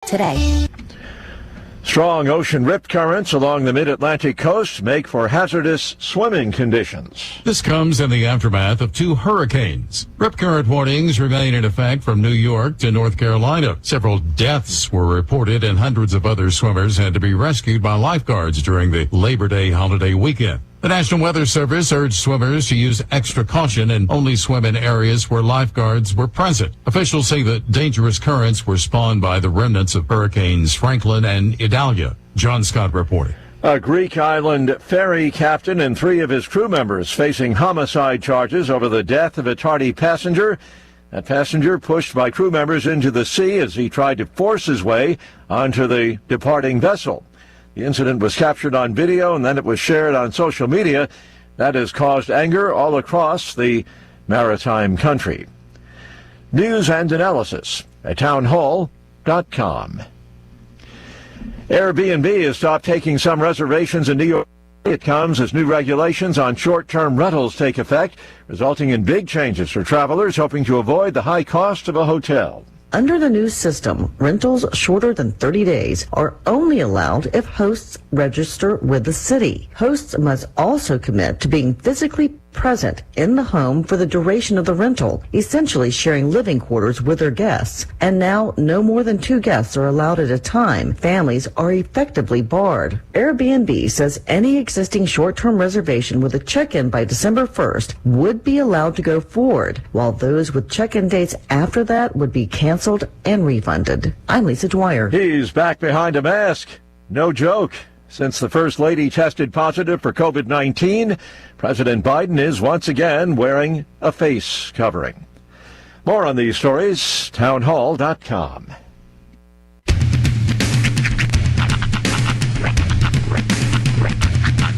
today. Strong ocean rip currents along the mid-Atlantic coast make for hazardous swimming conditions. This comes in the aftermath of 2 hurricanes. Rip current warnings remain in effect from New York to North Carolina. Several deaths were reported and hundreds of other swimmers had to be rescued by lifeguards during the Labor Day holiday weekend. The National Weather Service urged swimmers to use extra caution and only swim in areas where lifeguards were present. Officials say the dangerous currents were spawned by the remnants of Hurricanes Franklin and Idalia. John Scott reporting. A Greek island ferry captain and 3 of his crew members facing homicide charges over the death of a tardy passenger. That passenger pushed by crew members into the sea as he tried to force his way onto the departing vessel. The incident was captured on video and then it was shared on social media. That has caused anger all across the maritime country. News and analysis at townhall.com. Airbnb has stopped taking some reservations in New York. It comes as new regulations on short-term rentals take effect, resulting in big changes for travelers hoping to avoid the high cost of a hotel. Under the new system, rentals shorter than 30 days are only allowed if hosts register with the city. Hosts must also commit to being physically present in the home for the duration of the rental, essentially sharing living quarters with their guests. And now, no more than 2 guests are allowed at a time. Families are effectively barred. Airbnb says any existing short-term reservation with a check-in by December 1st would be allowed to go forward, while those with check-in dates after that would be canceled and refunded. I'm Lisa Dwyer. He's back behind a mask. No joke. Since the First Lady tested positive for COVID-19, President Biden is once again wearing a face covering. More on these stories, townhall.com.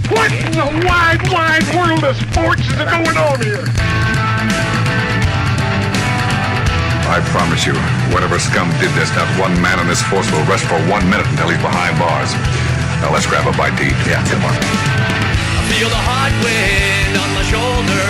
What in the wide, wide world of sports is going on here? I promise you, whatever scum did this, not one man on this force will rest for 1 minute until he's behind bars. Now let's grab a bite to eat. Yeah, come on. I feel the hot wind on my shoulder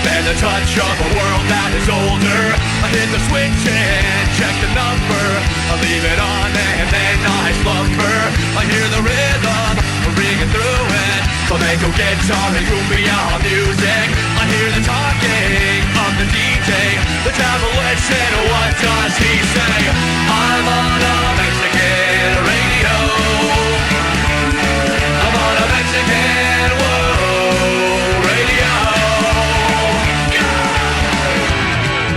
and the touch of a world that is older. I hit the switch and check the number. I leave it on and then I slumber. I hear the rhythm ringing through it. Flamenco guitar and cumbia music. I hear the talking of the DJ. The devil said, what does he say? I'm on a Mexican radio. I'm on a Mexican radio.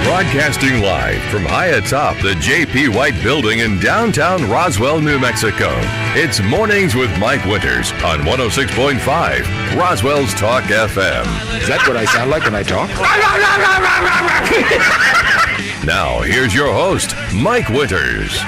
Broadcasting live from high atop the J.P. White Building in downtown Roswell, New Mexico. It's Mornings with Mike Winters on 106.5 Roswell's Talk FM. Is that what I sound like when I talk? Now, here's your host, Mike Winters.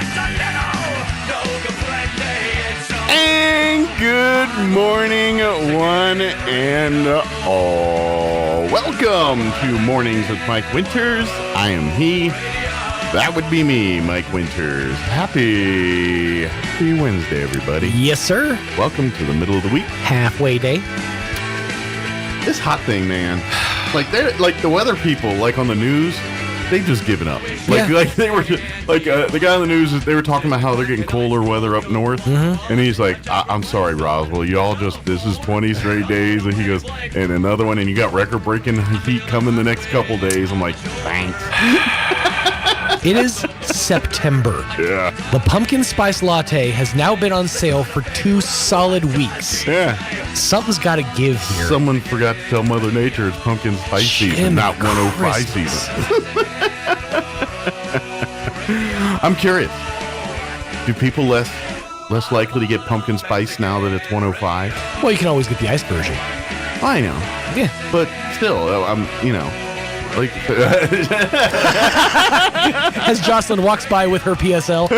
And good morning, one and all. Welcome to Mornings with Mike Winters. I am he. That would be me, Mike Winters. Happy Wednesday, everybody. Yes, sir. Welcome to the middle of the week. Halfway day. This hot thing, man. Like the weather people, like on the news, they've just given up. Like they were just, the guy on the news, they were talking about how they're getting colder weather up north, and he's like, I'm sorry, Roswell, y'all this is 20 straight days, and he goes, and another one, and you got record-breaking heat coming the next couple days. I'm like, thanks. It is September. Yeah. The pumpkin spice latte has now been on sale for 2 solid weeks. Yeah. Something's got to give here. Someone forgot to tell Mother Nature it's pumpkin spice season, not 105 season. I'm curious. Do people less likely to get pumpkin spice now that it's 105? Well, you can always get the ice version. I know. Yeah. But still, As Jocelyn walks by with her PSL.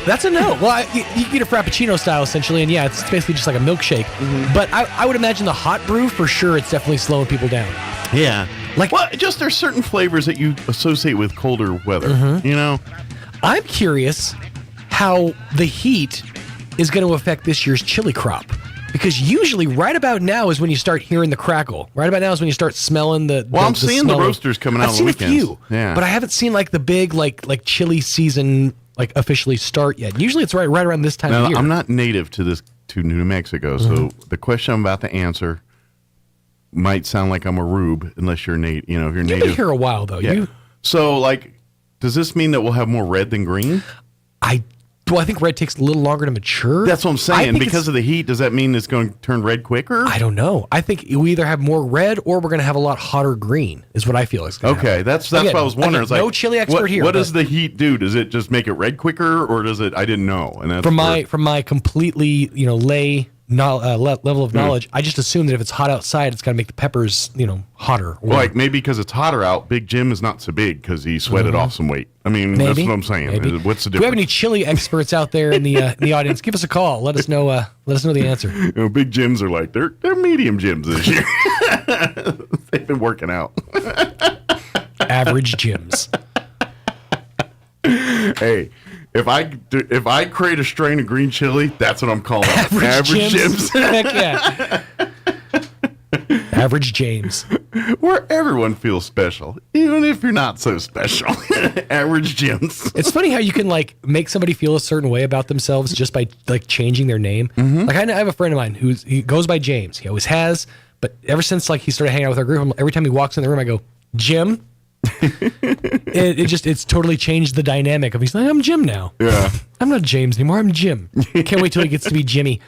That's a no. Well, you can get a Frappuccino style, essentially, and yeah, it's basically just like a milkshake. Mm-hmm. But I would imagine the hot brew, for sure, it's definitely slowing people down. Yeah. Just there's certain flavors that you associate with colder weather, you know? I'm curious how the heat is going to affect this year's chili crop. Because usually right about now is when you start hearing the crackle. Right about now is when you start smelling the Well, I'm seeing the roasters coming out I've on the seen weekends. a few, Yeah. but I haven't seen like the big like chili season like officially start yet. Usually it's right around this time Now, of year. I'm not native to New Mexico, so the question I'm about to answer might sound like I'm a rube unless you're native. You know, if you're You've native. been here a while though. Yeah. So, like, does this mean that we'll have more red than green? I think red takes a little longer to mature. That's what I'm I saying. think Because of the heat, does that mean it's going to turn red quicker? I don't know. I think we either have more red or we're going to have a lot hotter green. Is what I feel is going to Okay, happen. that's Again, what I was wondering. It's like, no chili expert what, here. What but does the heat do? Does it just make it red quicker, or does it? I didn't know. And that's from my completely lay level of knowledge, I just assume that if it's hot outside, it's got to make the peppers hotter. Well, like maybe because it's hotter out. Big Jim is not so big because he sweated off some weight. I mean, Maybe. that's what I'm saying. Maybe. What's the difference? Do we have any chili experts out there in the audience? Give us a call. Let us know. Let us know the answer. Big Jims are like they're medium Jims this year. They've been working out. Average Jims. Hey, if I create a strain of green chili, that's what I'm calling it. Average Jims. Heck yeah. Average James. Where everyone feels special, even if you're not so special. Average Jims. It's funny how you can make somebody feel a certain way about themselves just by changing their name. Mm-hmm. Like I have a friend of mine he goes by James. He always has, but ever since he started hanging out with our group, every time he walks in the room, I go, Jim. It's totally changed the dynamic of he's like, I'm Jim now. Yeah. I'm not James anymore. I'm Jim. Can't wait till he gets to be Jimmy.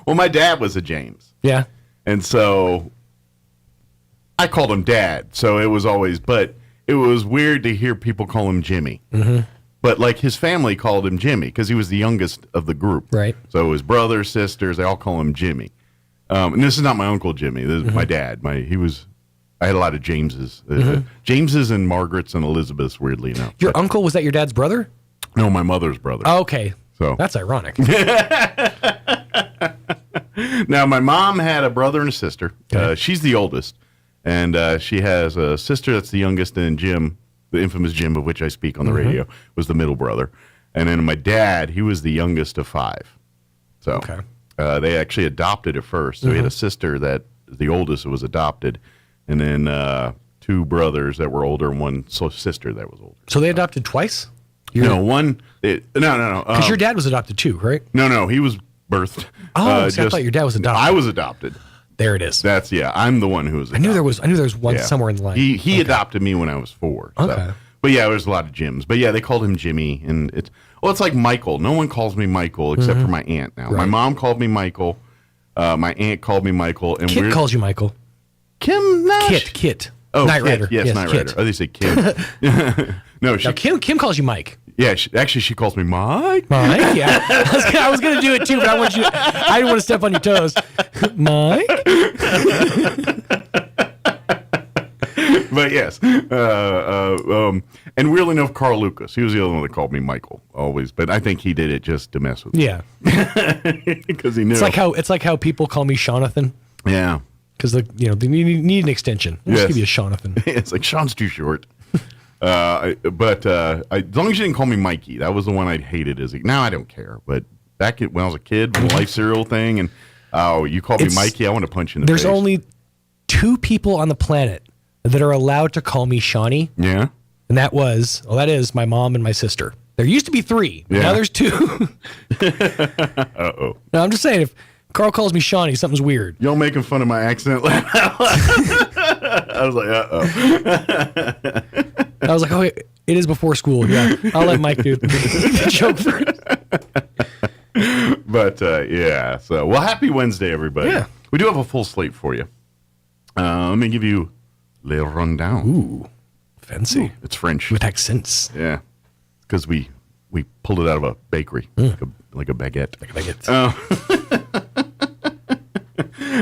Well, my dad was a James. Yeah. And so I called him Dad. So it was always, but it was weird to hear people call him Jimmy. Mm-hmm. But his family called him Jimmy because he was the youngest of the group. Right. So his brothers, sisters, they all call him Jimmy. And this is not my Uncle Jimmy. This is my dad. I had a lot of Jameses. Jameses and Margarets and Elizabeths, weirdly enough. Your uncle, was that your dad's brother? No, my mother's brother. Oh, okay. So that's ironic. Now, my mom had a brother and a sister. Okay. She's the oldest. And she has a sister that's the youngest, and Jim, the infamous Jim of which I speak on the radio, was the middle brother. And then my dad, he was the youngest of 5. So they actually adopted at first. So he had a sister that the oldest was adopted, and then 2 brothers that were older and 1 sister that was older. So they adopted twice? No. Because your dad was adopted too, right? No, he was birthed. Oh, see, I thought your dad was adopted. I was adopted. There it is. I'm the one who was adopted. I knew there was one somewhere in the line. He adopted me when I was 4. So. Okay. But yeah, there's a lot of Jims. But yeah, they called him Jimmy, and it's like Michael. No one calls me Michael except for my aunt now. Right. My mom called me Michael. My aunt called me Michael, and Kit calls you Michael. Kim Nash. Kit. Oh, Knight Kit. Rider. Yes, Knight Kit. Rider. Oh, they say Kim. No, Now, Kim calls you Mike. Yeah, she calls me Mike. Mike, yeah. I was going to do it too, but I didn't want to step on your toes. Mike? But yes, and weirdly enough, Carl Lucas. He was the other one that called me Michael always, but I think he did it just to mess with me. Yeah. Because he knew. It's like how people call me Jonathan. Yeah. Because they need an extension. We'll just give you a Jonathan. It's like Sean's too short. But as long as you didn't call me Mikey, that was the one I hated. Now I don't care. But back when I was a kid, the Life cereal thing, and you called me Mikey, I want to punch you in the face. There's only 2 people on the planet that are allowed to call me Shawnee. Yeah. And that is my mom and my sister. There used to be 3. Yeah. Now there's 2. Uh-oh. No, I'm just saying, if Carl calls me Shawnee, something's weird. Y'all making fun of my accent? I was like, uh-oh. I was like, oh, it is before school. Yeah, I'll let Mike do the joke first. But, yeah. So, well, happy Wednesday, everybody. Yeah. We do have a full slate for you. Let me give you Le Rundown. Ooh, fancy. It's French. With accents. Yeah. Because we pulled it out of a bakery, like a baguette. Like a baguette.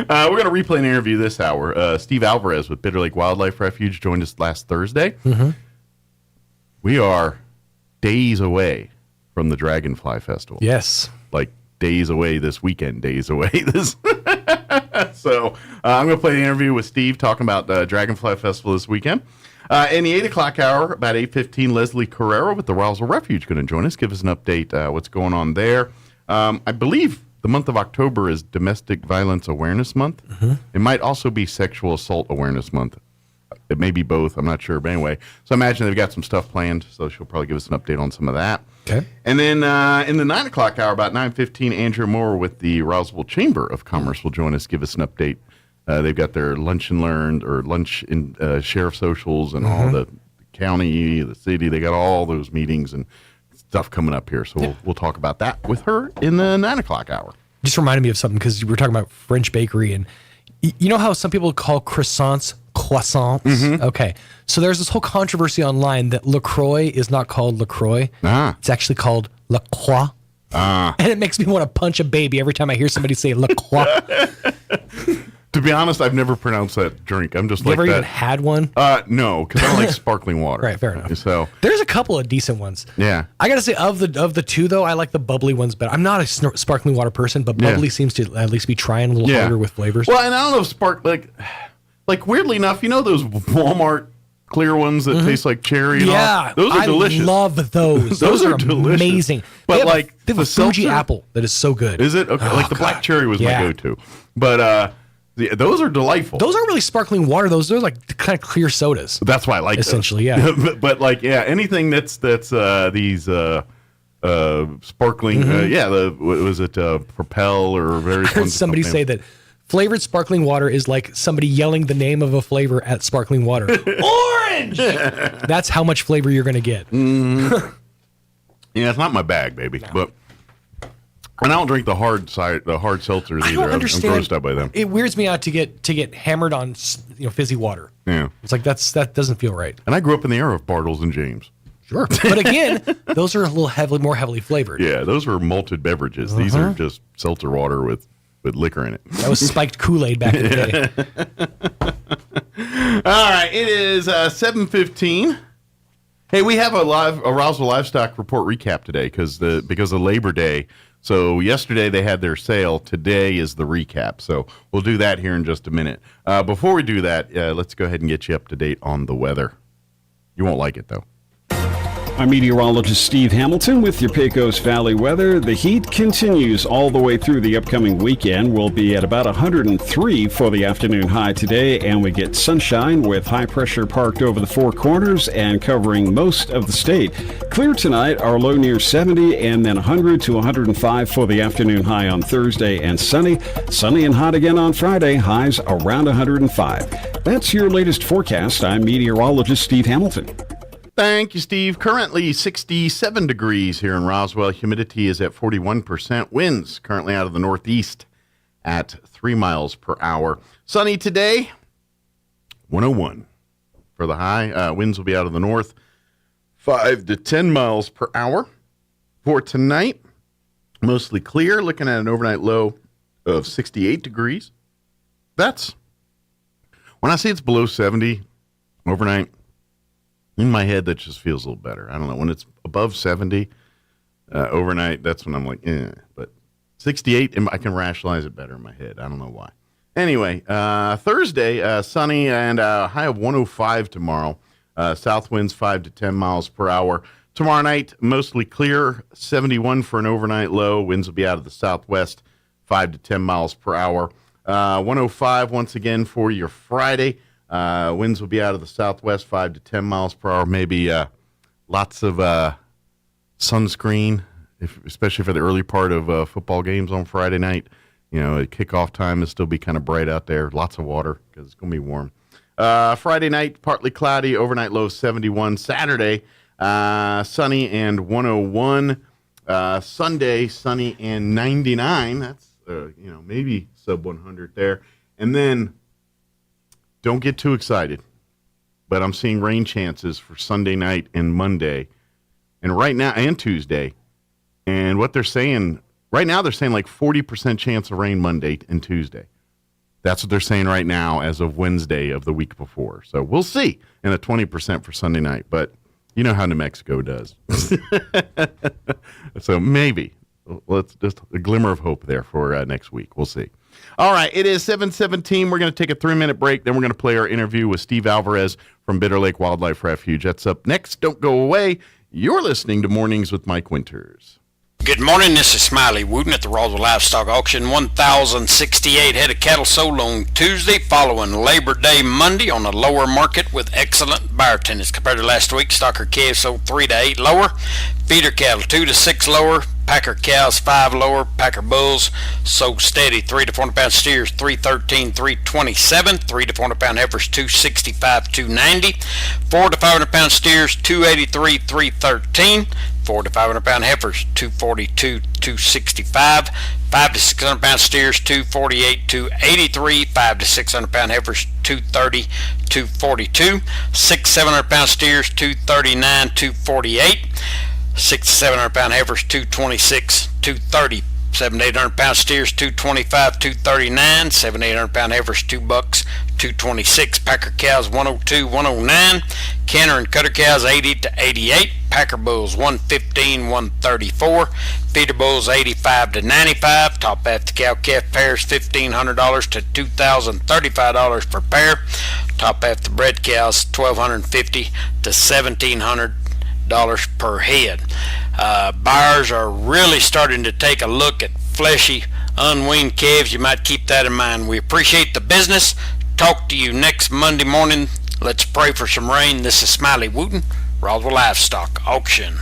We're going to replay an interview this hour. Steve Alvarez with Bitter Lake Wildlife Refuge joined us last Thursday. Mm-hmm. We are days away from the Dragonfly Festival. Yes. Like days away this weekend, days away this. So I'm going to play the interview with Steve talking about the Dragonfly Festival this weekend. In the 8 o'clock hour, about 8:15, Leslie Carrera with the Roswell Refuge going to join us, give us an update what's going on there. I believe the month of October is Domestic Violence Awareness Month. Mm-hmm. It might also be Sexual Assault Awareness Month. It may be both. I'm not sure. But anyway, so I imagine they've got some stuff planned. So she'll probably give us an update on some of that. Okay. And then in the 9 o'clock hour, about 9:15, Andrew Moore with the Roswell Chamber of Commerce will join us, give us an update. They've got their lunch and learned or lunch in sheriff socials and all the county, the city. They got all those meetings and stuff coming up here. So we'll talk about that with her in the 9 o'clock hour. Just reminded me of something because we were talking about French bakery, and you know how some people call croissants? Okay, so there's this whole controversy online that LaCroix is not called LaCroix. It's actually called La Croix. And it makes me want to punch a baby every time I hear somebody say La Croix. To be honest, I've never pronounced that drink. I'm just you like that. ever even had one? No, because I don't like sparkling water. Right, fair enough. So there's a couple of decent ones. Yeah. I gotta say, of the two though, I like the bubbly ones better. I'm not a sparkling water person, but bubbly seems to at least be trying a little harder with flavors. Well, and I don't know if like weirdly enough, you know those Walmart clear ones that taste like cherry? And all? Those are delicious. I love those. Those are delicious. Amazing. But they have a Fuji apple that is so good. Is it? Okay. Oh, like the black cherry was my go-to. But those are delightful. Those aren't really sparkling water. They're like kind of clear sodas. That's why I like essentially, those. but anything that's these sparkling. Was it Propel or various I heard ones? Somebody say that flavored sparkling water is like somebody yelling the name of a flavor at sparkling water. Orange! That's how much flavor you're going to get. Yeah, it's not my bag, baby. But and I don't drink the hard seltzers either. I don't understand. I'm grossed out by them. It weirds me out to get hammered on fizzy water. Yeah, it's like that doesn't feel right. And I grew up in the era of Bartles and James. Sure, but again, those are a little more heavily flavored. Yeah, those are malted beverages. These are just seltzer water with liquor in it. That was spiked Kool-Aid back in the day. All right, it is 7:15. Hey, we have a Roswell Livestock Report recap today because of Labor Day. So yesterday they had their sale. Today is the recap. So we'll do that here in just a minute. Before we do that, let's go ahead and get you up to date on the weather. You won't like it, though. I'm meteorologist Steve Hamilton with your Pecos Valley weather. The heat continues all the way through the upcoming weekend. We'll be at about 103 for the afternoon high today, and we get sunshine with high pressure parked over the Four Corners and covering most of the state. Clear tonight, our low near 70, and then 100 to 105 for the afternoon high on Thursday, and sunny and hot again on Friday, highs around 105. That's your latest forecast. I'm meteorologist Steve Hamilton. Thank you, Steve. Currently 67 degrees here in Roswell. Humidity is at 41%. Winds currently out of the northeast at 3 miles per hour. Sunny today, 101 for the high. Winds will be out of the north, 5 to 10 miles per hour. For tonight, mostly clear. Looking at an overnight low of 68 degrees. That's, when I say it's below 70 overnight, in my head, that just feels a little better. I don't know. When it's above 70 overnight, that's when I'm like, But 68, I can rationalize it better in my head. I don't know why. Anyway, Thursday, sunny and a high of 105 tomorrow. South winds 5 to 10 miles per hour. Tomorrow night, mostly clear, 71 for an overnight low. Winds will be out of the southwest, 5 to 10 miles per hour. 105 once again for your Friday. Winds will be out of the southwest, 5 to 10 miles per hour. Maybe lots of sunscreen, especially for the early part of football games on Friday night. You know, at kickoff time, it'll still be kind of bright out there. Lots of water because it's going to be warm. Friday night, partly cloudy, overnight low 71. Saturday, sunny and 101. Sunday, sunny and 99. That's, maybe sub 100 there. And then, don't get too excited, but I'm seeing rain chances for Sunday night and Monday, and right now, and Tuesday. And what they're saying, right now they're saying like 40% chance of rain Monday and Tuesday. That's what they're saying right now as of Wednesday of the week before. So we'll see. And a 20% for Sunday night, but you know how New Mexico does. So maybe, let's just a glimmer of hope there for next week. We'll see. All right, it is 7:17. We're going to take a 3-minute break. Then we're going to play our interview with Steve Alvarez from Bitter Lake Wildlife Refuge. That's up next. Don't go away. You're listening to Mornings with Mike Winters. Good morning, this is Smiley Wooten at the Roswell Livestock Auction. 1,068 head of cattle sold on Tuesday following Labor Day Monday on the lower market with excellent buyer attendance. Compared to last week, stocker calves sold 3 to 8 lower, feeder cattle 2 to 6 lower, packer cows 5 lower, packer bulls sold steady. 3 to 400 pound steers 313, 327, 3 to 400 pound heifers 265, 290, 4 to 500 pound steers 283, 313, 4 to 500 pound heifers 242, 265, 5 to 600 pound steers 248, 283, 5 to 600 pound heifers 230, 242, 6 to 700 pound steers 239, 248, 6 to 700 pound heifers 226, 230, 7 to 800 pound steers 225, 239, 7 to 800 pound heifers $2, 226, packer cows 102, 109, canner and cutter cows 80 to 88, packer bulls 115, 134, feeder bulls 85 to 95, top half the cow calf pairs $1,500 to $2,035 per pair, top half the bred cows $1,250 to $1,700 per head. Buyers are really starting to take a look at fleshy, unweaned calves. You might keep that in mind. We appreciate the business. Talk to you next Monday morning. Let's pray for some rain. This is Smiley Wooten, Roswell Livestock Auction.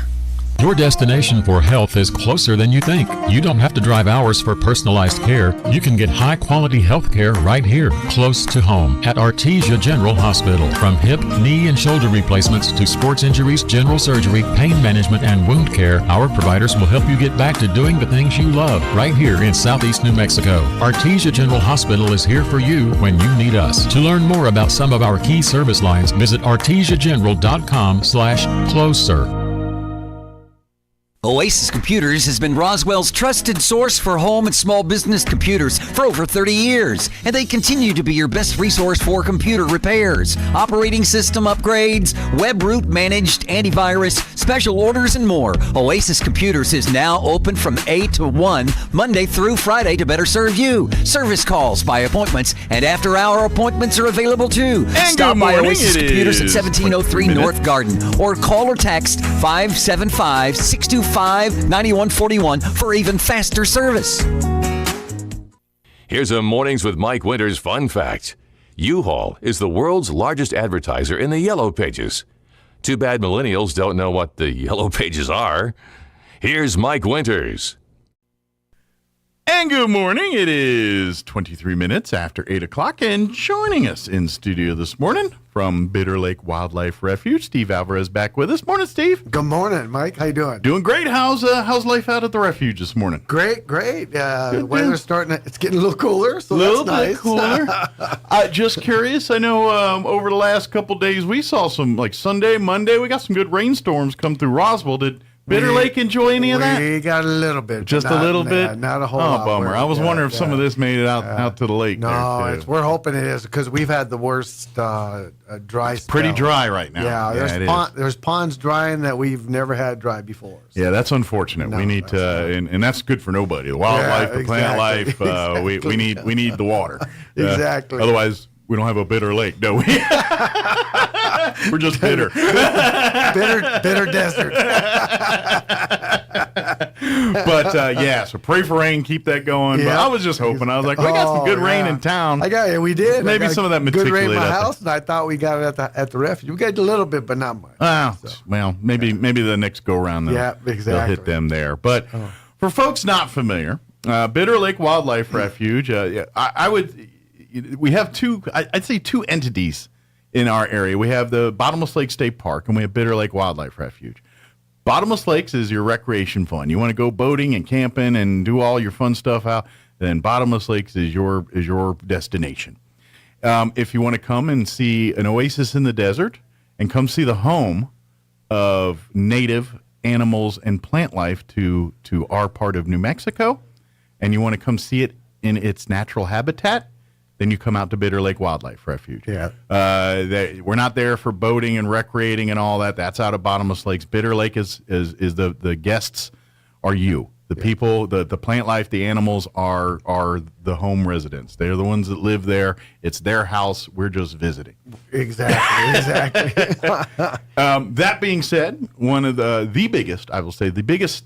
Your destination for health is closer than you think. You don't have to drive hours for personalized care. You can get high-quality health care right here, close to home, at Artesia General Hospital. From hip, knee, and shoulder replacements to sports injuries, general surgery, pain management, and wound care, our providers will help you get back to doing the things you love right here in Southeast New Mexico. Artesia General Hospital is here for you when you need us. To learn more about some of our key service lines, visit artesiageneral.com/closer. Oasis Computers has been Roswell's trusted source for home and small business computers for over 30 years, and they continue to be your best resource for computer repairs, operating system upgrades, web root managed antivirus, special orders, and more. Oasis Computers is now open from 8 to 1, Monday through Friday to better serve you. Service calls by appointments and after-hour appointments are available too. And stop by morning. Oasis Computers at 1703 North Garden or call or text 575-625-9141 for even faster service. Here's a Mornings with Mike Winters fun fact. U-Haul is the world's largest advertiser in the Yellow Pages. Too bad millennials don't know what the Yellow Pages are. Here's Mike Winters. And good morning. It is 23 minutes after 8 o'clock, and joining us in studio this morning from Bitter Lake Wildlife Refuge, Steve Alvarez back with us. Morning, Steve. Good morning, Mike. How you doing? Doing great. How's life out at the refuge this morning? Great. The weather's it's getting a little cooler, so little that's bit nice. cooler. Just curious. I know over the last couple days we saw some, like Sunday, Monday, we got some good rainstorms come through Roswell. Did Bitter Lake enjoy any of that? We got a little bit. Just a little bit? Not a whole lot. Oh, bummer. I was wondering if some of this made it out to the lake. No, we're hoping it is, because we've had the worst dry spell. Pretty dry right now. Yeah, there's ponds drying that we've never had dry before. So. Yeah, that's unfortunate. We need to, and that's good for nobody. The wildlife, the plant life, we need the water. Exactly. Otherwise, we don't have a bitter lake, do we? We're just bitter. bitter desert. But so pray for rain, keep that going. Yeah. But I was just hoping. I was like, we got some good rain in town. We did. Maybe some of that good rain in my matriculate house, and I thought we got it at the refuge. We got a little bit, but not much. Well, maybe the next go round. They'll hit them there. But for folks not familiar, Bitter Lake Wildlife Refuge. We have I'd say two entities in our area. We have the Bottomless Lake State Park, and we have Bitter Lake Wildlife Refuge. Bottomless Lakes is your recreation fun. You want to go boating and camping and do all your fun stuff out, then Bottomless Lakes is your destination. If you want to come and see an oasis in the desert and come see the home of native animals and plant life to our part of New Mexico, and you want to come see it in its natural habitat, then you come out to Bitter Lake Wildlife Refuge. Yeah. We're not there for boating and recreating and all that. That's out of Bottomless Lakes. Bitter Lake is the guests are you. The people, the plant life, the animals are the home residents. They're the ones that live there. It's their house. We're just visiting. Exactly. That being said, one of the biggest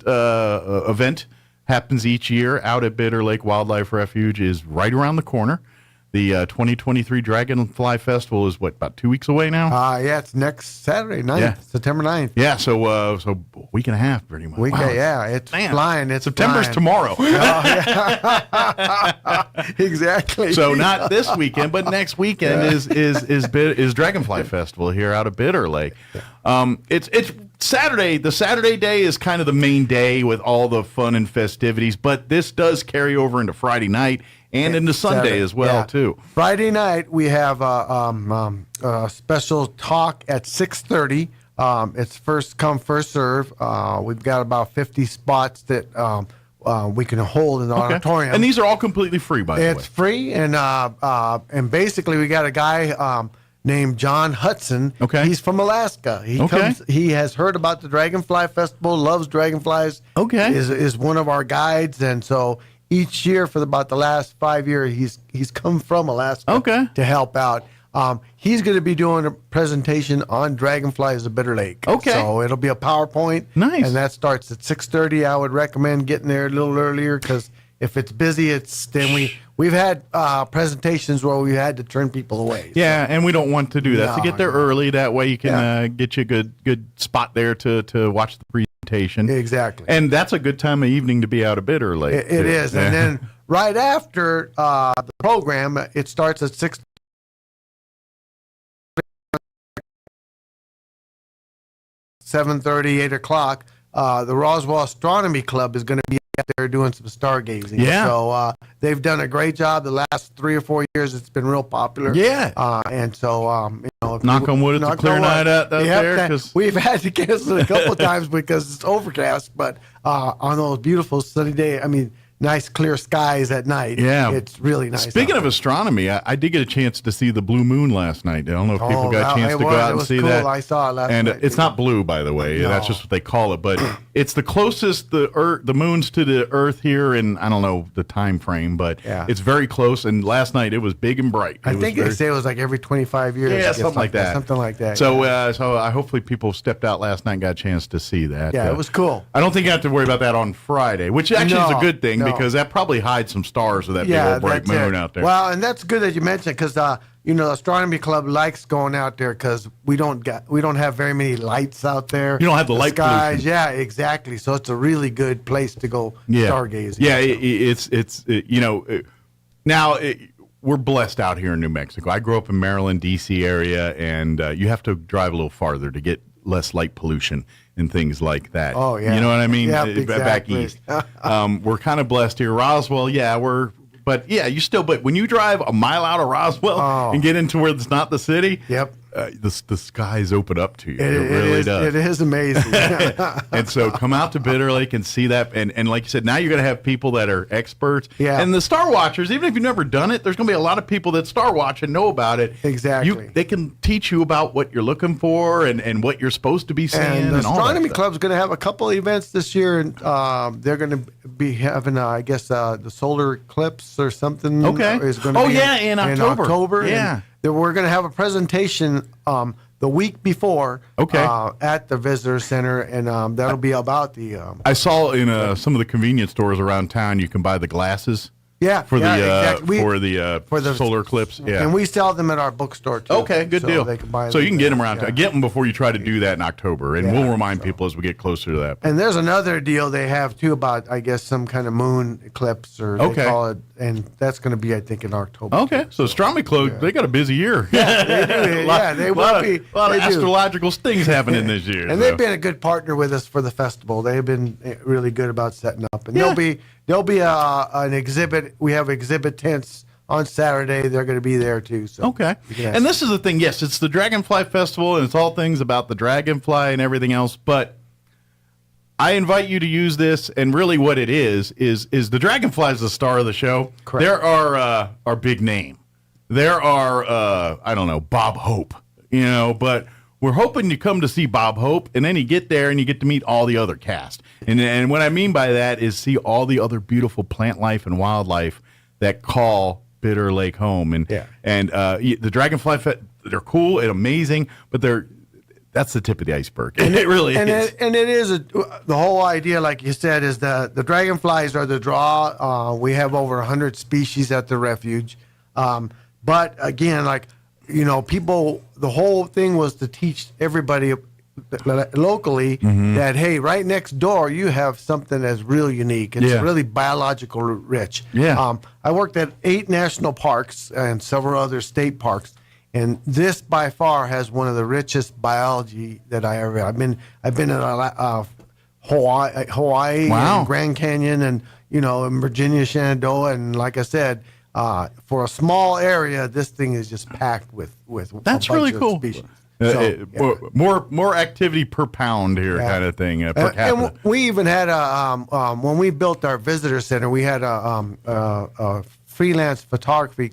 event happens each year out at Bitter Lake Wildlife Refuge is right around the corner. The 2023 Dragonfly Festival is about 2 weeks away now? Yeah, it's next Saturday, 9th, September 9th. Yeah, so a week and a half pretty much. Yeah, it's flying. It's September's flying. tomorrow. Exactly. So not this weekend, but next weekend is Dragonfly Festival here out of Bitter Lake. It's Saturday. The Saturday day is kind of the main day with all the fun and festivities, but this does carry over into Friday night and into Sunday as well, too. Friday night, we have a special talk at 6:30. It's first come, first serve. We've got about 50 spots that we can hold in the auditorium. And these are all completely free, by the way. It's free, and basically we got a guy named John Hudson. Okay. He's from Alaska. He has heard about the Dragonfly Festival, loves dragonflies. Okay. Is one of our guides, and so each year for about the last 5 years, he's come from Alaska to help out. He's going to be doing a presentation on dragonflies of Bitter Lake. Okay. So it'll be a PowerPoint. Nice. And that starts at 6:30. I would recommend getting there a little earlier because if it's busy, we've had presentations where we had to turn people away. Yeah, and we don't want to do that. So get there early. That way you can get you a good spot there to watch the presentation. Exactly. And that's a good time of evening to be out of Bitter Lake. It is. And then right after the program, it starts at 6. 7:30, 8 o'clock. The Roswell Astronomy Club is going to be out there doing some stargazing. Yeah. So they've done a great job the last 3 or 4 years. It's been real popular. Yeah. And so, knock on wood, it's a clear night out there. We've had to cancel a couple times because it's overcast, but on those beautiful sunny days, nice clear skies at night. Yeah. It's really nice. Speaking of astronomy, I did get a chance to see the blue moon last night. I don't know if people got a chance to go out and see that. I saw it last night. And it's not blue, by the way. No. That's just what they call it. But it's the closest the moon's to the Earth here in, I don't know the time frame, but it's very close. And last night it was big and bright. I think they say it was like every 25 years. Yeah, something like that. Something like that. So, hopefully people stepped out last night and got a chance to see that. Yeah, it was cool. I don't think you have to worry about that on Friday, which actually is a good thing because that probably hide some stars with that big old bright moon out there. Well, and that's good that you mentioned because the Astronomy Club likes going out there because we don't have very many lights out there. You don't have the light skies. pollution. Yeah, exactly. So it's a really good place to go stargazing. Yeah, now we're blessed out here in New Mexico. I grew up in Maryland, D.C. area, and you have to drive a little farther to get less light pollution and things like that. Oh, yeah. You know what I mean? Yep, exactly. Back east. We're kind of blessed here. Roswell, but when you drive a mile out of Roswell and get into where it's not the city, the skies open up to you. It really does. It is amazing. And so come out to Bitter Lake and see that. And like you said, now you're going to have people that are experts. Yeah. And the Star Watchers, even if you've never done it, there's going to be a lot of people that Star Watch and know about it. Exactly. They can teach you about what you're looking for and what you're supposed to be seeing. And the Astronomy Club's going to have a couple of events this year. And they're going to be having, the solar eclipse or something. Okay. Is going to be in October. Yeah. We're going to have a presentation the week before at the Visitor Center, and that'll be about the... I saw in some of the convenience stores around town, you can buy the glasses. For the solar eclipse. Yeah. And we sell them at our bookstore, too. Okay, good deal. They can buy so you can get them around. Yeah. Get them before you try to do that in October, and we'll remind people as we get closer to that. And there's another deal they have, too, about, I guess, some kind of moon eclipse, or they call it, and that's going to be, I think, in October. Okay, so Astronomy Club, they got a busy year. Yeah, they do. A lot of astrological things happening this year. And they've been a good partner with us for the festival. They've been really good about setting up. And there'll be an exhibit. We have exhibit tents on Saturday. They're going to be there too. So okay. And this is the thing. Yes, it's the Dragonfly Festival, and it's all things about the dragonfly and everything else. But I invite you to use this, and really, what it is the dragonfly is the star of the show. Correct. There are our big name. There are I don't know, Bob Hope. But we're hoping you come to see Bob Hope, and then you get there and you get to meet all the other cast. And what I mean by that is see all the other beautiful plant life and wildlife that call Bitter Lake home. And the Dragonfly they're cool and amazing, but that's the tip of the iceberg. And it really is. And it is the whole idea, like you said, is that the dragonflies are the draw. We have over 100 species at the refuge. But again, like, people, the whole thing was to teach everybody locally that, hey, right next door, you have something that's real unique. It's really biological rich. Yeah. I worked at 8 national parks and several other state parks. And this, by far, has one of the richest biology that I ever. I've been in Hawaii, and Grand Canyon, and in Virginia, Shenandoah, and like I said, for a small area, this thing is just packed with. That's really cool. Species. More activity per pound here, kind of thing per capita. And we even had when we built our visitor center, we had a freelance photography.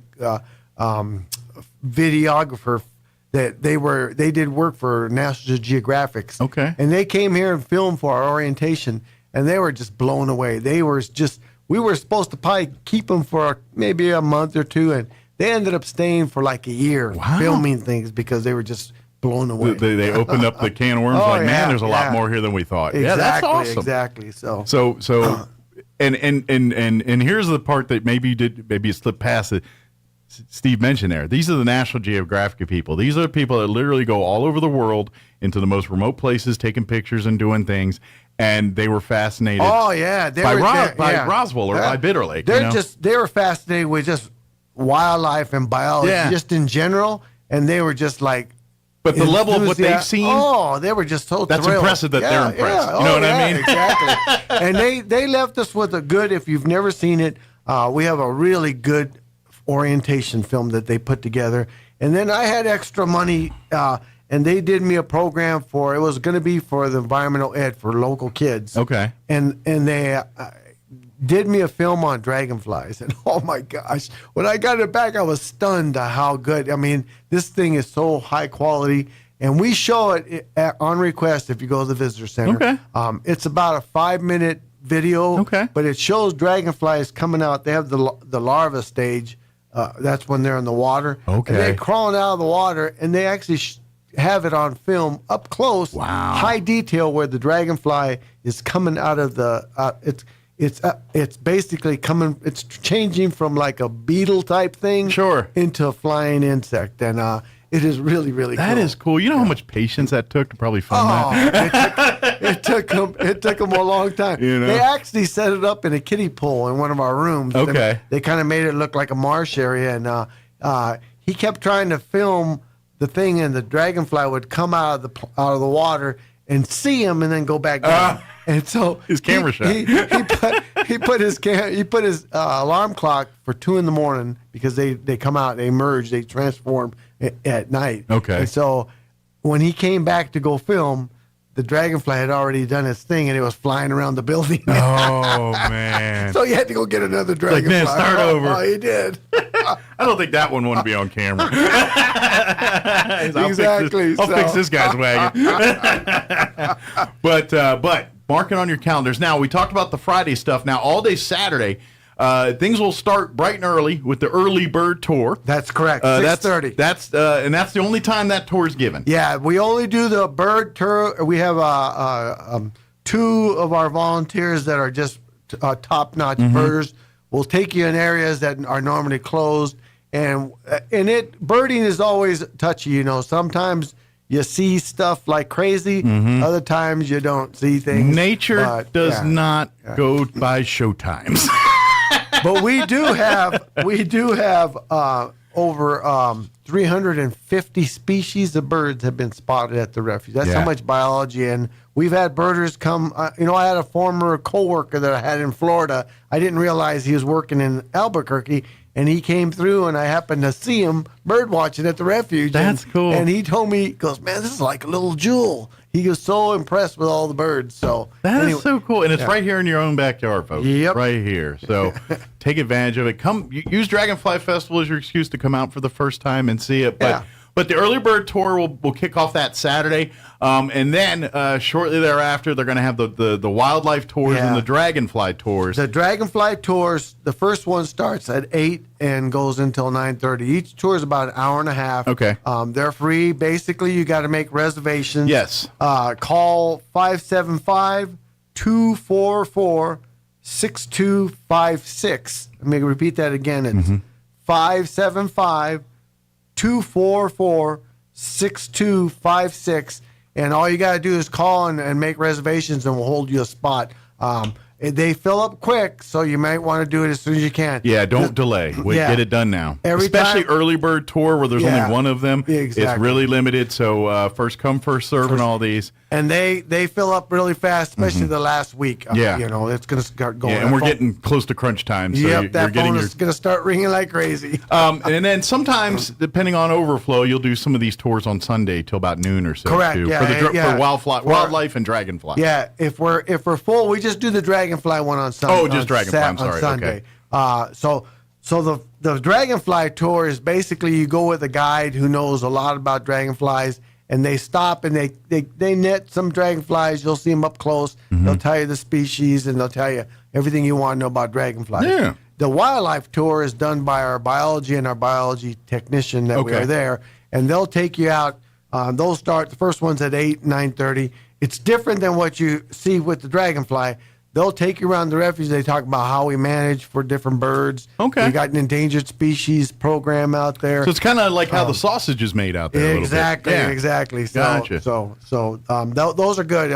Videographer that they did work for National Geographic. Okay. And they came here and filmed for our orientation, and they were just blown away. We were supposed to probably keep them for maybe a month or two, and they ended up staying for like a year filming things because they were just blown away. They opened up the can of worms man, there's a lot more here than we thought. Exactly, yeah, that's awesome. Exactly. So and here's the part that maybe you slipped past it. Steve mentioned there. These are the National Geographic people. These are the people that literally go all over the world into the most remote places, taking pictures and doing things. And they were fascinated. Oh yeah, by Roswell or by Bitter Lake. They were fascinated with just wildlife and biology, just in general. And they were just like. But the level of what they've seen. Oh, they were just so that's thrilled. Impressive that they're impressed. You know what I mean? Exactly. And they left us with a good. If you've never seen it, we have a really good orientation film that they put together. And then I had extra money, and they did me a program it was going to be for the environmental ed for local kids. Okay. And they did me a film on dragonflies. And oh my gosh, when I got it back, I was stunned at how good. I mean, this thing is so high quality. And we show it on request if you go to the visitor center. Okay. It's about a 5-minute video, but it shows dragonflies coming out. They have the larva stage. That's when they're in the water. Okay. And they're crawling out of the water, and they actually have it on film up close. Wow. High detail where the dragonfly is coming out of the. It's basically coming. It's changing from like a beetle type thing, into a flying insect, and it is really, really cool. That is cool. You know how much patience that took to probably film that? It took them a long time. They actually set it up in a kiddie pool in one of our rooms. Okay. They kind of made it look like a marsh area, and he kept trying to film the thing, and the dragonfly would come out of the water and see him, and then go back down. And so his camera shot. He put his alarm clock for 2 a.m. because they come out, they merge, they transform at night. Okay. And so when he came back to go film, the dragonfly had already done its thing, and it was flying around the building. Oh man! So he had to go get another dragonfly. Like, man, start over. Oh, he did. I don't think that one wanted to be on camera. Exactly. I'll fix this guy's wagon. But mark it on your calendars. Now, we talked about the Friday stuff. Now, all day Saturday, things will start bright and early with the early bird tour. That's correct. 6:30. That's the only time that tour is given. Yeah, we only do the bird tour. We have 2 of our volunteers that are just top-notch birders. We'll take you in areas that are normally closed, and birding is always touchy. Sometimes you see stuff like crazy. Other times you don't see things. Nature does not go by show times. But we do have over 350 species of birds have been spotted at the refuge. That's how much biology, and we've had birders come. I had a former coworker that I had in Florida. I didn't realize he was working in Albuquerque, and he came through, and I happened to see him bird watching at the refuge. That's cool. And he told me, he goes, "Man, this is like a little jewel." He was so impressed with all the birds. So that is so cool, and it's right here in your own backyard, folks. Yep. Right here. So take advantage of it. Use Dragonfly Festival as your excuse to come out for the first time and see it. But But the early bird tour will kick off that Saturday, and then shortly thereafter they're going to have the wildlife tours and the dragonfly tours. The dragonfly tours, the first one starts at 8 and goes until 9:30. Each tour is about an hour and a half. Okay. They're free. Basically, you got to make reservations. Yes. Call 575-244-6256. Let me repeat that again. It's 575-244-6256. And all you got to do is call and make reservations, and we'll hold you a spot. They fill up quick, so you might want to do it as soon as you can. Yeah, don't delay. Get it done now. Especially early bird tour where there's only one of them. Exactly. It's really limited, so first come, first serve and all these. And they fill up really fast, especially the last week. It's going to start going. Yeah, and we're getting close to crunch time. So that phone is going to start ringing like crazy. And then sometimes, depending on overflow, you'll do some of these tours on Sunday till about noon or so. Correct. Too, Yeah, for wildlife and dragonfly. Yeah, if we're full, we just do the dragonfly one on Sunday. Oh, just dragonfly. I'm sorry. On Sunday. Okay. So the dragonfly tour is basically you go with a guide who knows a lot about dragonflies, and they stop and they net some dragonflies. You'll see them up close. They'll tell you the species, and they'll tell you everything you want to know about dragonflies. Yeah. The wildlife tour is done by our biology and our biology technician that we are there, and they'll take you out. They'll start, the first one's at 8, 9:30. It's different than what you see with the dragonfly. They'll take you around the refuge. They talk about how we manage for different birds. Okay. We got an endangered species program out there. So it's kind of like how the sausage is made out there. Exactly, a little bit. exactly. So, Gotcha. Those are good.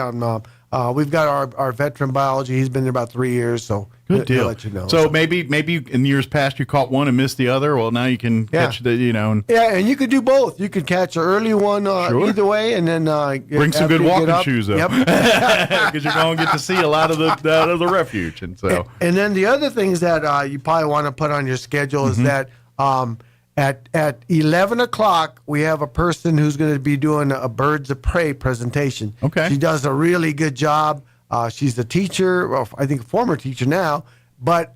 We've got our veteran biology. He's been there about 3 years, so Good deal. he'll let you know. So maybe in years past you caught one and missed the other. Well, now you can catch the and you could do both. You could catch an early one either way, and then bring some good walking shoes up. Yep. Because you're going to get to see a lot of the refuge, and so. And then the other things that you probably want to put on your schedule is that at 11 o'clock we have a person who's going to be doing a birds of prey presentation. Okay. She does a really good job. She's a teacher, well, I think a former teacher now, but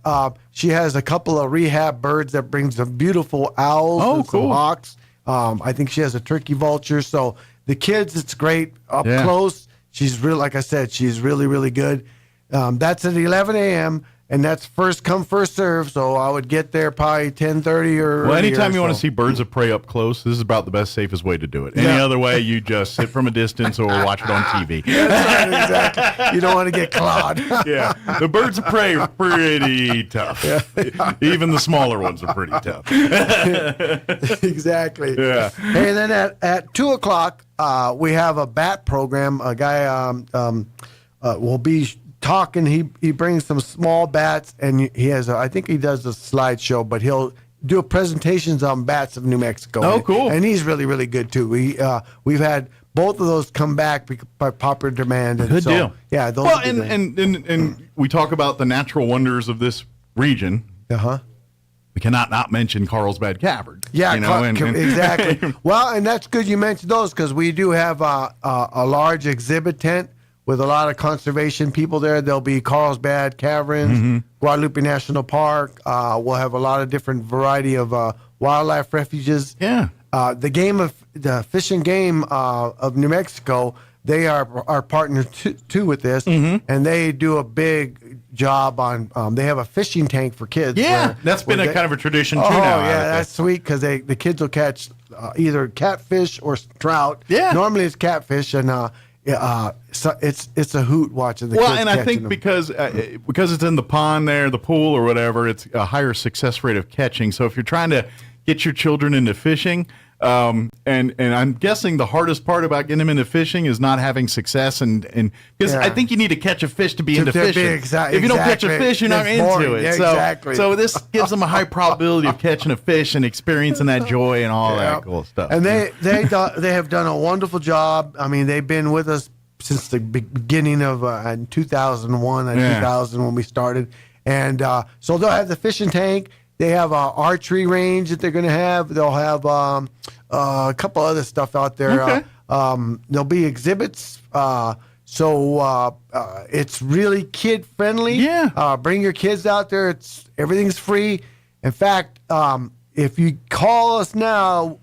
she has a couple of rehab birds that brings some beautiful owls and some hawks. I think she has a turkey vulture. So the kids, it's great up close. She's really, like I said, she's really, really good. That's at 11 a.m. and that's first come, first serve. So I would get there probably 10:30 or. Well, anytime you want to see birds of prey up close, this is about the best, safest way to do it. Any other way, you just sit from a distance or watch it on TV. That's right, exactly. You don't want to get clawed. Yeah, the birds of prey are pretty tough. Even the smaller ones are pretty tough. Exactly. Yeah. And then at 2 o'clock, we have a bat program. A guy will be talking. He brings some small bats, and he has I think he does a slideshow, but he'll do presentations on bats of New Mexico. Oh, cool. And he's really, really good too. We've had both of those come back by popular demand. And Good deal. Yeah. Those Well, and we talk about the natural wonders of this region. We cannot not mention Carlsbad Cavern. Yeah, exactly. Well, and that's good you mentioned those, because we do have a large exhibit tent with a lot of conservation people there. There'll be Carlsbad Caverns, Guadalupe National Park. We'll have a lot of different variety of wildlife refuges. Yeah. The Fish and Game of New Mexico, they are our partner too with this, and they do a big job on. They have a fishing tank for kids. Yeah, that's been kind of a tradition too. Oh now, yeah, that's sweet, because the kids will catch either catfish or trout. Yeah. Normally it's catfish, and so it's a hoot watching the kids. Well, and I think them. because it's in the pond there, the pool or whatever, it's a higher success rate of catching. So if you're trying to get your children into fishing, and I'm guessing the hardest part about getting them into fishing is not having success, and because I think you need to catch a fish to be into fishing. If you don't catch a fish, you're not into it. Yeah, so this gives them a high probability of catching a fish and experiencing that joy and all that cool stuff. And they have done a wonderful job. I mean, they've been with us since the beginning of 2001 and 2000 when we started, and so they'll have the fishing tank. They have an archery range that they're going to have. They'll have a couple other stuff out there. Okay. There'll be exhibits. So it's really kid friendly. Yeah. Bring your kids out there. Everything's free. In fact, if you call us now,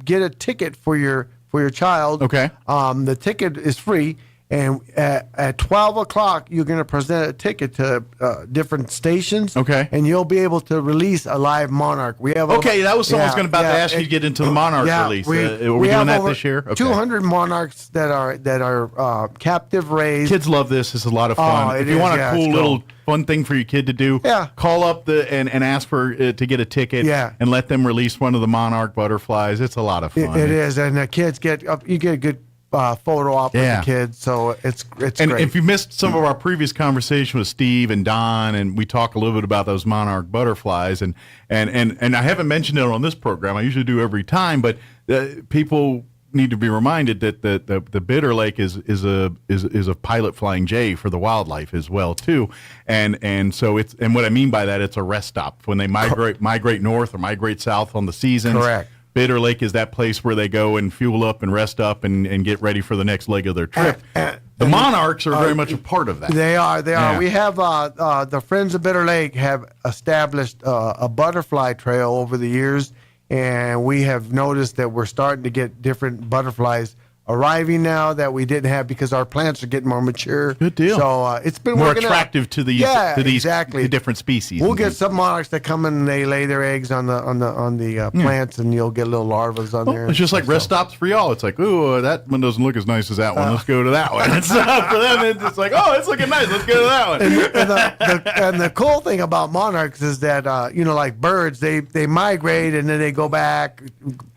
get a ticket for your child. Okay. The ticket is free. And at 12 o'clock, you're going to present a ticket to different stations. Okay. And you'll be able to release a live monarch. We have that was someone's going to ask you to get into the monarch release. Are we doing that this year? Okay. 200 monarchs that are captive raised. Kids love this. It's a lot of fun. If you want a cool little fun thing for your kid to do, call up and ask for to get a ticket. And let them release one of the monarch butterflies. It's a lot of fun. It is, and the kids get a good photo op with the kids, so it's and great. If you missed some of our previous conversation with Steve and Don, and we talk a little bit about those monarch butterflies, and I haven't mentioned it on this program. I usually do every time, but people need to be reminded that the Bitter Lake is a pilot flying jay for the wildlife as well too, and so it's, and what I mean by that, it's a rest stop when they migrate north or migrate south on the seasons. Correct. Bitter Lake is that place where they go and fuel up and rest up and get ready for the next leg of their trip. The monarchs are very much a part of that. They are. We have the Friends of Bitter Lake have established a butterfly trail over the years, and we have noticed that we're starting to get different butterflies arriving now that we didn't have because our plants are getting more mature. Good deal. So it's been more working attractive out. to these the different species. We'll get some monarchs that come in and they lay their eggs on the plants, and you'll get little larvas on there. It's just like rest stops for y'all. It's like, ooh, that one doesn't look as nice as that one. Let's go to that one. It's for them. It's like, oh, it's looking nice. Let's go to that one. And the cool thing about monarchs is that like birds, they migrate and then they go back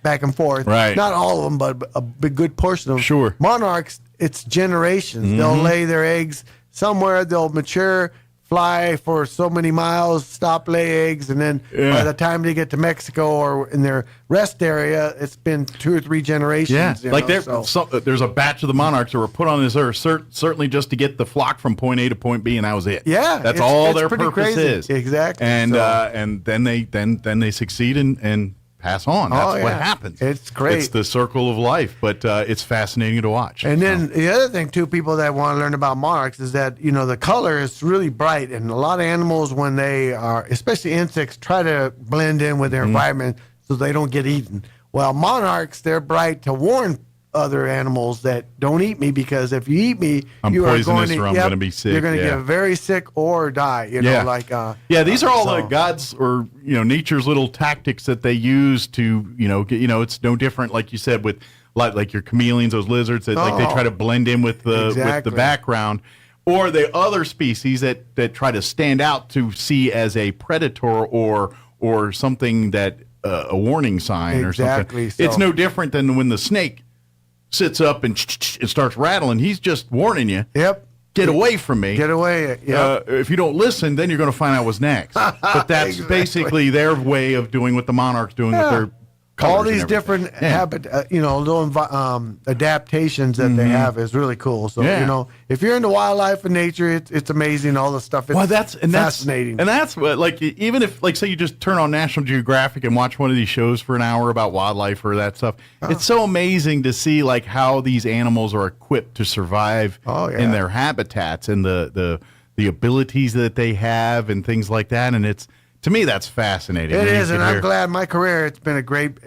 and forth. Right. Not all of them, but a big good portion of them. Sure. Monarchs, it's generations. They'll lay their eggs somewhere. They'll mature, fly for so many miles, stop, lay eggs, and then by the time they get to Mexico or in their rest area, it's been 2 or 3 generations. Yeah, there's a batch of the monarchs that were put on this earth certainly just to get the flock from point A to point B, and that was it. Yeah, that's all their purpose crazy. is. Exactly. And then they succeed and pass on. That's what happens. It's great. It's the circle of life, but it's fascinating to watch. And then the other thing, too, people that want to learn about monarchs is that, the color is really bright. And a lot of animals, when they are, especially insects, try to blend in with their environment so they don't get eaten. Well, monarchs, they're bright to warn other animals that don't eat me, because if you eat me, I'm poisonous or I'm going to be sick. You're going to get very sick or die. These are all God's or nature's little tactics that they use to it's no different, like you said, with like your chameleons, those lizards that like they try to blend in with the background, or the other species that try to stand out to see as a predator or something that a warning sign or something. So. It's no different than when the snake sits up and starts rattling. He's just warning you. Yep. Get away from me. Get away. Yep. If you don't listen, then you're going to find out what's next. But that's basically their way of doing what the monarchs doing with their colors. All these different little adaptations that they have is really cool. So if you're into wildlife and nature, it's amazing. All the stuff. It's fascinating. And that's what, like, even if, like, say you just turn on National Geographic and watch one of these shows for an hour about wildlife or that stuff, it's so amazing to see like how these animals are equipped to survive in their habitats and the abilities that they have and things like that. And to me, that's fascinating. It is, and I'm glad my career. It's been a great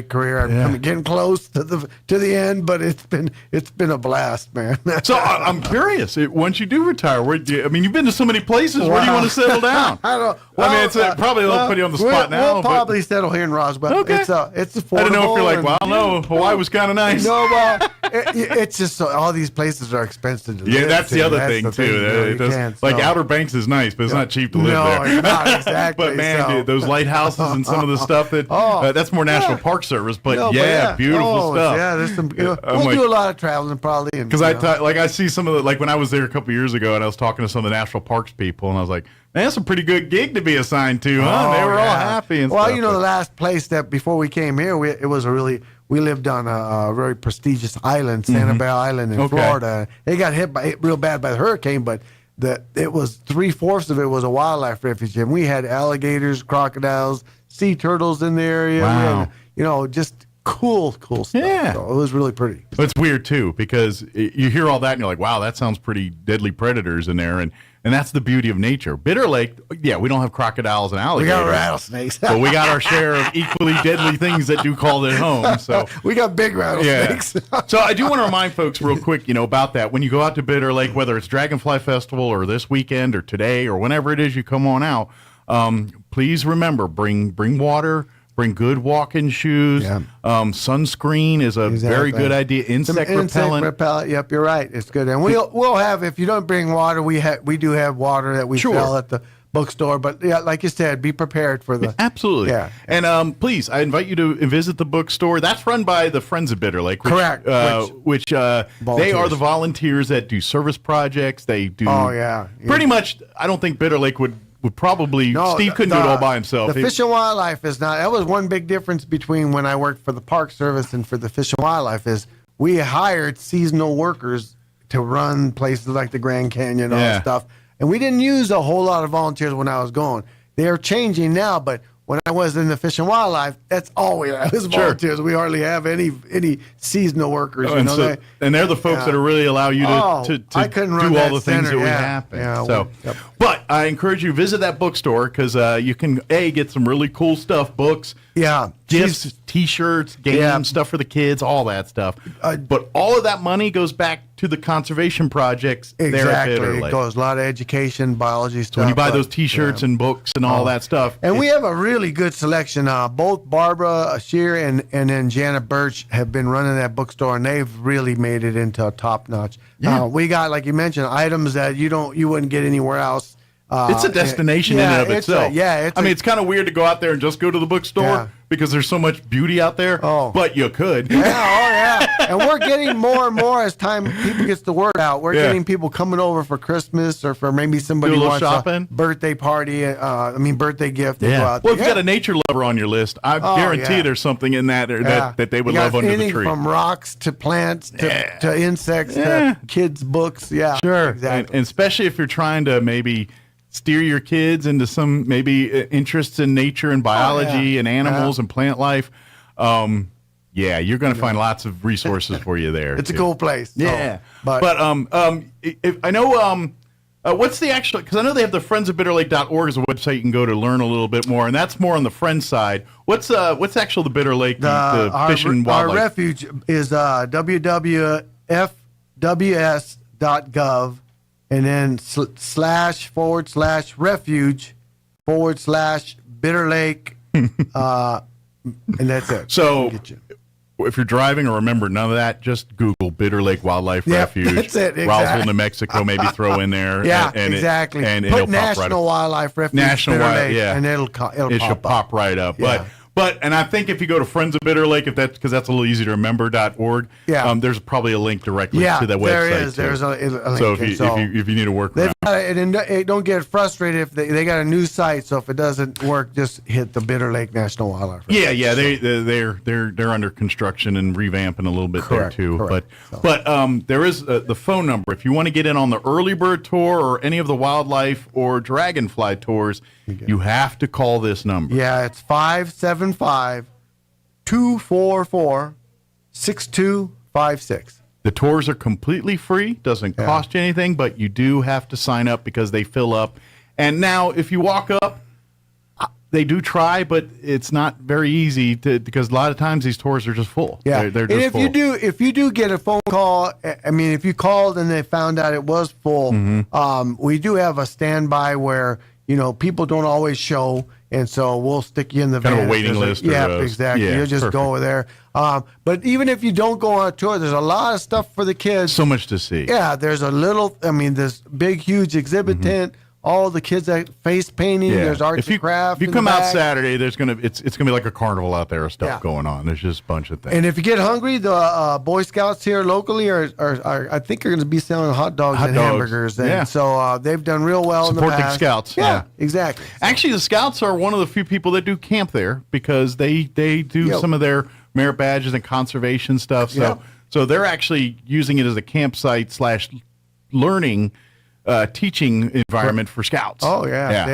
career. I'm getting close to the end, but it's been a blast, man. So I'm curious. Once you do retire, you've been to so many places. Where do you want to settle down? I don't. Well, it's probably they'll put you on the spot now. We'll probably settle here in Roswell. Okay. It's affordable. I don't know if you're like, well, no, Hawaii was kind of nice. No, well, it's just all these places are expensive to live. Yeah, that's the other thing too. Outer Banks is nice, but it's not cheap to live there. No, it's not exactly. But man, those lighthouses and some of the stuff that's more National Park Service. But beautiful stuff. Yeah, there's some. We'll do a lot of traveling probably. Because I see some of the, like when I was there a couple years ago and I was talking to some of the national parks people and I was like, man, that's a pretty good gig to be assigned to, huh? They were all happy and stuff. Well, the last place that before we came here, we lived on a very prestigious island, Sanibel Island in Florida. It got hit real bad by the hurricane, but it was 3/4 of it was a wildlife refuge, and we had alligators, crocodiles, sea turtles in the area. Wow. We had, just cool stuff. Yeah. So it was really pretty. But it's weird too, because you hear all that and you're like, wow, that sounds pretty deadly predators in there. And that's the beauty of nature. Bitter Lake, yeah, we don't have crocodiles and alligators. We got rattlesnakes. But we got our share of equally deadly things that do call their home. So we got big rattlesnakes. Yeah. So I do want to remind folks real quick, about that. When you go out to Bitter Lake, whether it's Dragonfly Festival or this weekend or today or whenever it is you come on out, please remember, bring water. Bring good walking shoes. Yeah. Sunscreen is a very good idea. Insect repellent. Yep, you're right. It's good. And we'll have, if you don't bring water, we do have water that we sell at the bookstore. But yeah, like you said, be prepared for the absolutely. Yeah. And please, I invite you to visit the bookstore. That's run by the Friends of Bitter Lake. Correct. Which they are the volunteers that do service projects. They do. Oh yeah. Pretty much. I don't think Bitter Lake would probably, Steve couldn't do it all by himself. The Fish and Wildlife is not, that was one big difference between when I worked for the Park Service and for the Fish and Wildlife is we hired seasonal workers to run places like the Grand Canyon and all that stuff. And we didn't use a whole lot of volunteers when I was going. They're changing now, but when I was in the Fish and Wildlife, that's all we had was volunteers. We hardly have any seasonal workers. And they're the folks that really allow you to do all the things that we happen. But I encourage you to visit that bookstore because you can get some really cool stuff, books, gifts, T-shirts, games, stuff for the kids, all that stuff. But all of that money goes back to the conservation projects. There at Bitter Lake. It goes a lot of education, biology stuff. So when you buy those T-shirts and books and all that stuff, and we have a really good selection. Both Barbara Shear and then Janet Birch have been running that bookstore, and they've really made it into a top notch. We got, like you mentioned, items that you wouldn't get anywhere else. It's a destination in and of itself. It's kind of weird to go out there and just go to the bookstore because there's so much beauty out there. But you could. And we're getting more and more as time people gets the word out. We're getting people coming over for Christmas or for maybe somebody wants a birthday party. Birthday gift. Well, if you got a nature lover on your list, I guarantee there's something in that that they would love under the tree. From rocks to plants to insects to kids' books. Yeah, sure. Exactly. And especially if you're trying to maybe steer your kids into some maybe interests in nature and biology and animals and plant life. You're going to find lots of resources for you there. It's a cool place. Yeah. But I know, what's the actual, because I know they have the friendsofbitterlake.org as a website you can go to learn a little bit more, and that's more on the Friends side. What's actual the Bitter Lake, the Fish and Wildlife? Our refuge is www.fws.gov. And then //refuge/Bitter Lake. And that's it. So if you're driving or remember none of that, just Google Bitter Lake Wildlife Refuge. That's it. Exactly. Roswell, New Mexico, maybe throw in there. Exactly. And put it'll National Wildlife Refuge. National Wildlife, and it'll pop right up. Yeah. And I think if you go to Friends of Bitter Lake, because that's a little easy to remember.org, there's probably a link directly to the website. There is. There's a link. So if you need to work around. Don't get frustrated if they got a new site. So if it doesn't work, just hit the Bitter Lake National Wildlife Refuge. They're under construction and revamping a little bit there too. Correct. But there is the phone number if you want to get in on the early bird tour or any of the wildlife or dragonfly tours. You have to call this number. Yeah, it's 575-244-6256. The tours are completely free, doesn't cost you anything, but you do have to sign up because they fill up. And now, if you walk up, they do try, but it's not very easy because a lot of times these tours are just full. Yeah, they're just full. If you do get a phone call, if you called and they found out it was full, we do have a standby where people don't always show, and so we'll stick you in the kind of a waiting list. Exactly. You'll just go over there. But even if you don't go on a tour, there's a lot of stuff for the kids. So much to see. Yeah, there's this big, huge exhibit tent. All the kids that face painting. There's arts and crafts. If you come out Saturday, it's gonna be like a carnival out there of stuff going on. There's just a bunch of things. And if you get hungry, the Boy Scouts here locally are I think are going to be selling hot dogs and hamburgers. And so they've done real well in the past. Support the Scouts. Yeah, exactly. Actually, the Scouts are one of the few people that do camp there because they do some of their merit badges and conservation stuff. So they're actually using it as a campsite /learning teaching environment for scouts. Oh yeah.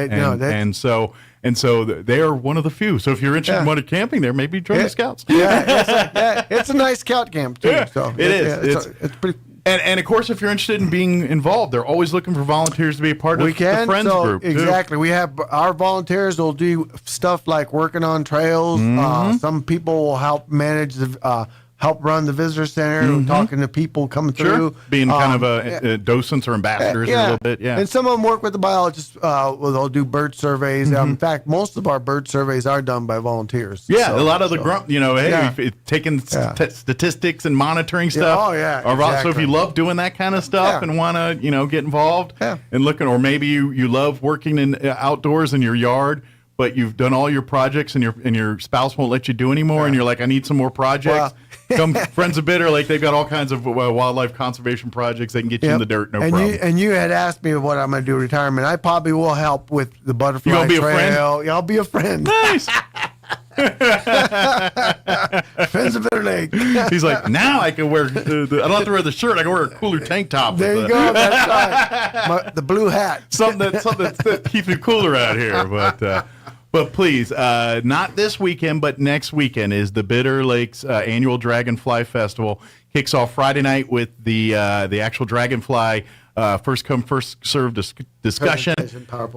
And so they are one of the few. So if you're interested in winter camping there, maybe join the scouts. It's a nice scout camp too. Yeah, so it is. It's pretty. And of course, if you're interested in being involved, they're always looking for volunteers to be a part of the Friends group. Exactly. We have our volunteers will do stuff like working on trails. Some people will help manage help run the visitor center, talking to people coming through. Being kind of docents or ambassadors a little bit, And some of them work with the biologists. They'll do bird surveys. In fact, most of our bird surveys are done by volunteers. Yeah, a lot of the taking statistics and monitoring stuff. Exactly. So if you love doing that kind of stuff and want to, get involved and looking, or maybe you love working in outdoors in your yard, but you've done all your projects and your spouse won't let you do anymore, and you're like, I need some more projects. Come Friends of Bitter Lake, they've got all kinds of wildlife conservation projects. They can get you in the dirt, no problem. And you had asked me what I'm going to do retirement. I probably will help with the butterfly trail. You gonna be a friend? Yeah, I'll be a friend. Nice. Friends of Bitter Lake. He's like, now I can wear. I don't have to wear the shirt. I can wear a cooler tank top. There you go. That's right. The blue hat. Something that keeps me cooler out here, But please, not this weekend, but next weekend is the Bitter Lakes annual Dragonfly Festival. Kicks off Friday night with the actual Dragonfly first come, first served discussion,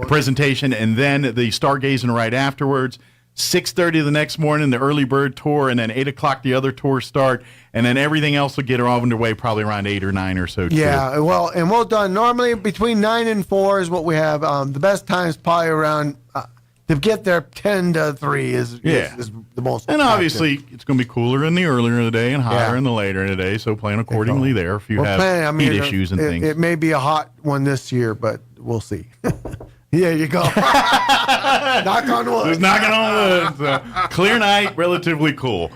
presentation, and then the stargazing right afterwards. 6:30 the next morning, the early bird tour, and then 8 o'clock the other tours start, and then everything else will get all underway probably around 8 or 9 or so. Yeah, well, and we're done. Normally between 9 and 4 is what we have. The best time is probably around to get there 10 to 3 is the most. And obviously it's going to be cooler in the earlier in the day and hotter in the later in the day, so plan accordingly there if you have heat issues and things. It may be a hot one this year, but we'll see. There you go. Knock on wood. Just knocking on wood. So, clear night, relatively cool.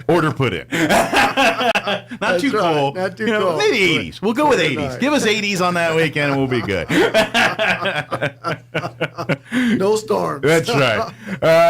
Order put in. Not too cool. Not too cool. Maybe 80s. We'll go with 80s. Right. Give us 80s on that weekend and we'll be good. No storms. That's right.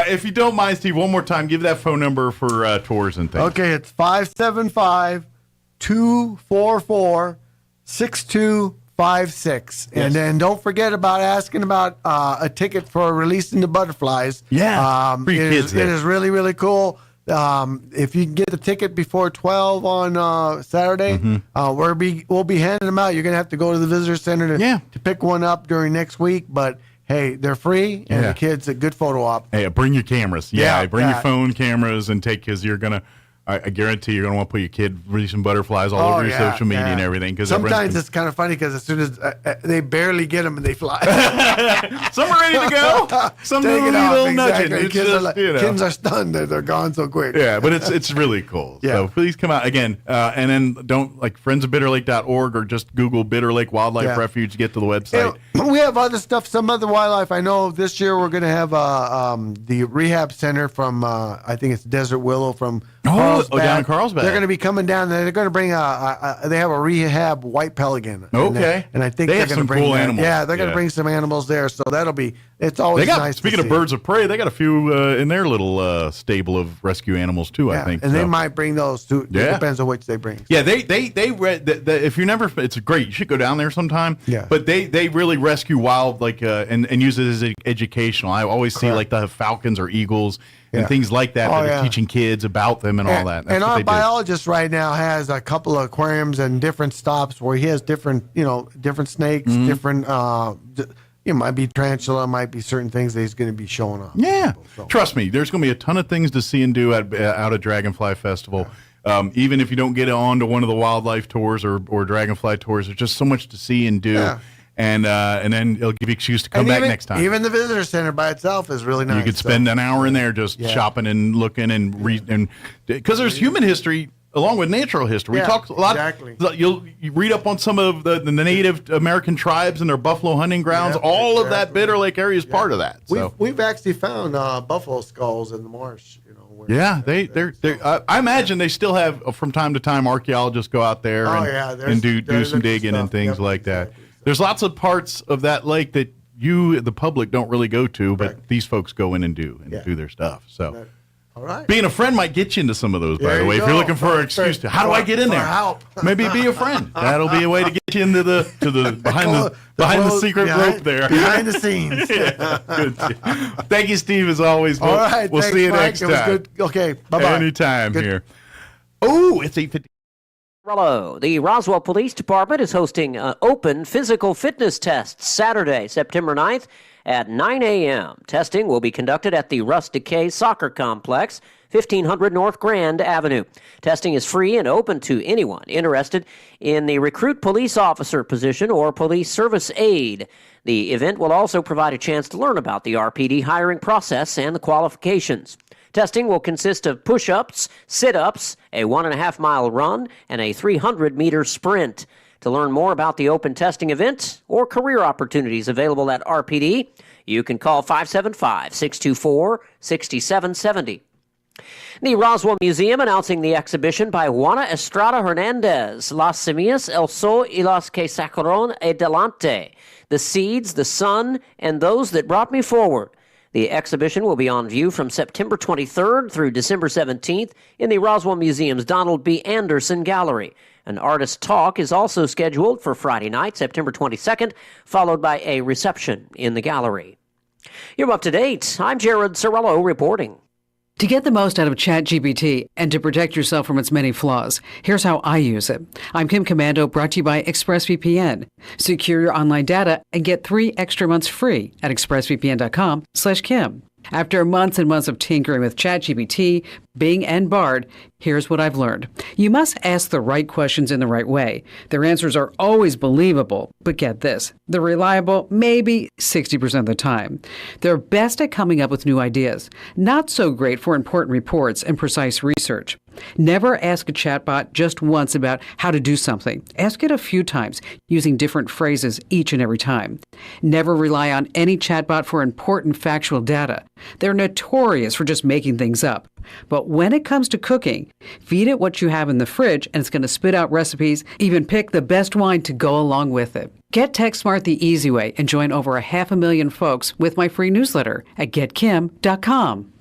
If you don't mind, Steve, one more time, give that phone number for tours and things. Okay, it's 575-244-6256. And then don't forget about asking about a ticket for releasing the butterflies. Yeah, for your kids there. It is really, really cool. If you can get the ticket before 12 on Saturday, we'll be handing them out. You're going to have to go to the visitor center to pick one up during next week, but hey, they're free, and the kids a good photo op. Hey, bring your cameras. Bring your phone cameras and because you're going to, I guarantee you're going to want to put your kid releasing butterflies all over your social media and everything. Sometimes it's kind of funny because as soon as they barely get them and they fly. Some are ready to go. Some take it little off. nudging. Exactly. Kids are stunned. They're gone so quick. Yeah, but it's really cool. So please come out again. And then don't friendsofbitterlake.org or just Google Bitter Lake Wildlife Refuge to get to the website. We have other stuff, some other wildlife. I know this year we're going to have the rehab center from, I think it's Desert Willow from Carlsbad. Down in Carlsbad. They're going to be coming down. They're going to bring they have a rehab white pelican. Okay. And I think they they're have going to some bring cool animals. Yeah, they're going to bring some animals there. So it's always nice. Speaking to of see. birds of prey, they got a few in their little stable of rescue animals too. I think, and they might bring those too. It depends on which they bring. Yeah, they read that if you never, it's great. You should go down there sometime. Yeah, but they really rescue wild and use it as educational. I always see like the falcons or eagles and things like that that are teaching kids about them and all that. That's and what our they do. biologist right now has a couple of aquariums and different stops where he has different snakes, different. It might be tarantula, might be certain things that he's going to be showing off. Yeah, trust me, there's going to be a ton of things to see and do out at Dragonfly Festival. Even if you don't get on to one of the wildlife tours or Dragonfly tours, there's just so much to see and do. Yeah. And then it'll give you an excuse to come back next time. Even the visitor center by itself is really nice. You could spend an hour in there just shopping and looking and because there's human history along with natural history. We talk a lot. Exactly. You read up on some of the Native American tribes and their buffalo hunting grounds. All of that Bitter Lake area is part of that. So. We've actually found buffalo skulls in the marsh. They're I imagine they still have from time to time archaeologists go out there and do some digging and things like that. There's lots of parts of that lake that the public, don't really go to, but these folks go in and do their stuff. So All right. Being a friend might get you into some of those, by the way. If you're looking for an excuse to, how do I get in there? Help. Maybe be a friend. That'll be a way to get you into the behind the secret rope there. Behind the scenes. Good. Thank you, Steve, as always. All right. We'll see you Mike. next It was time. good. Okay. Bye-bye. Anytime here. Oh, it's 8:50. Hello. The Roswell Police Department is hosting an open physical fitness test Saturday, September 9th at 9 a.m. Testing will be conducted at the Russ DeKay Soccer Complex, 1500 North Grand Avenue. Testing is free and open to anyone interested in the recruit police officer position or police service aide. The event will also provide a chance to learn about the RPD hiring process and the qualifications. Testing will consist of push-ups, sit-ups, a 1.5-mile run, and a 300-meter sprint. To learn more about the open testing event or career opportunities available at RPD, you can call 575-624-6770. The Roswell Museum announcing the exhibition by Juana Estrada Hernandez, Las Semillas, El Sol y las que sacaron adelante, The Seeds, the Sun, and Those That Brought Me Forward. The exhibition will be on view from September 23rd through December 17th in the Roswell Museum's Donald B. Anderson Gallery. An artist talk is also scheduled for Friday night, September 22nd, followed by a reception in the gallery. You're up to date. I'm Jared Sorello reporting. To get the most out of ChatGPT and to protect yourself from its many flaws, here's how I use it. I'm Kim Commando, brought to you by ExpressVPN. Secure your online data and get 3 extra months free at expressvpn.com/Kim. After months and months of tinkering with ChatGPT, Bing, and Bard, here's what I've learned. You must ask the right questions in the right way. Their answers are always believable, but get this, they're reliable maybe 60% of the time. They're best at coming up with new ideas, not so great for important reports and precise research. Never ask a chatbot just once about how to do something. Ask it a few times, using different phrases each and every time. Never rely on any chatbot for important factual data. They're notorious for just making things up. But when it comes to cooking, feed it what you have in the fridge and it's going to spit out recipes, even pick the best wine to go along with it. Get TechSmart the easy way and join over 500,000 folks with my free newsletter at getkim.com.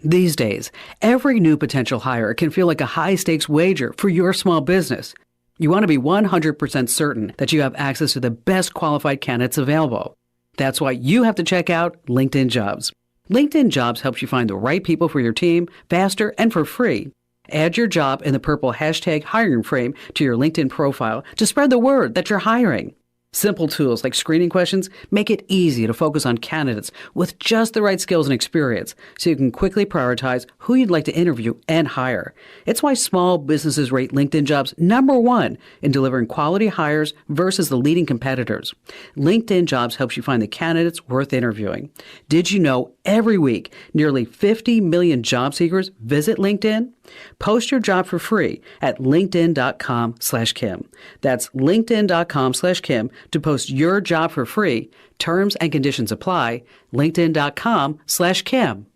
These days, every new potential hire can feel like a high-stakes wager for your small business. You want to be 100% certain that you have access to the best qualified candidates available. That's why you have to check out LinkedIn Jobs. LinkedIn Jobs helps you find the right people for your team faster and for free. Add your job in the purple hashtag hiring frame to your LinkedIn profile to spread the word that you're hiring. Simple tools like screening questions make it easy to focus on candidates with just the right skills and experience so you can quickly prioritize who you'd like to interview and hire. It's why small businesses rate LinkedIn Jobs #1 in delivering quality hires versus the leading competitors. LinkedIn Jobs helps you find the candidates worth interviewing. Did you know every week nearly 50 million job seekers visit LinkedIn? Post your job for free at linkedin.com/Kim. That's linkedin.com/Kim to post your job for free. Terms and conditions apply. linkedin.com/Kim.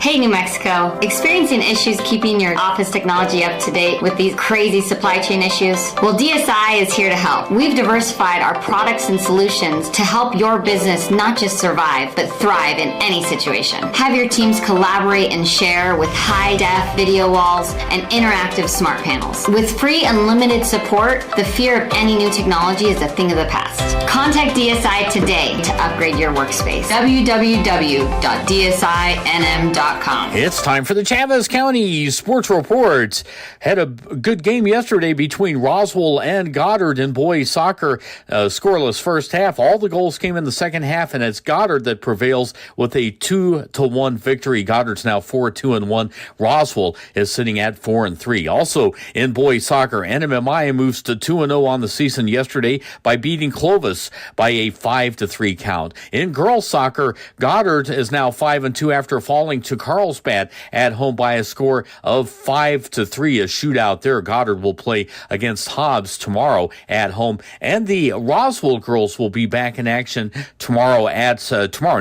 Hey, New Mexico. Experiencing issues keeping your office technology up to date with these crazy supply chain issues? Well, DSI is here to help. We've diversified our products and solutions to help your business not just survive, but thrive in any situation. Have your teams collaborate and share with high-def video walls and interactive smart panels. With free unlimited support, the fear of any new technology is a thing of the past. Contact DSI today to upgrade your workspace. www.dsinm.com. It's time for the Chavez County Sports Report. Had a good game yesterday between Roswell and Goddard in boys soccer. Scoreless first half. All the goals came in the second half, and it's Goddard that prevails with a 2-1 victory. Goddard's now 4-2-1. Roswell is sitting at 4-3. Also in boys soccer, NMMI moves to 2-0 on the season yesterday by beating Clovis by a 5-3 count. In girls soccer, Goddard is now 5-2 after falling to Carlsbad at home by a score of 5-3, a shootout there. Goddard will play against Hobbs tomorrow at home, and the Roswell girls will be back in action tomorrow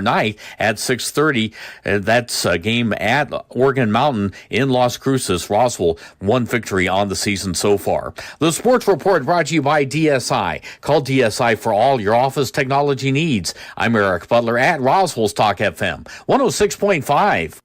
night at 6:30. That's a game at Oregon Mountain in Las Cruces. Roswell, one victory on the season so far. The Sports Report brought to you by DSI. Call DSI for all your office technology needs. I'm Eric Butler at Roswell's Talk FM 106.5.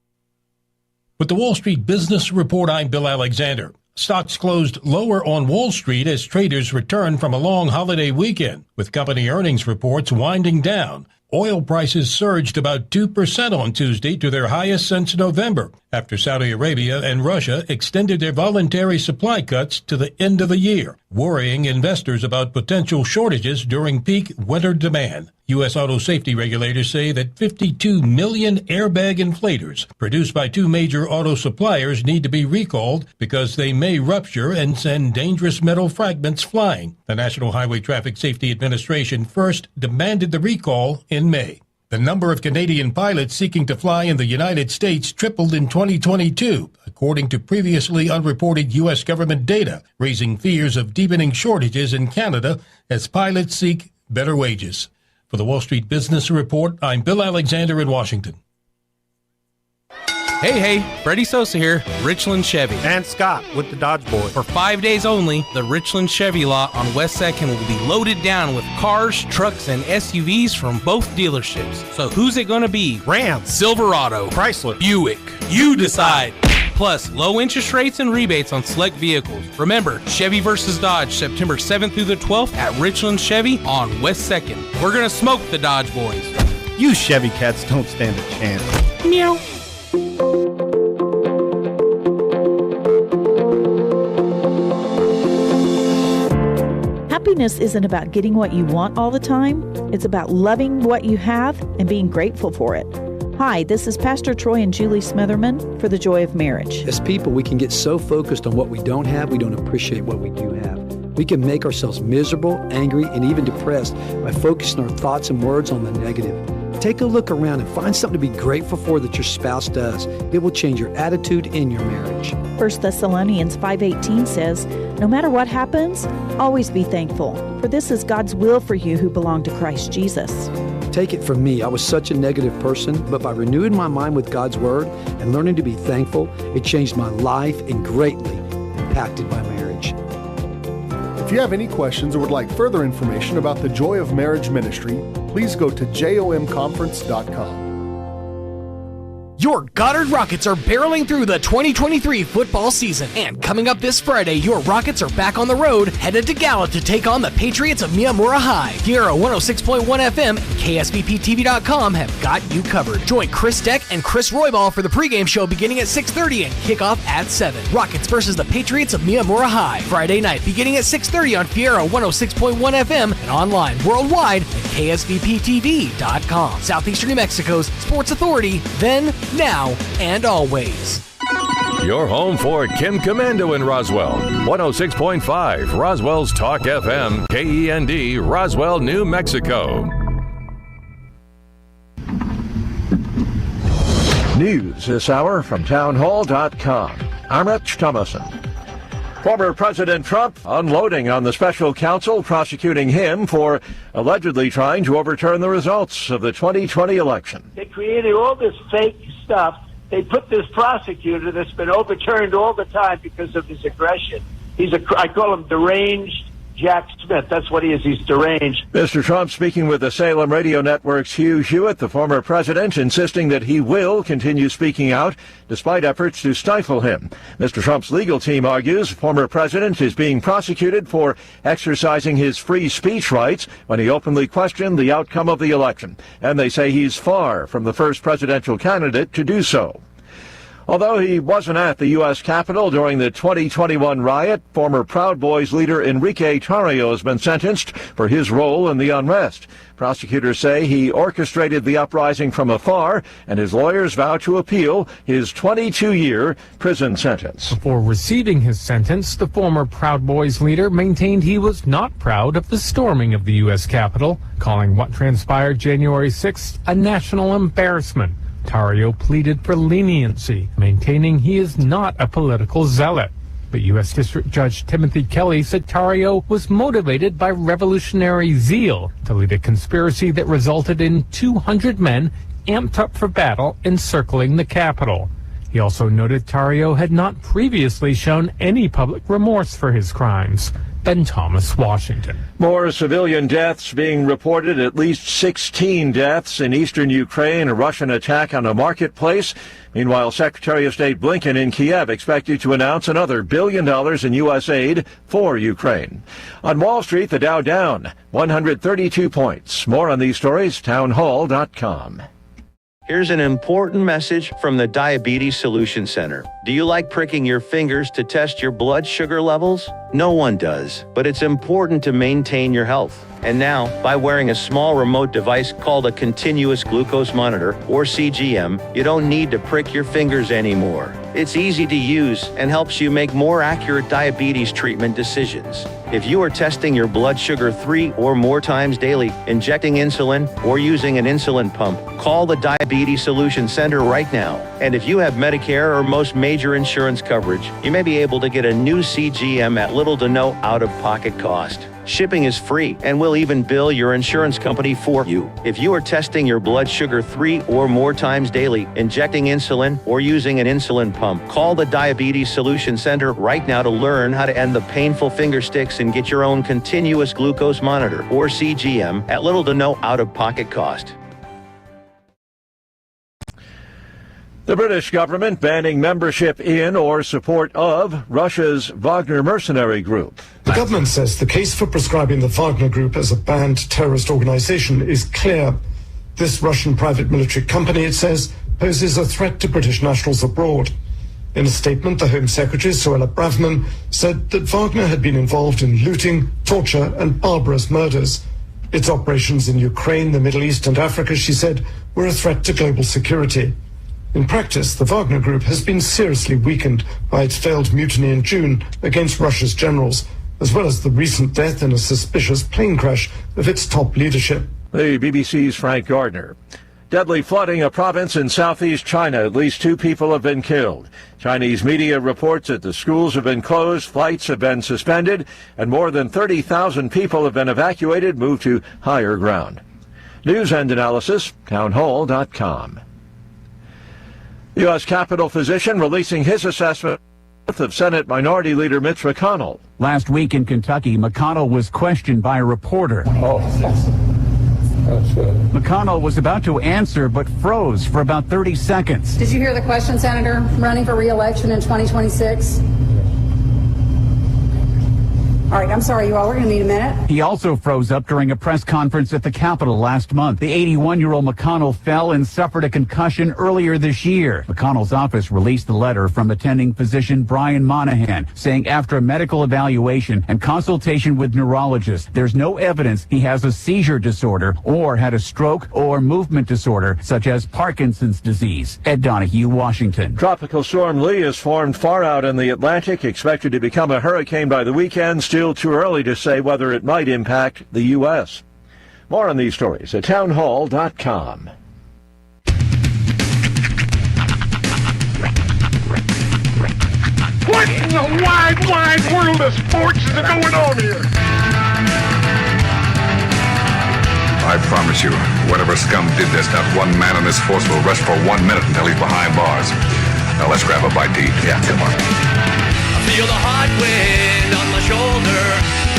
With the Wall Street Business Report, I'm Bill Alexander. Stocks closed lower on Wall Street as traders return from a long holiday weekend, with company earnings reports winding down. Oil prices surged about 2% on Tuesday to their highest since November, after Saudi Arabia and Russia extended their voluntary supply cuts to the end of the year, worrying investors about potential shortages during peak winter demand. U.S. auto safety regulators say that 52 million airbag inflators produced by two major auto suppliers need to be recalled because they may rupture and send dangerous metal fragments flying. The National Highway Traffic Safety Administration first demanded the recall in May. The number of Canadian pilots seeking to fly in the United States tripled in 2022, according to previously unreported U.S. government data, raising fears of deepening shortages in Canada as pilots seek better wages. For the Wall Street Business Report, I'm Bill Alexander in Washington. Hey, Freddie Sosa here, Richland Chevy. And Scott with the Dodge Boy. For 5 days only, the Richland Chevy lot on West 2nd will be loaded down with cars, trucks, and SUVs from both dealerships. So who's it going to be? Ram, Silverado, Chrysler, Buick. You decide. Plus, low interest rates and rebates on select vehicles. Remember, Chevy versus Dodge, September 7th through the 12th at Richland Chevy on West 2nd. We're going to smoke the Dodge Boys. You Chevy cats don't stand a chance. Meow. Happiness isn't about getting what you want all the time. It's about loving what you have and being grateful for it. Hi, this is Pastor Troy and Julie Smitherman for The Joy of Marriage. As people, we can get so focused on what we don't have, we don't appreciate what we do have. We can make ourselves miserable, angry, and even depressed by focusing our thoughts and words on the negative. Take a look around and find something to be grateful for that your spouse does. It will change your attitude in your marriage. 1 Thessalonians 5:18 says, "No matter what happens, always be thankful, for this is God's will for you who belong to Christ Jesus." Take it from me, I was such a negative person, but by renewing my mind with God's Word and learning to be thankful, it changed my life and greatly impacted my marriage. If you have any questions or would like further information about the Joy of Marriage Ministry, please go to jomconference.com. Your Goddard Rockets are barreling through the 2023 football season. And coming up this Friday, your Rockets are back on the road, headed to Gallup to take on the Patriots of Miyamura High. Fiero 106.1 FM and KSBPTV.com have got you covered. Join Chris Deck and Chris Roybal for the pregame show beginning at 6:30 and kickoff at 7. Rockets versus the Patriots of Miyamura High. Friday night beginning at 6:30 on Fiero 106.1 FM and online worldwide at KSBPTV.com. Southeastern New Mexico's sports authority, then, now, and always. Your home for Kim Commando in Roswell. 106.5 Roswell's Talk FM, KEND, Roswell, New Mexico. News this hour from townhall.com. I'm Rich Thomason. Former President Trump unloading on the special counsel prosecuting him for allegedly trying to overturn the results of the 2020 election. They created all this fake stuff. They put this prosecutor that's been overturned all the time because of his aggression. I call him deranged Jack Smith. That's what he is. He's deranged. Mr. Trump speaking with the Salem Radio Network's Hugh Hewitt, the former president, insisting that he will continue speaking out despite efforts to stifle him. Mr. Trump's legal team argues former president is being prosecuted for exercising his free speech rights when he openly questioned the outcome of the election. And they say he's far from the first presidential candidate to do so. Although he wasn't at the U.S. Capitol during the 2021 riot, former Proud Boys leader Enrique Tarrio has been sentenced for his role in the unrest. Prosecutors say he orchestrated the uprising from afar, and his lawyers vow to appeal his 22-year prison sentence. Before receiving his sentence, the former Proud Boys leader maintained he was not proud of the storming of the U.S. Capitol, calling what transpired January 6th a national embarrassment. Tarrio pleaded for leniency, maintaining he is not a political zealot. But U.S. District Judge Timothy Kelly said Tarrio was motivated by revolutionary zeal to lead a conspiracy that resulted in 200 men amped up for battle encircling the Capitol. He also noted Tarrio had not previously shown any public remorse for his crimes. and Thomas Washington. More civilian deaths being reported, at least 16 deaths in eastern Ukraine, a Russian attack on a marketplace. Meanwhile, Secretary of State Blinken in Kiev expected to announce another $1 billion in U.S. aid for Ukraine. On Wall Street, the Dow down 132 points. More on these stories, townhall.com. Here's an important message from the Diabetes Solution Center. Do you like pricking your fingers to test your blood sugar levels? No one does, but it's important to maintain your health. And now, by wearing a small remote device called a continuous glucose monitor, or CGM, you don't need to prick your fingers anymore. It's easy to use and helps you make more accurate diabetes treatment decisions. If you are testing your blood sugar 3 or more times daily, injecting insulin, or using an insulin pump, call the Diabetes Solution Center right now. And if you have Medicare or most major insurance coverage, you may be able to get a new CGM at little to no out-of-pocket cost. Shipping is free, and we'll even bill your insurance company for you. If you are testing your blood sugar 3 or more times daily, injecting insulin, or using an insulin pump, call the Diabetes Solution Center right now to learn how to end the painful finger sticks and get your own continuous glucose monitor, or CGM, at little to no out-of-pocket cost. The British government banning membership in or support of Russia's Wagner mercenary group. The government says the case for prescribing the Wagner Group as a banned terrorist organization is clear. This Russian private military company, it says, poses a threat to British nationals abroad. In a statement, the Home Secretary, Suella Braverman, said that Wagner had been involved in looting, torture, and barbarous murders. Its operations in Ukraine, the Middle East, and Africa, she said, were a threat to global security. In practice, the Wagner Group has been seriously weakened by its failed mutiny in June against Russia's generals, as well as the recent death in a suspicious plane crash of its top leadership. The BBC's Frank Gardner. Deadly flooding a province in southeast China. At least 2 people have been killed. Chinese media reports that the schools have been closed, flights have been suspended, and more than 30,000 people have been evacuated, moved to higher ground. News and analysis, townhall.com. The U.S. Capitol physician releasing his assessment of Senate Minority Leader Mitch McConnell. Last week in Kentucky, McConnell was questioned by a reporter. McConnell was about to answer but froze for about 30 seconds. Did you hear the question, Senator? Running for re-election in 2026? All right, I'm sorry, you all. We're going to need a minute. He also froze up during a press conference at the Capitol last month. The 81-year-old McConnell fell and suffered a concussion earlier this year. McConnell's office released a letter from attending physician Brian Monahan, saying after a medical evaluation and consultation with neurologists, there's no evidence he has a seizure disorder or had a stroke or movement disorder, such as Parkinson's disease. Ed Donahue, Washington. Tropical storm Lee has formed far out in the Atlantic, expected to become a hurricane by the weekend. Still too early to say whether it might impact the U.S. More on these stories at townhall.com. What in the wide, wide world of sports is going on here? I promise you, whatever scum did this, not one man in this force will rest for 1 minute until he's behind bars. Now let's grab a bite to eat. Yeah, come on. Feel the hot wind on my shoulder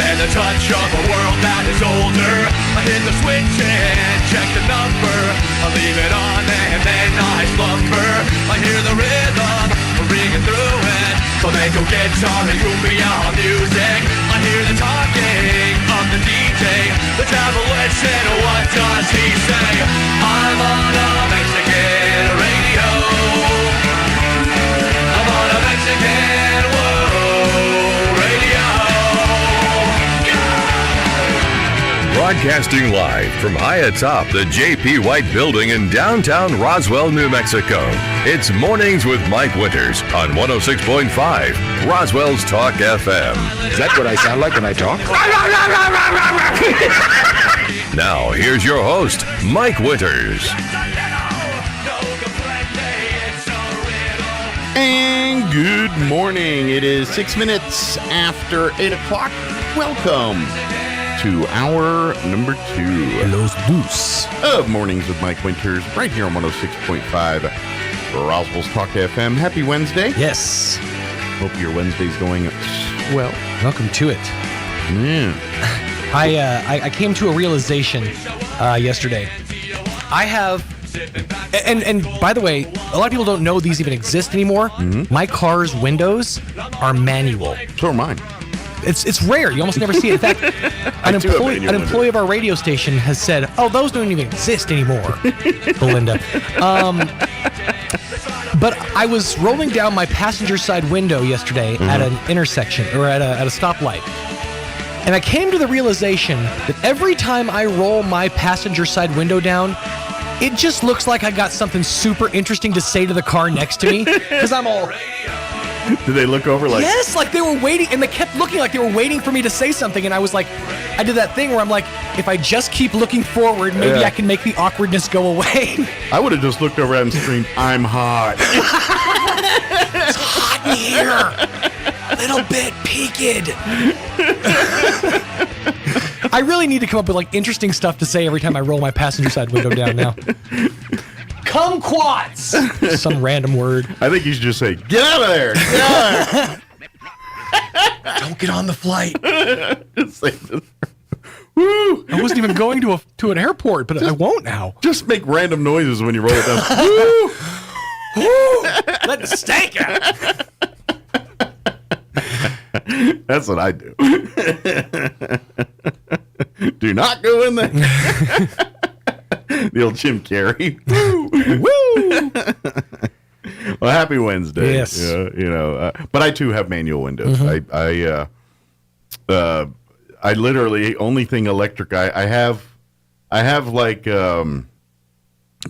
and the touch of a world that is older. I hit the switch and check the number. I leave it on and then I slumber. I hear the rhythm ringing through it. Flamenco guitar and cumbia music. I hear the talking of the DJ. The travel listen, what does he say? I'm on a Mexican radio. I'm on a Mexican radio. Broadcasting live from high atop the J.P. White Building in downtown Roswell, New Mexico. It's Mornings with Mike Winters on 106.5 Roswell's Talk FM. Is that what I sound like when I talk? Now, here's your host, Mike Winters. And good morning. It is 6 minutes after 8 o'clock. Welcome to hour number 2 Los Dos of Mornings with Mike Winters, right here on 106.5 Roswell's Talk FM. Happy Wednesday. Yes. Hope your Wednesday's going well. Welcome to it. Yeah. I came to a realization yesterday. I have, and by the way, a lot of people don't know these even exist anymore. My car's windows are manual. So are mine. It's rare. You almost never see it. In fact, an employee of our radio station has said, "Oh, those don't even exist anymore." Belinda. But I was rolling down my passenger side window yesterday at an intersection or at a stoplight. And I came to the realization that every time I roll my passenger side window down, it just looks like I got something super interesting to say to the car next to me. Because I'm all... Did they look over like... Yes, like they were waiting, and they kept looking like they were waiting for me to say something. And I was like, I did that thing where I'm like, if I just keep looking forward, maybe I can make the awkwardness go away. I would have just looked over at him and screamed, "I'm hot." It's hot in here. Little bit peaked. I really need to come up with like interesting stuff to say every time I roll my passenger side window down now. Kumquats! Some random word. I think you should just say, "Get out of there! Get out of there!" Don't get on the flight. Woo! I wasn't even going to an airport, but I won't now. Just make random noises when you roll it down. Woo! Woo! Let the stank out. That's what I do. Do not go in there. The old Jim Carrey. Woo! Woo! Well, happy Wednesday. Yes. But I too have manual windows. I literally only thing electric. I have like the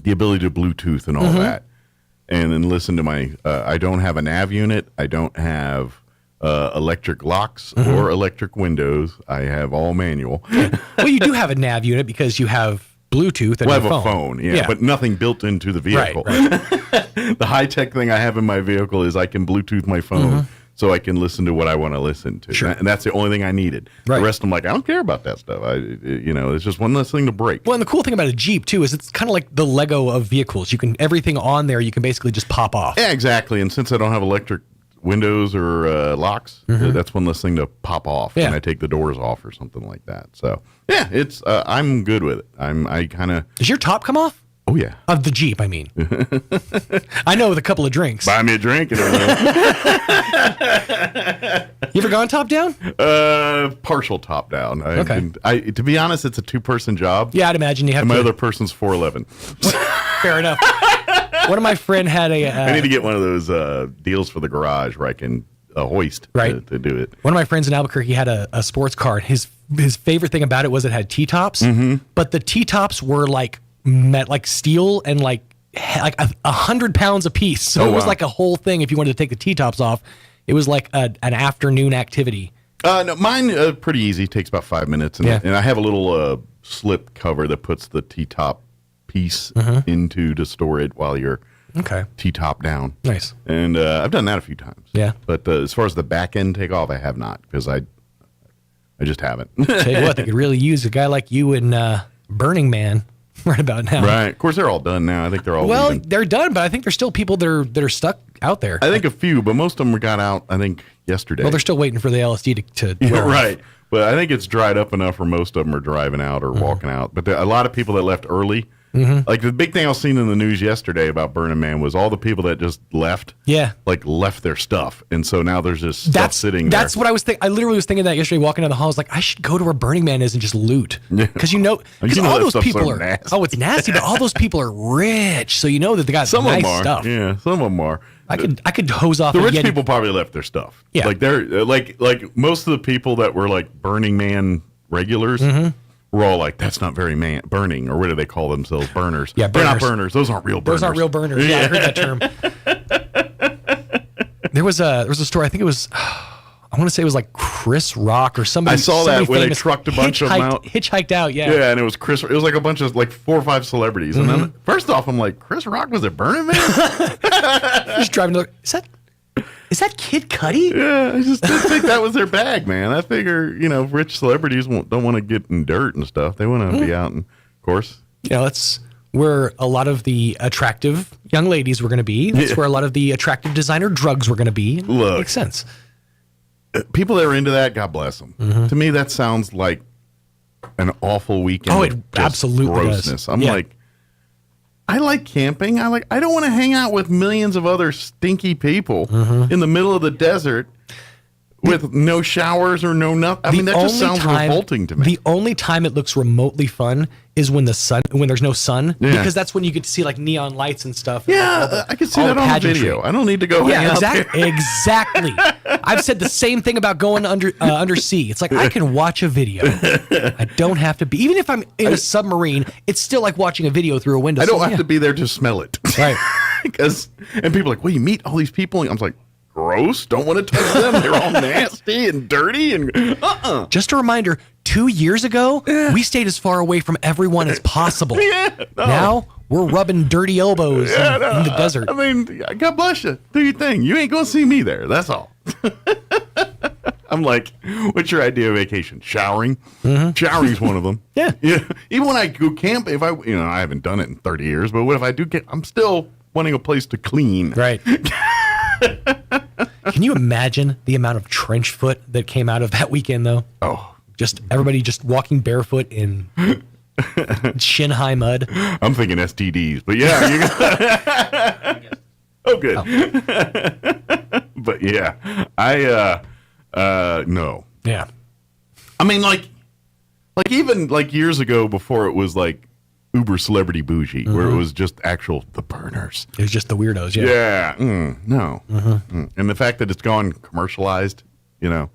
ability to Bluetooth and all that, and then listen to my. I don't have a nav unit. I don't have electric locks or electric windows. I have all manual. Well, you do have a nav unit because you have Bluetooth and I your have phone. a phone, but nothing built into the vehicle. Right. The high-tech thing I have in my vehicle is I can Bluetooth my phone so I can listen to what I want to listen to. Sure. And that's the only thing I needed. Right. The rest I'm like, I don't care about that stuff. It's just one less thing to break. Well, and the cool thing about a Jeep, too, is it's kind of like the Lego of vehicles. Everything on there, you can basically just pop off. Yeah, exactly. And since I don't have electric windows or locks, that's one less thing to pop off when I take the doors off or something like that. So, yeah, it's I'm good with it. I kind of... Does your top come off? Oh, yeah. Of the Jeep, I mean. I know with a couple of drinks. Buy me a drink and everything. You ever gone top down? Partial top down. To be honest, it's a two-person job. Yeah, I'd imagine you have and to. My other person's 4'11". Fair enough. One of my friend had a... I need to get one of those deals for the garage where I can hoist to do it. One of my friends in Albuquerque had a sports car. His favorite thing about it was it had T-tops, but the T-tops were like steel and like 100 pounds a piece. So it was like a whole thing. If you wanted to take the T-tops off, it was like an afternoon activity. No, mine pretty easy. Takes about 5 minutes. And I have a little slip cover that puts the T-top piece into to store it while you're T-top down. Nice. And I've done that a few times. Yeah. But as far as the back end takeoff, I have not because I just haven't. Tell you what, they could really use a guy like you in Burning Man right about now. Right. Of course, they're all done now. I think they're all leaving. They're done, but I think there's still people that are stuck out there. I think a few, but most of them got out, I think, yesterday. Well, they're still waiting for the LSD to wear off. Right. But I think it's dried up enough where most of them are driving out or walking out. But a lot of people that left early. Like the big thing I was seeing in the news yesterday about Burning Man was all the people that just left. Yeah. Like left their stuff. And so now there's just stuff sitting there. That's what I was thinking. I literally was thinking that yesterday walking down the hall. I was like, I should go to where Burning Man is and just loot. Because all those people are nasty. Oh, it's nasty, but all those people are rich. So you know that they got some nice of them are. stuff. Yeah, some of them are. I could hose off. The rich people probably left their stuff. Yeah. Like they're like most of the people that were like Burning Man regulars were all like, that's not very burning, or what do they call themselves? Burners. Yeah, they're not burners. Those aren't real burners. Those aren't real burners. Yeah, I heard that term. There was a story. I think it was. I want to say it was like Chris Rock or somebody. I saw that when they trucked a bunch of them out. Hitchhiked out, yeah. Yeah, and it was Chris. It was like a bunch of like 4 or 5 celebrities. And then first off, I'm like, Chris Rock was at Burning Man? Just driving to is that Kid Cudi? Yeah, I just didn't think that was their bag, man. I figure, rich celebrities don't want to get in dirt and stuff. They want to be out, and of course. That's where a lot of the attractive young ladies were going to be. That's where a lot of the attractive designer drugs were going to be. Look, makes sense. people that are into that, God bless them. Mm-hmm. To me, that sounds like an awful weekend. Oh, of it just absolutely grossness. does. I'm like, I like camping. I don't want to hang out with millions of other stinky people in the middle of the desert with no showers or no nothing. I mean, that just sounds revolting to me. The only time it looks remotely fun is when there's no sun, because that's when you get to see like neon lights and stuff. Yeah, I can see that on video. I don't need to go hang out there. Exactly. I've said the same thing about going undersea. It's like I can watch a video. I don't have to be, even if I'm in a submarine, it's still like watching a video through a window. I don't have to be there to smell it. Right. And people are like, well, you meet all these people. And I'm like, gross. Don't want to touch them. They're all nasty and dirty. And Just a reminder, 2 years ago, we stayed as far away from everyone as possible. Now we're rubbing dirty elbows in the desert. I mean, God bless you. Do your thing. You ain't going to see me there. That's all. I'm like, what's your idea of vacation? Showering? Showering's one of them. Yeah. Even when I go camp, if I haven't done it in 30 years, but what if I do camp? I'm still wanting a place to clean. Right. Can you imagine the amount of trench foot that came out of that weekend, though? Oh. Just everybody just walking barefoot in shin-high mud. I'm thinking STDs, but yeah. Oh, good. Oh. But yeah, no. Yeah. I mean, like even like years ago before it was like uber celebrity bougie, where it was just the burners. It was just the weirdos, yeah. Yeah. No. And the fact that it's gone commercialized, and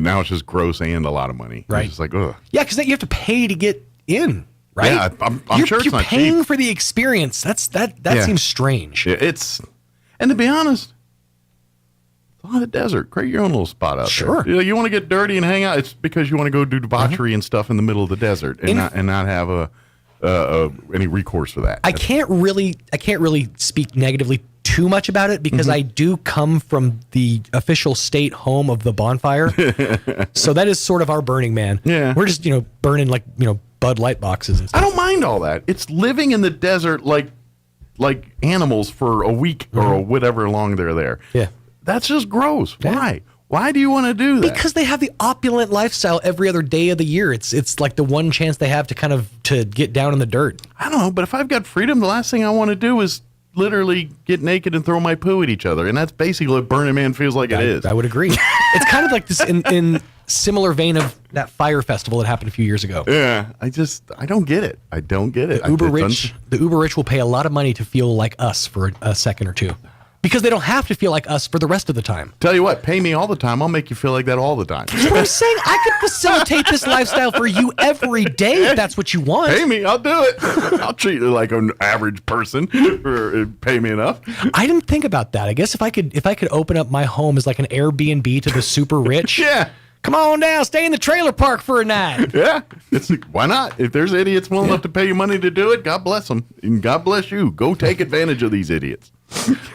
now it's just gross and a lot of money. Right. It's just like, ugh. Yeah, because you have to pay to get in, right? Yeah, I'm sure it's you're not paying cheap. for the experience. That seems strange. Yeah, and to be honest, it's a lot of desert. Create your own little spot out Sure. there. You want to get dirty and hang out. It's because you want to go do debauchery and stuff in the middle of the desert and not have any recourse for that. I can't really speak negatively too much about it because I do come from the official state home of the bonfire. So that is sort of our Burning Man. Yeah. We're just, burning like, Bud Light boxes and stuff. I don't mind all that. It's living in the desert like animals for a week or whatever long they're there. Yeah. That's just gross. Yeah. Why? Why do you want to do that? Because they have the opulent lifestyle every other day of the year. It's like the one chance they have to get down in the dirt. I don't know, but if I've got freedom, the last thing I want to do is literally get naked and throw my poo at each other. And that's basically what Burning Man feels like it is. I would agree. It's kind of like this in similar vein of that fire festival that happened a few years ago. Yeah, I don't get it. I don't get it. The uber rich will pay a lot of money to feel like us for a second or two. Because they don't have to feel like us for the rest of the time. Tell you what, pay me all the time. I'll make you feel like that all the time. That's what I'm saying. I could facilitate this lifestyle for you every day if that's what you want. Pay me, I'll do it. I'll treat you like an average person for pay me enough. I didn't think about that. I guess if I could open up my home as like an Airbnb to the super rich. Yeah. Come on down, stay in the trailer park for a night. Yeah, it's like, why not? If there's idiots willing enough to pay you money to do it, God bless them. And God bless you. Go take advantage of these idiots.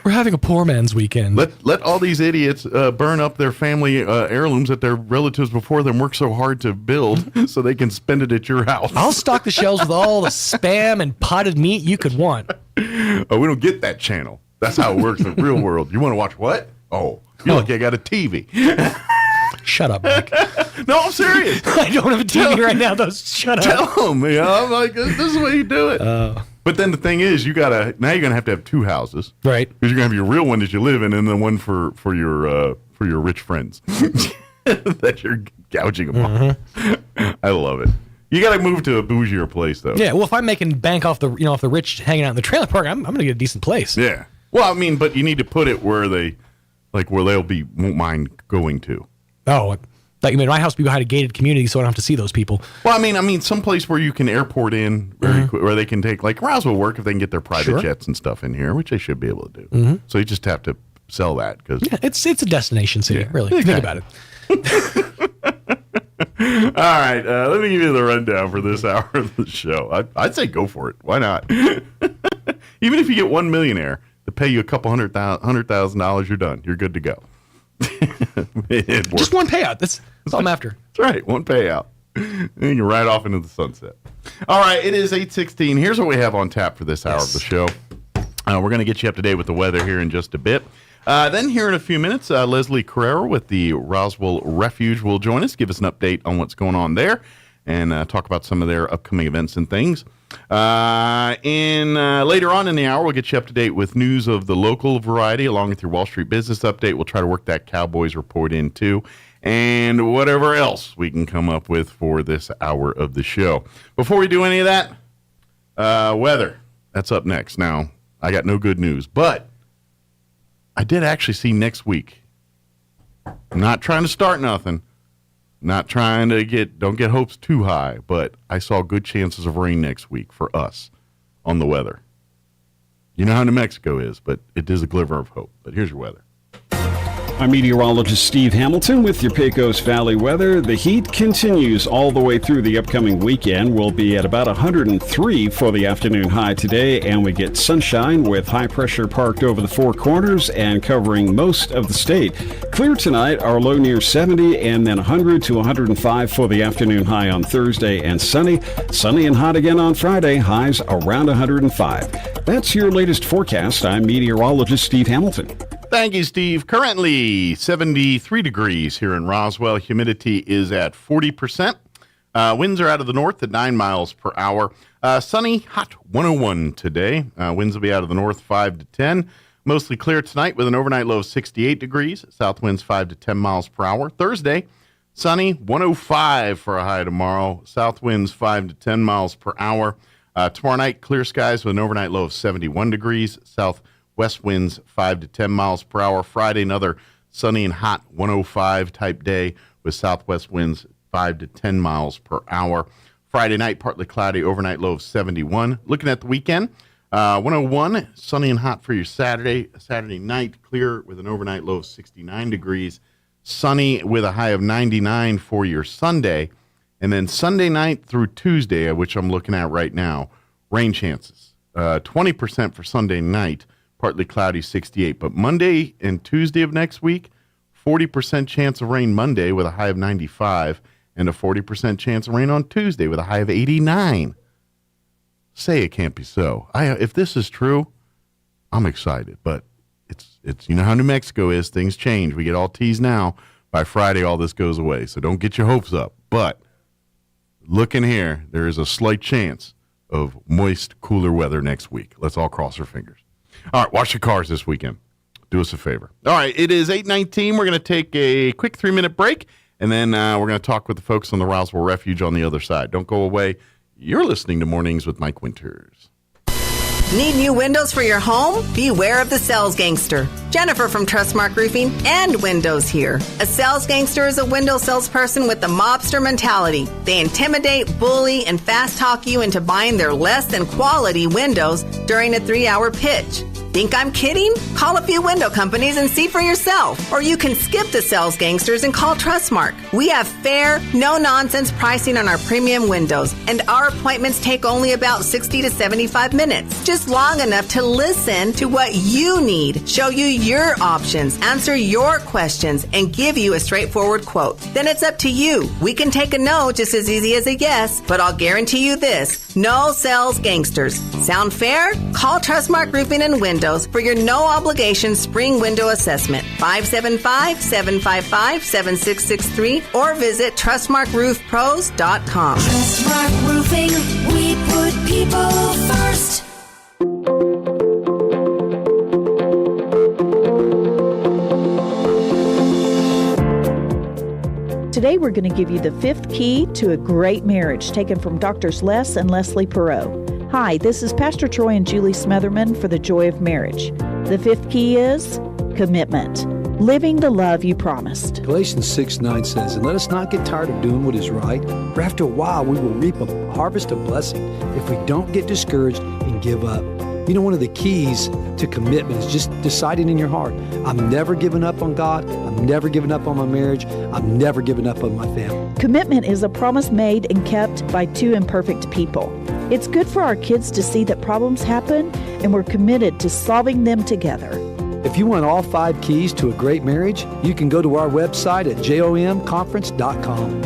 We're having a poor man's weekend. Let all these idiots burn up their family heirlooms that their relatives before them worked so hard to build so they can spend it at your house. I'll stock the shelves with all the spam and potted meat you could want. Oh, we don't get that channel. That's how it works in the real world. You want to watch what? Oh, you're lucky I got a TV. Shut up, Mike. No, I'm serious. I don't have a TV right now, though. Shut up. Tell them. I'm like, this is the way you do it. But then the thing is, you're gonna have to have two houses, right? Because you're gonna have your real one that you live in, and the one for your rich friends that you're gouging them on. I love it. You got to move to a bougier place, though. Yeah. Well, if I'm making bank off the rich hanging out in the trailer park, I'm gonna get a decent place. Yeah. Well, I mean, but you need to put it where won't mind going to. Oh, like you mean my house be behind a gated community, so I don't have to see those people. Well, I mean, someplace where you can airport in very quick, where they can take like Roswell work if they can get their private jets and stuff in here, which they should be able to do. So you just have to sell that because it's a destination city, really. Think about it. All right, let me give you the rundown for this hour of the show. I'd say go for it. Why not? Even if you get one millionaire to pay you a couple $100,000, you're done. You're good to go. Just one payout. That's all I'm after. That's right. One payout. And you can ride off into the sunset. All right. It is 8:16. Here's what we have on tap for this hour of the show. We're going to get you up to date with the weather here in just a bit. Then here in a few minutes, Leslie Carrera with the Roswell Refuge will join us, give us an update on what's going on there, and talk about some of their upcoming events and things. Later on in the hour, we'll get you up to date with news of the local variety, along with your Wall Street business update. We'll try to work that Cowboys report in too, and whatever else we can come up with for this hour of the show. Before we do any of that, weather. That's up next. Now, I got no good news, but I did actually see next week. I'm not trying to start nothing. Not trying to don't get hopes too high, but I saw good chances of rain next week for us on the weather. You know how New Mexico is, but it is a glimmer of hope. But here's your weather. I'm meteorologist Steve Hamilton with your Pecos Valley weather. The heat continues all the way through the upcoming weekend. We'll be at about 103 for the afternoon high today, and we get sunshine with high pressure parked over the Four Corners and covering most of the state. Clear tonight, our low near 70, and then 100 to 105 for the afternoon high on Thursday, and sunny. Sunny and hot again on Friday, highs around 105. That's your latest forecast. I'm meteorologist Steve Hamilton. Thank you, Steve. Currently 73 degrees here in Roswell. Humidity is at 40%. Winds are out of the north at 9 miles per hour. Sunny, hot 101 today. Winds will be out of the north 5 to 10. Mostly clear tonight with an overnight low of 68 degrees. South winds 5 to 10 miles per hour. Thursday, sunny 105 for a high tomorrow. South winds 5 to 10 miles per hour. Tomorrow night, clear skies with an overnight low of 71 degrees. Southwest winds 5 to 10 miles per hour. Friday, another sunny and hot 105 type day with southwest winds 5 to 10 miles per hour. Friday night, partly cloudy, overnight low of 71. Looking at the weekend, 101, sunny and hot for your Saturday. Saturday night, clear with an overnight low of 69 degrees. Sunny with a high of 99 for your Sunday. And then Sunday night through Tuesday, which I'm looking at right now, rain chances. 20% for Sunday night, partly cloudy, 68. But Monday and Tuesday of next week, 40% chance of rain Monday with a high of 95, and a 40% chance of rain on Tuesday with a high of 89. Say it can't be so. If this is true, I'm excited. But it's you know how New Mexico is. Things change. We get all teased now. By Friday, all this goes away. So don't get your hopes up. But look in here. There is a slight chance of moist, cooler weather next week. Let's all cross our fingers. All right, wash your cars this weekend. Do us a favor. All right, it is 8:19. We're going to take a quick 3-minute break, and then we're going to talk with the folks on the Roswell Refuge on the other side. Don't go away. You're listening to Mornings with Mike Winters. Need new windows for your home? Beware of the sales gangster. Jennifer from Trustmark Roofing and Windows here. A sales gangster is a window salesperson with the mobster mentality. They intimidate, bully, and fast talk you into buying their less than quality windows during a 3-hour pitch. Think I'm kidding? Call a few window companies and see for yourself. Or you can skip the sales gangsters and call Trustmark. We have fair, no-nonsense pricing on our premium windows, and our appointments take only about 60 to 75 minutes. Just long enough to listen to what you need, show you your options, answer your questions, and give you a straightforward quote. Then it's up to you. We can take a no just as easy as a yes, but I'll guarantee you this: no sales gangsters. Sound fair? Call Trustmark Roofing and Windows for your no-obligation spring window assessment. 575-755-7663 or visit TrustmarkRoofPros.com. Trustmark Roofing, we put people first. Today we're going to give you the 5th key to a great marriage, taken from Drs. Les and Leslie Perot. Hi, this is Pastor Troy and Julie Smotherman for The Joy of Marriage. The 5th key is commitment, living the love you promised. Galatians 6:9 says, "And let us not get tired of doing what is right, for after a while we will reap a harvest of blessing if we don't get discouraged and give up." You know, one of the keys to commitment is just deciding in your heart, I'm never giving up on God, I'm never giving up on my marriage, I'm never giving up on my family. Commitment is a promise made and kept by two imperfect people. It's good for our kids to see that problems happen and we're committed to solving them together. If you want all 5 keys to a great marriage, you can go to our website at jomconference.com.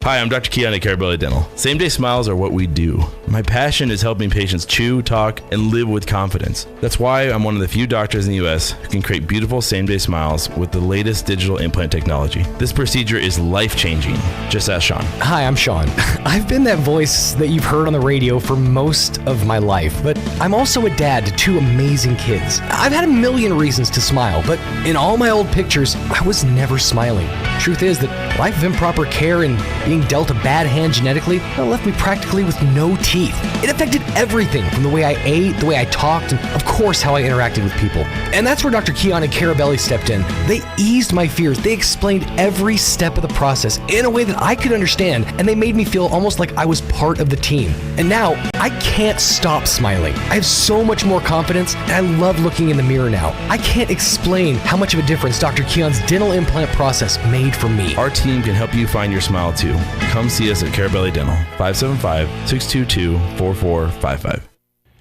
Hi, I'm Dr. Keon at Carabelli Dental. Same-day smiles are what we do. My passion is helping patients chew, talk, and live with confidence. That's why I'm one of the few doctors in the U.S. who can create beautiful same-day smiles with the latest digital implant technology. This procedure is life-changing. Just ask Sean. Hi, I'm Sean. I've been that voice that you've heard on the radio for most of my life, but I'm also a dad to 2 amazing kids. I've had a million reasons to smile, but in all my old pictures, I was never smiling. Truth is that life of improper care and being dealt a bad hand genetically left me practically with no teeth. It affected everything from the way I ate, the way I talked, and of course how I interacted with people. And that's where Dr. Keon and Carabelli stepped in. They eased my fears. They explained every step of the process in a way that I could understand, and they made me feel almost like I was part of the team. And now I can't stop smiling. I have so much more confidence, and I love looking in the mirror now. I can't explain how much of a difference Dr. Keon's dental implant process made for me. Our team can help you find your smile too. Come see us at Carabelli Dental, 575-622-4455.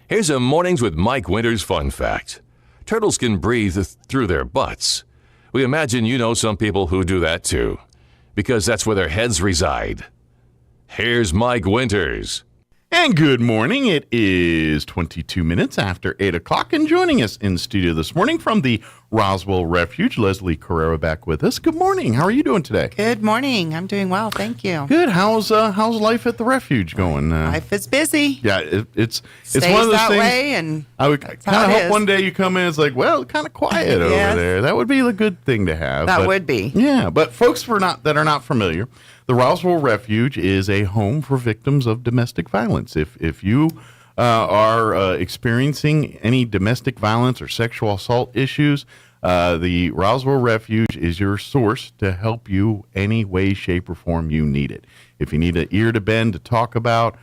Here's a Mornings with Mike Winters fun fact. Turtles can breathe through their butts. We imagine you know some people who do that too, because that's where their heads reside. Here's Mike Winters. And good morning. It is 22 minutes after 8 o'clock, and joining us in studio this morning from the Roswell Refuge, Leslie Carrera back with us. Good morning. How are you doing today? Good morning. I'm doing well. Thank you. Good. How's life at the refuge going? Life is busy. Yeah, it's Stays one of those that things. Way, and I would kind of hope one day you come in, it's like, well, kind of quiet over there. That would be a good thing to have. That would be. Yeah, but folks that are not familiar, the Roswell Refuge is a home for victims of domestic violence. If you are experiencing any domestic violence or sexual assault issues, the Roswell Refuge is your source to help you any way, shape, or form you need it. If you need an ear to bend to talk about,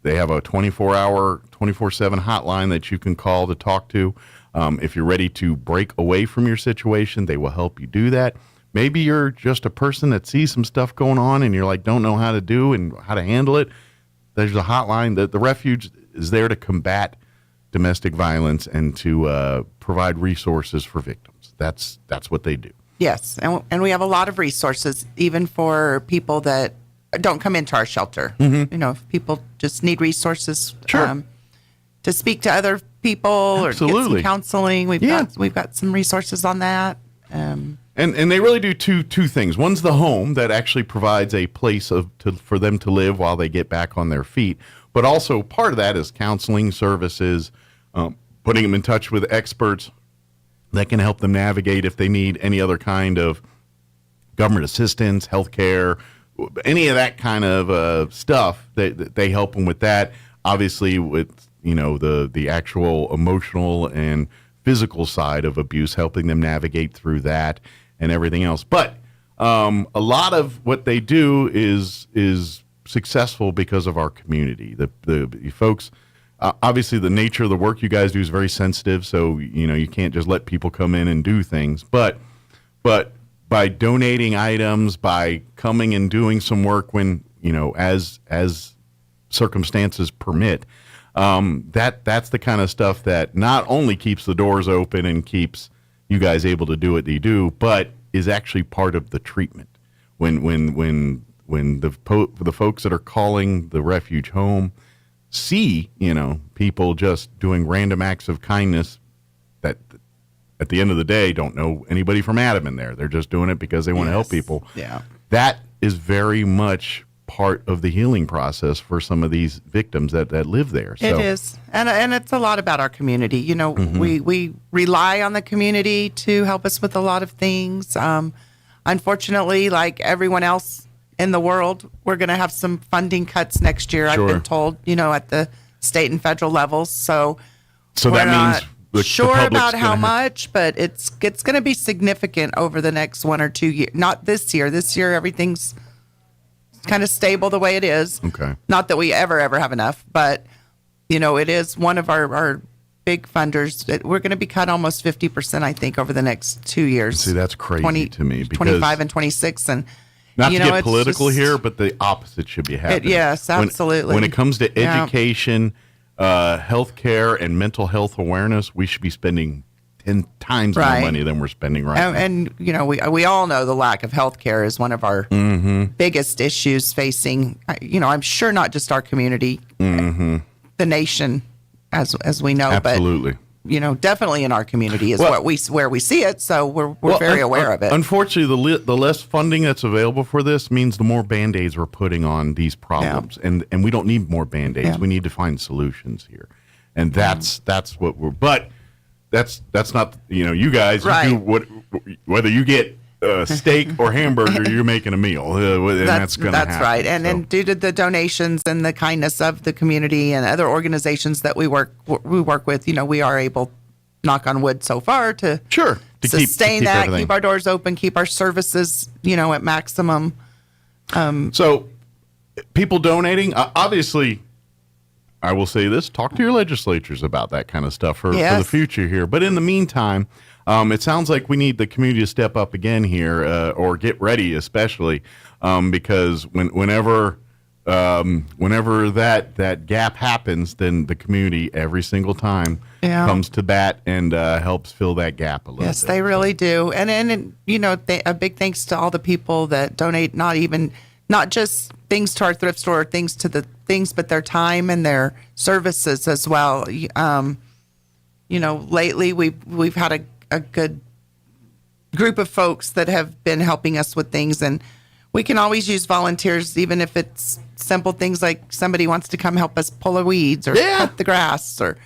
they have a 24-hour, 24/7 hotline that you can call to talk to. If you're ready to break away from your situation, they will help you do that. Maybe you're just a person that sees some stuff going on and you're like, don't know how to do and how to handle it. There's a hotline. The refuge is there to combat domestic violence and to provide resources for victims. That's what they do. Yes, and we have a lot of resources, even for people that don't come into our shelter. Mm-hmm. You know, if people just need resources Sure. to speak to other people Absolutely. or get some counseling, we've got some resources on that. And they really do two things. One's the home that actually provides a place for them to live while they get back on their feet. But also part of that is counseling services, putting them in touch with experts that can help them navigate if they need any other kind of government assistance, healthcare, any of that kind of stuff. They help them with that. Obviously, with the actual emotional and physical side of abuse, helping them navigate through that and everything else. But a lot of what they do is successful because of our community. The folks, obviously the nature of the work you guys do is very sensitive, so you can't just let people come in and do things. But by donating items, by coming and doing some work when as circumstances permit, that's the kind of stuff that not only keeps the doors open and keeps you guys able to do what you do, but is actually part of the treatment. When the folks that are calling the refuge home see people just doing random acts of kindness that at the end of the day don't know anybody from Adam in there. They're just doing it because they want to help people. Yeah, that is very much part of the healing process for some of these victims that live there. So. It is, and it's a lot about our community. Mm-hmm. We rely on the community to help us with a lot of things. Unfortunately, like everyone else in the world, we're going to have some funding cuts next year. Sure. I've been told, at the state and federal levels. So that means the sure about how gonna much, but it's going to be significant over the next 1 or 2 years. Not this year. This year, everything's kind of stable the way it is. Okay. Not that we ever have enough, but it is one of our big funders. We're going to be cut almost 50%, I think, over the next 2 years. See, that's crazy to me. Because 25 and 26, and not to get political here, but the opposite should be happening. Yes, absolutely. When it comes to education, healthcare, and mental health awareness, we should be spending 10 times Right. more money than we're spending right now. And you know, we all know the lack of health care is one of our biggest issues facing, you know, I'm sure not just our community, the nation as we know, Absolutely. but you know, definitely in our community is Well- where we see it. So we're very aware of it. Unfortunately, the less funding that's available for this means the more Band-Aids we're putting on these problems. And we don't need more Band-Aids. Yeah. We need to find solutions here. And that's what we're, but that's not, you know, you guys, Right. you do whether you get steak or hamburger, you're making a meal. And that's going to happen. That's right. And due to the donations and the kindness of the community and other organizations that we work with, you know, we are able, knock on wood so far, to sustain that, everything. keep our doors open, keep our services, you know, at maximum. So people donating, obviously, I will say this, talk to your legislatures about that kind of stuff for the future here. But in the meantime, it sounds like we need the community to step up again here, or get ready, especially because whenever that gap happens, then the community every single time comes to bat and helps fill that gap a little Yes, bit. they really do. And you know, a big thanks to all the people that donate, not just things to our thrift store, but their time and their services as well. You know, lately we've had a good group of folks that have been helping us with things, and we can always use volunteers, even if it's simple things like somebody wants to come help us pull the weeds or cut the grass, or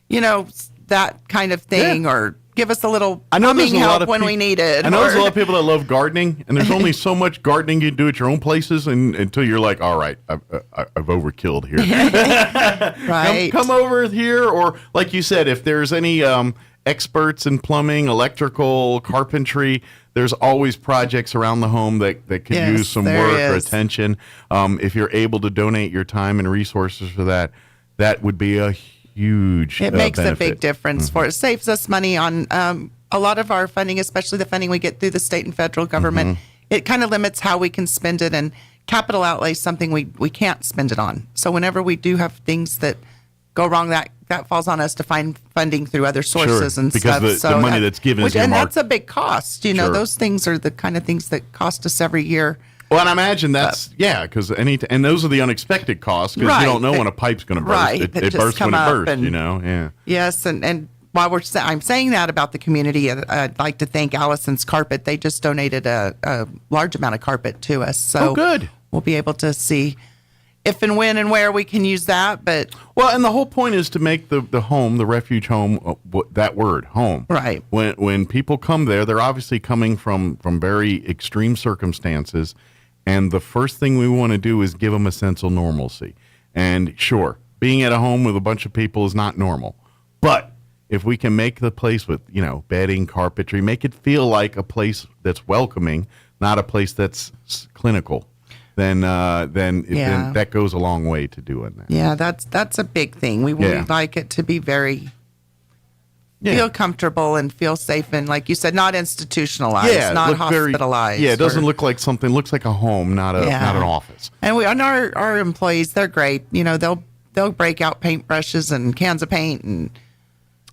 you know, that kind of thing, or give us a little humming help when we need it. I know there's a lot of people that love gardening, and there's only so much gardening you can do at your own places until you're like, all right, I've overkilled here. Right. Come over here, or like you said, if there's any experts in plumbing, electrical, carpentry, there's always projects around the home that could use some work or attention. If you're able to donate your time and resources for that, that would be a huge It makes benefit. a big difference for it. Saves us money on a lot of our funding, especially the funding we get through the state and federal government. It kind of limits how we can spend it, and capital outlay is something we can't spend it on. So whenever we do have things that go wrong, that falls on us to find funding through other sources and because stuff. the money that's given is and earmarked. that's a big cost. You know, Sure. those things are the kind of things that cost us every year. Well, and I imagine that's because and those are the unexpected costs because you don't know when a pipe's going to burst. Right, It just bursts when come it up bursts. and- You know, yeah. Yes, and while I'm saying that about the community, I'd like to thank Allison's Carpet. They just donated a large amount of carpet to us. So good. We'll be able to see if and when and where we can use that. But Well, and the whole point is to make the home, the refuge home, that word, home. Right. When people come there, they're obviously coming from very extreme circumstances, and the first thing we want to do is give them a sense of normalcy. And sure, being at a home with a bunch of people is not normal, but if we can make the place with, you know, bedding, carpentry, make it feel like a place that's welcoming, not a place that's clinical, then that goes a long way to doing that. yeah, that's a big thing. We would like it to be very feel comfortable and feel safe, and like you said, not institutionalized, not hospitalized. it doesn't look like something. Looks like a home, not an office. And our employees, they're great. You know, they'll break out paintbrushes and cans of paint and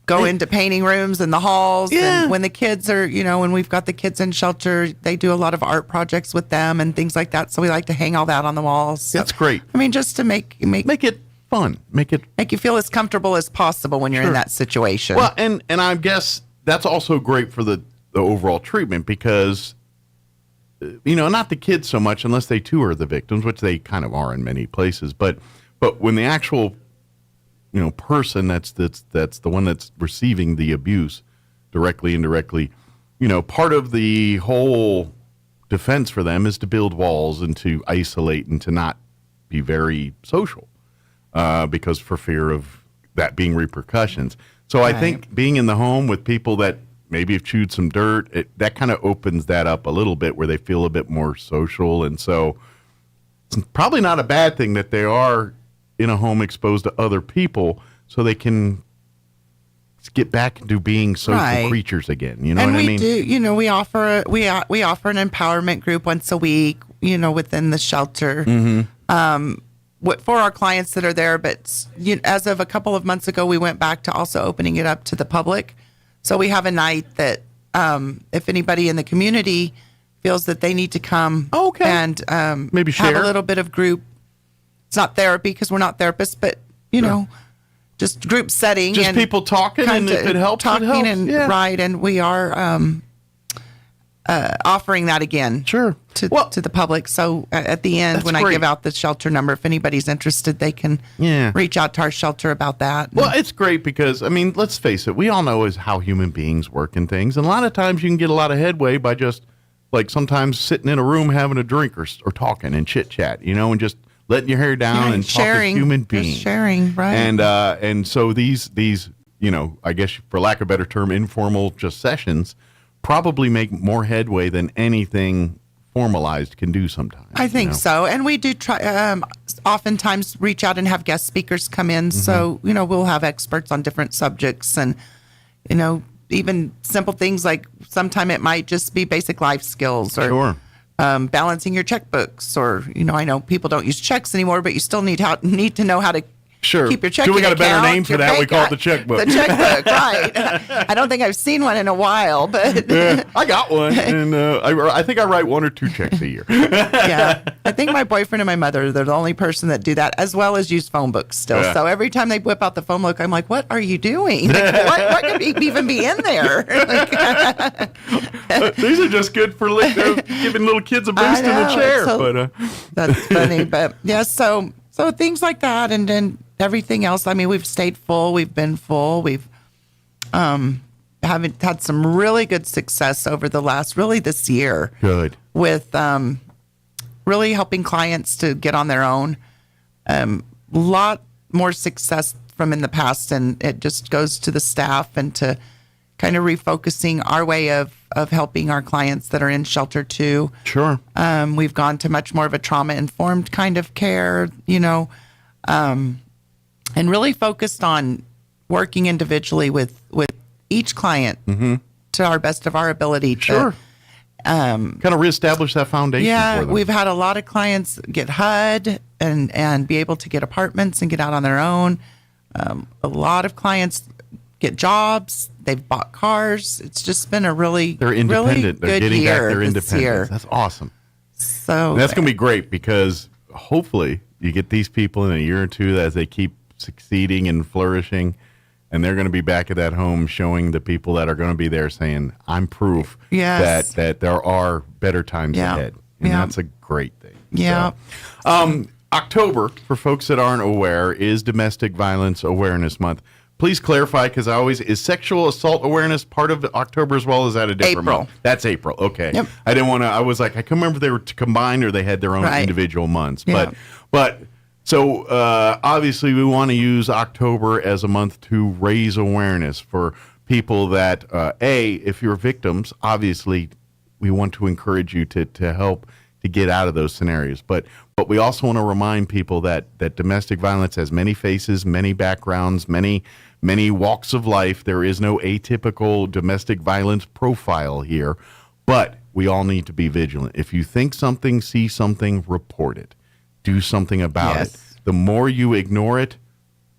go into painting rooms in the halls. And when the kids are, you know, when we've got the kids in shelter, they do a lot of art projects with them and things like that. So we like to hang all that on the walls. So, That's great. I mean, just to make it fun, make you feel as comfortable as possible when you're in that situation. Well, and I guess that's also great for the overall treatment because, you know, not the kids so much unless they too are the victims, which they kind of are in many places. But when the actual, you know, person that's the one that's receiving the abuse, directly, indirectly, you know, part of the whole defense for them is to build walls and to isolate and to not be very social. Because for fear of that being repercussions. So I think being in the home with people that maybe have chewed some dirt, that kind of opens that up a little bit where they feel a bit more social. And so it's probably not a bad thing that they are in a home exposed to other people so they can get back into being social creatures again. You know what I mean? And we do, you know, we offer an empowerment group once a week, you know, within the shelter. For our clients that are there, but as of a couple of months ago, we went back to also opening it up to the public. So we have a night that if anybody in the community feels that they need to come and maybe have share a little bit of group. It's not therapy because we're not therapists, but, you know, just group setting. Just and people talking, and if it helps, talking it helps. and right. And we are offering that again to the public. So at the end, when I give out the shelter number, if anybody's interested, they can reach out to our shelter about that. Well, it's great because, I mean, let's face it, we all know is how human beings work and things. And a lot of times you can get a lot of headway by just, like, sometimes sitting in a room having a drink or talking and chit-chat, you know, and just letting your hair down and sharing, talk as human beings. Just sharing, right. And so these, you know, I guess for lack of a better term, informal just sessions probably make more headway than anything formalized can do sometimes. I think so. And we do try, oftentimes reach out and have guest speakers come in. So, you know, we'll have experts on different subjects and, you know, even simple things like sometime it might just be basic life skills or balancing your checkbooks, or, you know, I know people don't use checks anymore, but you still need to know how to keep your checking we got a better account, name for that. We call it the checkbook. The checkbook, right. I don't think I've seen one in a while, but I got one, and I think I write 1 or 2 checks a year. Yeah, I think my boyfriend and my mother, they're the only person that do that, as well as use phone books still. Yeah. So every time they whip out the phone book, I'm like, what are you doing? Like, what could even be in there? These are just good for giving little kids a boost in the chair. So, that's funny, but yeah, so things like that, and then everything else. I mean, we've stayed full. We've been full. We've haven't had some really good success over the last, really this year. Good. With really helping clients to get on their own. Lot more success from in the past, and it just goes to the staff and to kind of refocusing our way of helping our clients that are in shelter too. Sure. We've gone to much more of a trauma-informed kind of care, you know, and really focused on working individually with each client to our best of our ability. Sure. Kind of reestablish that foundation for them. We've had a lot of clients get HUD and be able to get apartments and get out on their own. A lot of clients get jobs. They've bought cars. It's just been a they're independent. They're getting back their independence. That's awesome. So and that's going to be great because hopefully you get these people in a year or two as they keep succeeding and flourishing, and they're going to be back at that home showing the people that are going to be there saying, I'm proof that there are better times ahead. And that's a great thing. Yeah. So, October, for folks that aren't aware, is Domestic Violence Awareness Month. Please clarify, because is sexual assault awareness part of October as well? Is that a different month? That's April. Okay. Yep. I didn't want to. I was like, I can't remember if they were combined or they had their own individual months. Yeah. But so obviously we want to use October as a month to raise awareness for people that if you're victims, obviously we want to encourage you to help to get out of those scenarios. But we also want to remind people that domestic violence has many faces, many backgrounds, many walks of life. There is no atypical domestic violence profile here, but we all need to be vigilant. If you think something, see something, report it. Do something about it. The more you ignore it,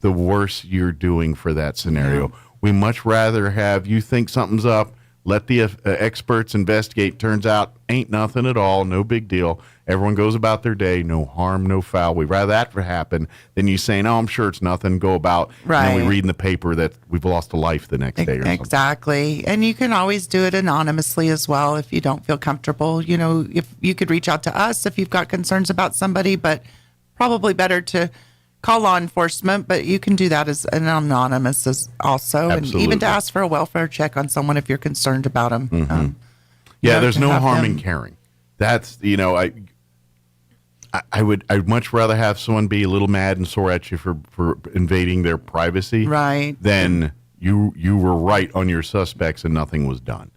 the worse you're doing for that scenario. Yeah. We much rather have you think something's up, let the experts investigate. Turns out ain't nothing at all, no big deal. Everyone goes about their day, no harm, no foul. We'd rather that happen than you saying, oh, I'm sure it's nothing, go about. Right. And then we read in the paper that we've lost a life the next day or something. Exactly. And you can always do it anonymously as well if you don't feel comfortable. You know, if you could reach out to us if you've got concerns about somebody, but probably better to call law enforcement, but you can do that as an anonymous as also. Absolutely. And even to ask for a welfare check on someone if you're concerned about them. Mm-hmm. There's no harm in caring. That's, you know, I'd much rather have someone be a little mad and sore at you for invading their privacy, right? Than you were right on your suspects and nothing was done,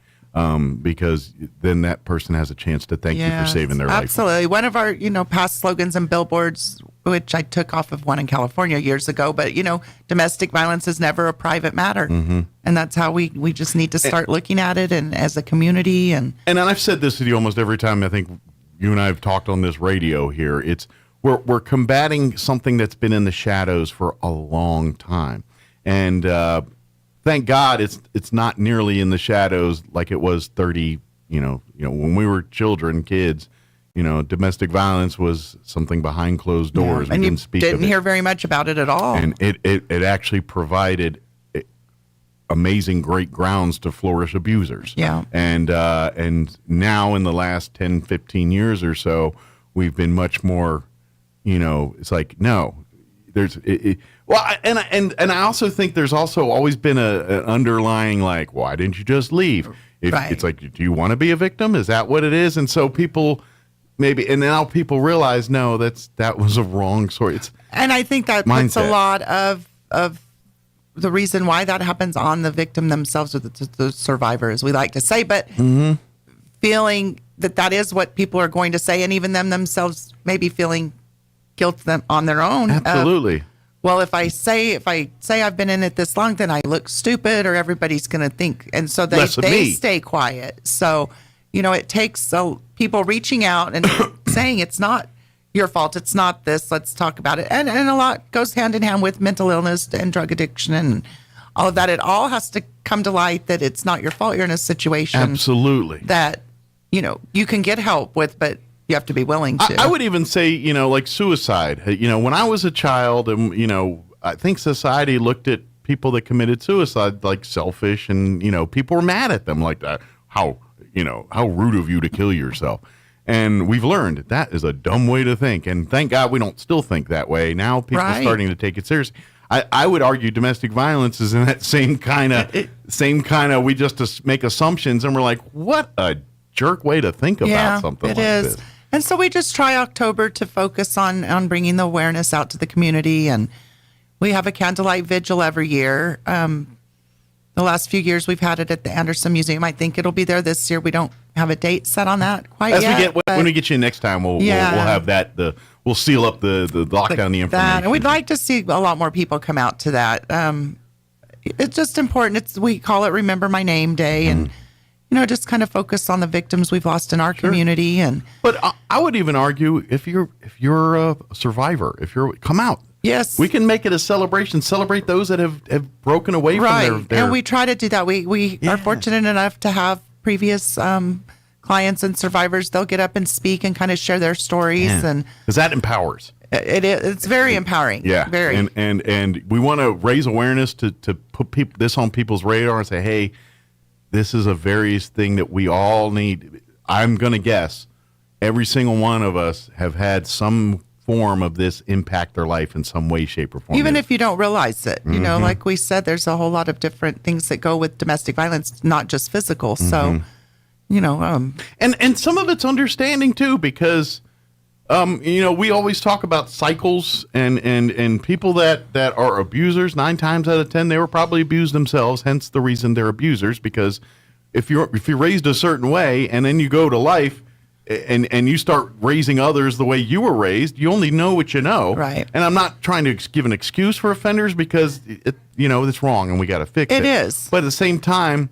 because then that person has a chance to thank you for saving their life. Absolutely. One of our past slogans and billboards, which I took off of one in California years ago, but domestic violence is never a private matter, and that's how we just need to start looking at it, and as a community, and I've said this to you almost every time I think you and I have talked on this radio here. It's we're combating something that's been in the shadows for a long time, and thank God it's not nearly in the shadows like it was 30. When we were children, kids. Domestic violence was something behind closed doors. And we you didn't speak didn't of it. hear very much about it at all. And it actually provided amazing, great grounds to flourish abusers. Yeah. And now in the last 10, 15 years or so, we've been much more, it's like, no, there's, and I also think there's also always been an underlying, like, why didn't you just leave? It's like, do you want to be a victim? Is that what it is? And so people maybe, and now people realize, no, that was a wrong story. And I think that puts a lot of the reason why that happens on the victim themselves, or the survivor, as we like to say, but feeling that is what people are going to say, and even them themselves maybe feeling guilt on their own. Absolutely. Well, if I say I've been in it this long, then I look stupid, or everybody's going to think, and so they stay quiet. So, it takes people reaching out and saying it's not your fault, it's not this, let's talk about it. And a lot goes hand in hand with mental illness and drug addiction and all of that. It all has to come to light that it's not your fault. You're in a situation absolutely that you can get help with, but you have to be willing to. I would even say, like suicide. When I was a child, and I think society looked at people that committed suicide like selfish, and people were mad at them like that. How rude of you to kill yourself. And we've learned that is a dumb way to think. And thank God we don't still think that way. Now people are starting to take it seriously. I would argue domestic violence is in that same kind of, we just make assumptions and we're like, what a jerk way to think about something like this. And so we just try October to focus on bringing the awareness out to the community. And we have a candlelight vigil every year. The last few years we've had it at the Anderson Museum. I think it'll be there this year. We don't have a date set on that quite yet. When we get you next time, we'll have that. We'll seal up the lockdown, the information. And we'd like to see a lot more people come out to that. It's just important. We call it Remember My Name Day, and just kind of focus on the victims we've lost in our community. But I would even argue if you're a survivor, come out. Yes. We can make it a celebration. Celebrate those that have broken away from their... And we try to do that. We are fortunate enough to have previous clients and survivors. They'll get up and speak and kind of share their stories. And because that empowers. It's very empowering. Yeah. Very. And we want to raise awareness to put this on people's radar and say, hey, this is a various thing that we all need. I'm going to guess every single one of us have had some form of this impact their life in some way, shape, or form. Even if you don't realize it, like we said, there's a whole lot of different things that go with domestic violence, not just physical. So, and some of it's understanding too, because, we always talk about cycles and people that are abusers. 9 times out of 10, they were probably abused themselves. Hence the reason they're abusers, because if you're raised a certain way and then you go to life, and you start raising others the way you were raised, you only know what you know. Right. And I'm not trying to give an excuse for offenders, because it's wrong and we got to fix it. It is. But at the same time,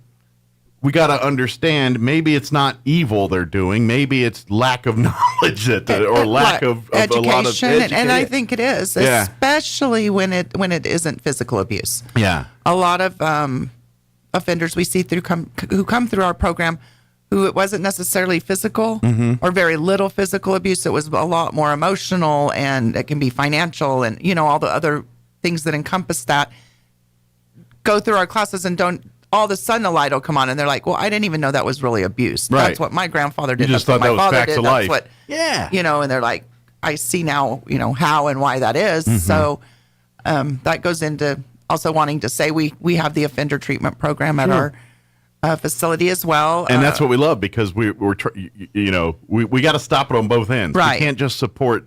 we got to understand maybe it's not evil they're doing. Maybe it's lack of knowledge or lack of education. A lot of education. And I think it is, especially when it isn't physical abuse. Yeah. A lot of offenders we see who come through our program, who it wasn't necessarily physical or very little physical abuse. It was a lot more emotional, and it can be financial, and all the other things that encompass that. Go through our classes and all of a sudden a light will come on, and they're like, well, I didn't even know that was really abuse. Right. That's what my grandfather did. You just That's thought what my that was father facts did. of That's life. what, and they're like, I see now, how and why that is. So that goes into also wanting to say we have the offender treatment program at our facility as well. And that's what we love, because we got to stop it on both ends. Right. We can't just support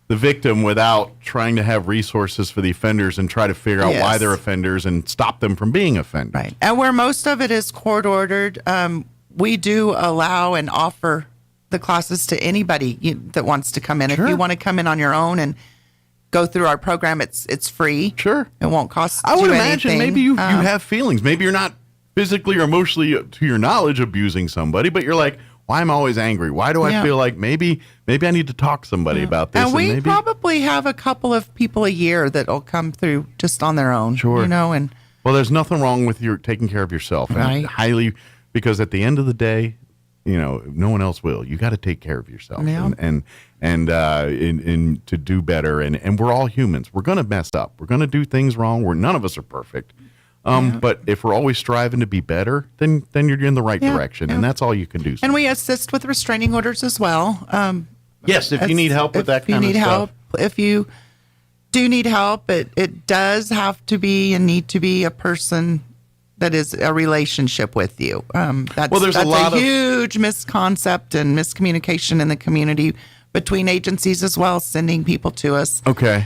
the victim without trying to have resources for the offenders and try to figure out why they're offenders and stop them from being offenders. Right. And where most of it is court ordered, we do allow and offer the classes to anybody that wants to come in. Sure. If you want to come in on your own and go through our program, it's free. Sure. It won't cost you I would anything. imagine maybe you have feelings. Maybe you're not physically or emotionally, to your knowledge, abusing somebody, but you're like, why am I always angry? Why do I feel like maybe I need to talk to somebody about this? And we probably have a couple of people a year that'll come through just on their own. Sure. And Well, there's nothing wrong with your taking care of yourself, and because at the end of the day, no one else will. You got to take care of yourself, and to do better. And we're all humans. We're going to mess up. We're going to do things wrong. None of us are perfect. But if we're always striving to be better, then you're in the right direction, and that's all you can do. And we assist with restraining orders as well. Yes, if you need help with that kind of stuff. If you do need help, it does have to be and need to be a person that is a relationship with you. That's a huge misconcept and miscommunication in the community between agencies as well, sending people to us. Okay.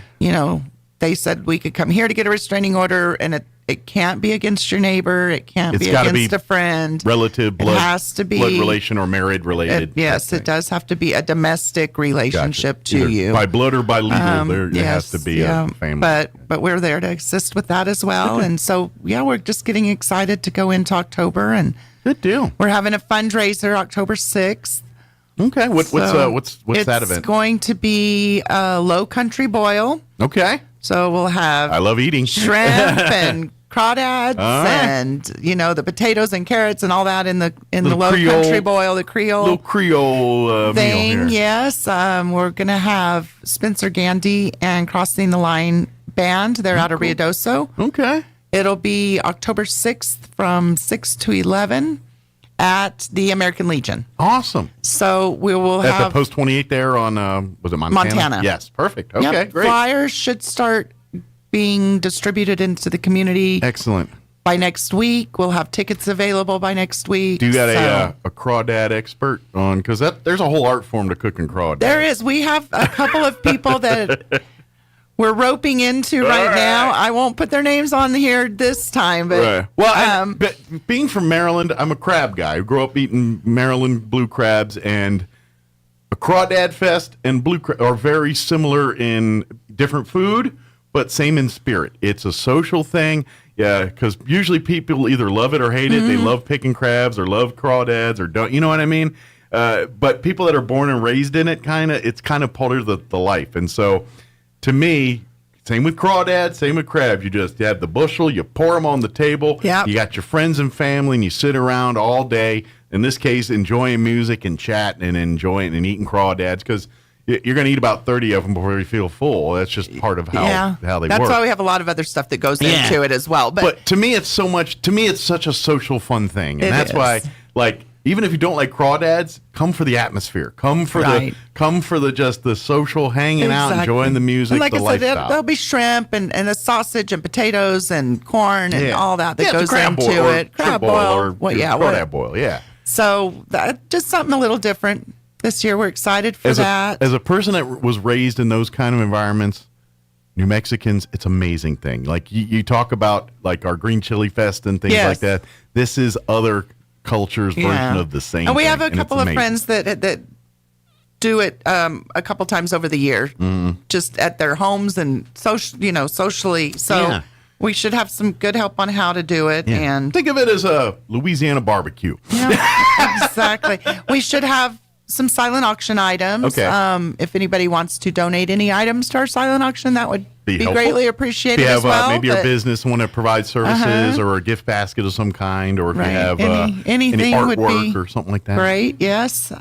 They said we could come here to get a restraining order, and it can't be against your neighbor. It can't be against a friend. Relative, blood, it has to be blood relation or married related. Yes, it does have to be a domestic relationship to you. By blood or by legal, there has to be a family. But we're there to assist with that as well. Okay. And so, we're just getting excited to go into October. And good deal. We're having a fundraiser October 6th. Okay. What's that event? It's going to be a Low Country Boil. Okay. So we'll have I love eating shrimp and crawdads and the potatoes and carrots and all that in the Low Country Boil, the Creole little Creole thing. Meal here. Yes, we're gonna have Spencer Gandy and Crossing the Line Band. They're out of Ruidoso. Okay. It'll be October 6th from 6 to 11 at the American Legion. Awesome. So we will have... At the Post 28 there on, was it Montana? Montana. Yes, perfect. Okay, great. Flyers should start being distributed into the community. Excellent. By next week. We'll have tickets available by next week. Do you got a crawdad expert on? Because there's a whole art form to cooking crawdad. There is. We have a couple of people that... we're roping into right now. I won't put their names on here this time, but well, but being from Maryland, I'm a crab guy. I grew up eating Maryland blue crabs, and a crawdad fest and blue crab are very similar in different food, but same in spirit. It's a social thing, because usually people either love it or hate it. They love picking crabs or love crawdads or don't. You know what I mean? But people that are born and raised in it, it's kind of part of the life, and so. To me, same with crawdads, same with crabs. You have the bushel, you pour them on the table. Yep. You got your friends and family, and you sit around all day. In this case, enjoying music and chatting and enjoying and eating crawdads, because you're going to eat about 30 of them before you feel full. That's just part of how they work. That's why we have a lot of other stuff that goes into it as well. But to me, it's such a social fun thing, and that's why, even if you don't like crawdads, come for the atmosphere. Come for the social hanging out, enjoying the music, and the lifestyle. Said, there'll be shrimp and a sausage and potatoes and corn and all that goes into it. Crab boil or crawdad boil. Yeah. So just something a little different this year. We're excited for that. As a person that was raised in those kind of environments, New Mexicans, it's an amazing thing. Like you talk about our Green Chili Fest and things like that. This is other culture's version of the same and we thing, have a couple of friends that do it a couple times over the year, just at their homes and socially. So we should have some good help on how to do it. And think of it as a Louisiana barbecue. Yeah, exactly. We should have some silent auction items. Okay. If anybody wants to donate any items to our silent auction, that would be greatly appreciated. If you have as well. Maybe your business want to provide services or a gift basket of some kind, or if you have anything any artwork would be or something like that. Great. Yes.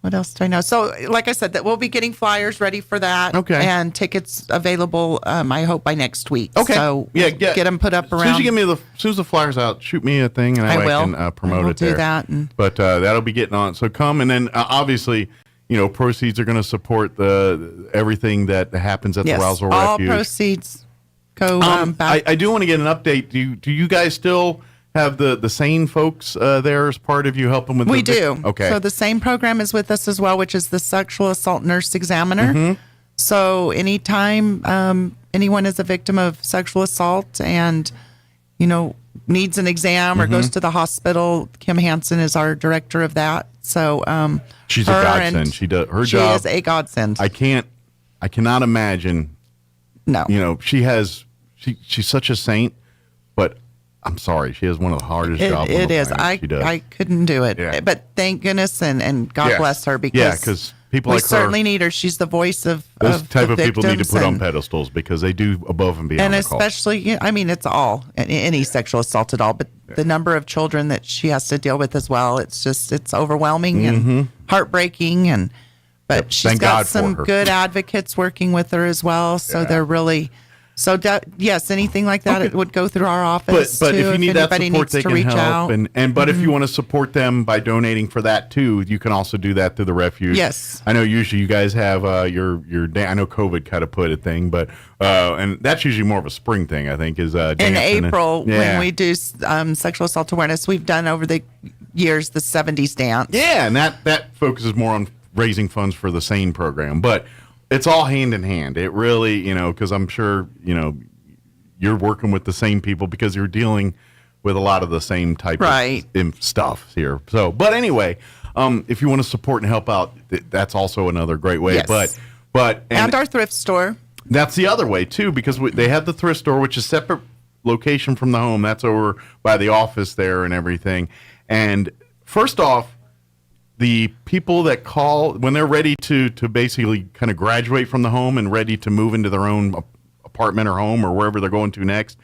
What else do I know? So, like I said, that we'll be getting flyers ready for that. Okay. And tickets available, I hope, by next week. Okay. So, get them put up around. As soon as the flyers out, shoot me a thing, and I can promote it there. Do that. But that'll be getting on. So come, and then obviously, proceeds are going to support everything that happens at the Roswell Refuge. All proceeds go back. I do want to get an update. Do you guys still have the SANE folks there as part of you helping with? We do. Okay. So the SANE program is with us as well, which is the Sexual Assault Nurse Examiner. So anytime anyone is a victim of sexual assault and needs an exam or goes to the hospital, Kim Hansen is our director of that. So she's a godsend. She does her job. She is a godsend. I cannot imagine. No. She's such a saint, but I'm sorry, she has one of the hardest jobs. It is. I couldn't do it. But thank goodness and God bless her, because People we like certainly her. need her. She's the voice of Those type the of people need to victims put on and- pedestals because they do above and beyond. And the call. especially, I mean, it's all any sexual assault at all, but the number of children that she has to deal with as well, it's overwhelming and heartbreaking. But she's Thank got God for some her. good advocates working with her as well. So they're really, yes, anything like that, it would go through our office. But too, if you need that anybody support, needs they to can reach help. out. But if you want to support them by donating for that too, you can also do that through the refuge. Yes. I know usually you guys have your I know COVID kind of put a thing, but and that's usually more of a spring thing. I think is In dancing. April, Yeah. when we do sexual assault awareness, we've done over the years the 70s dance. Yeah, and that focuses more on raising funds for the SANE program, but it's all hand in hand. It really, because I'm sure, you're working with the same people because you're dealing with a lot of the same type of stuff here. So, but anyway, if you want to support and help out, that's also another great way. Yes. But And our thrift store. that's the other way too, because they have the thrift store, which is separate location from the home. That's over by the office there and everything. And first off, the people that call when they're ready to basically kind of graduate from the home and ready to move into their own apartment or home or wherever they're going to next,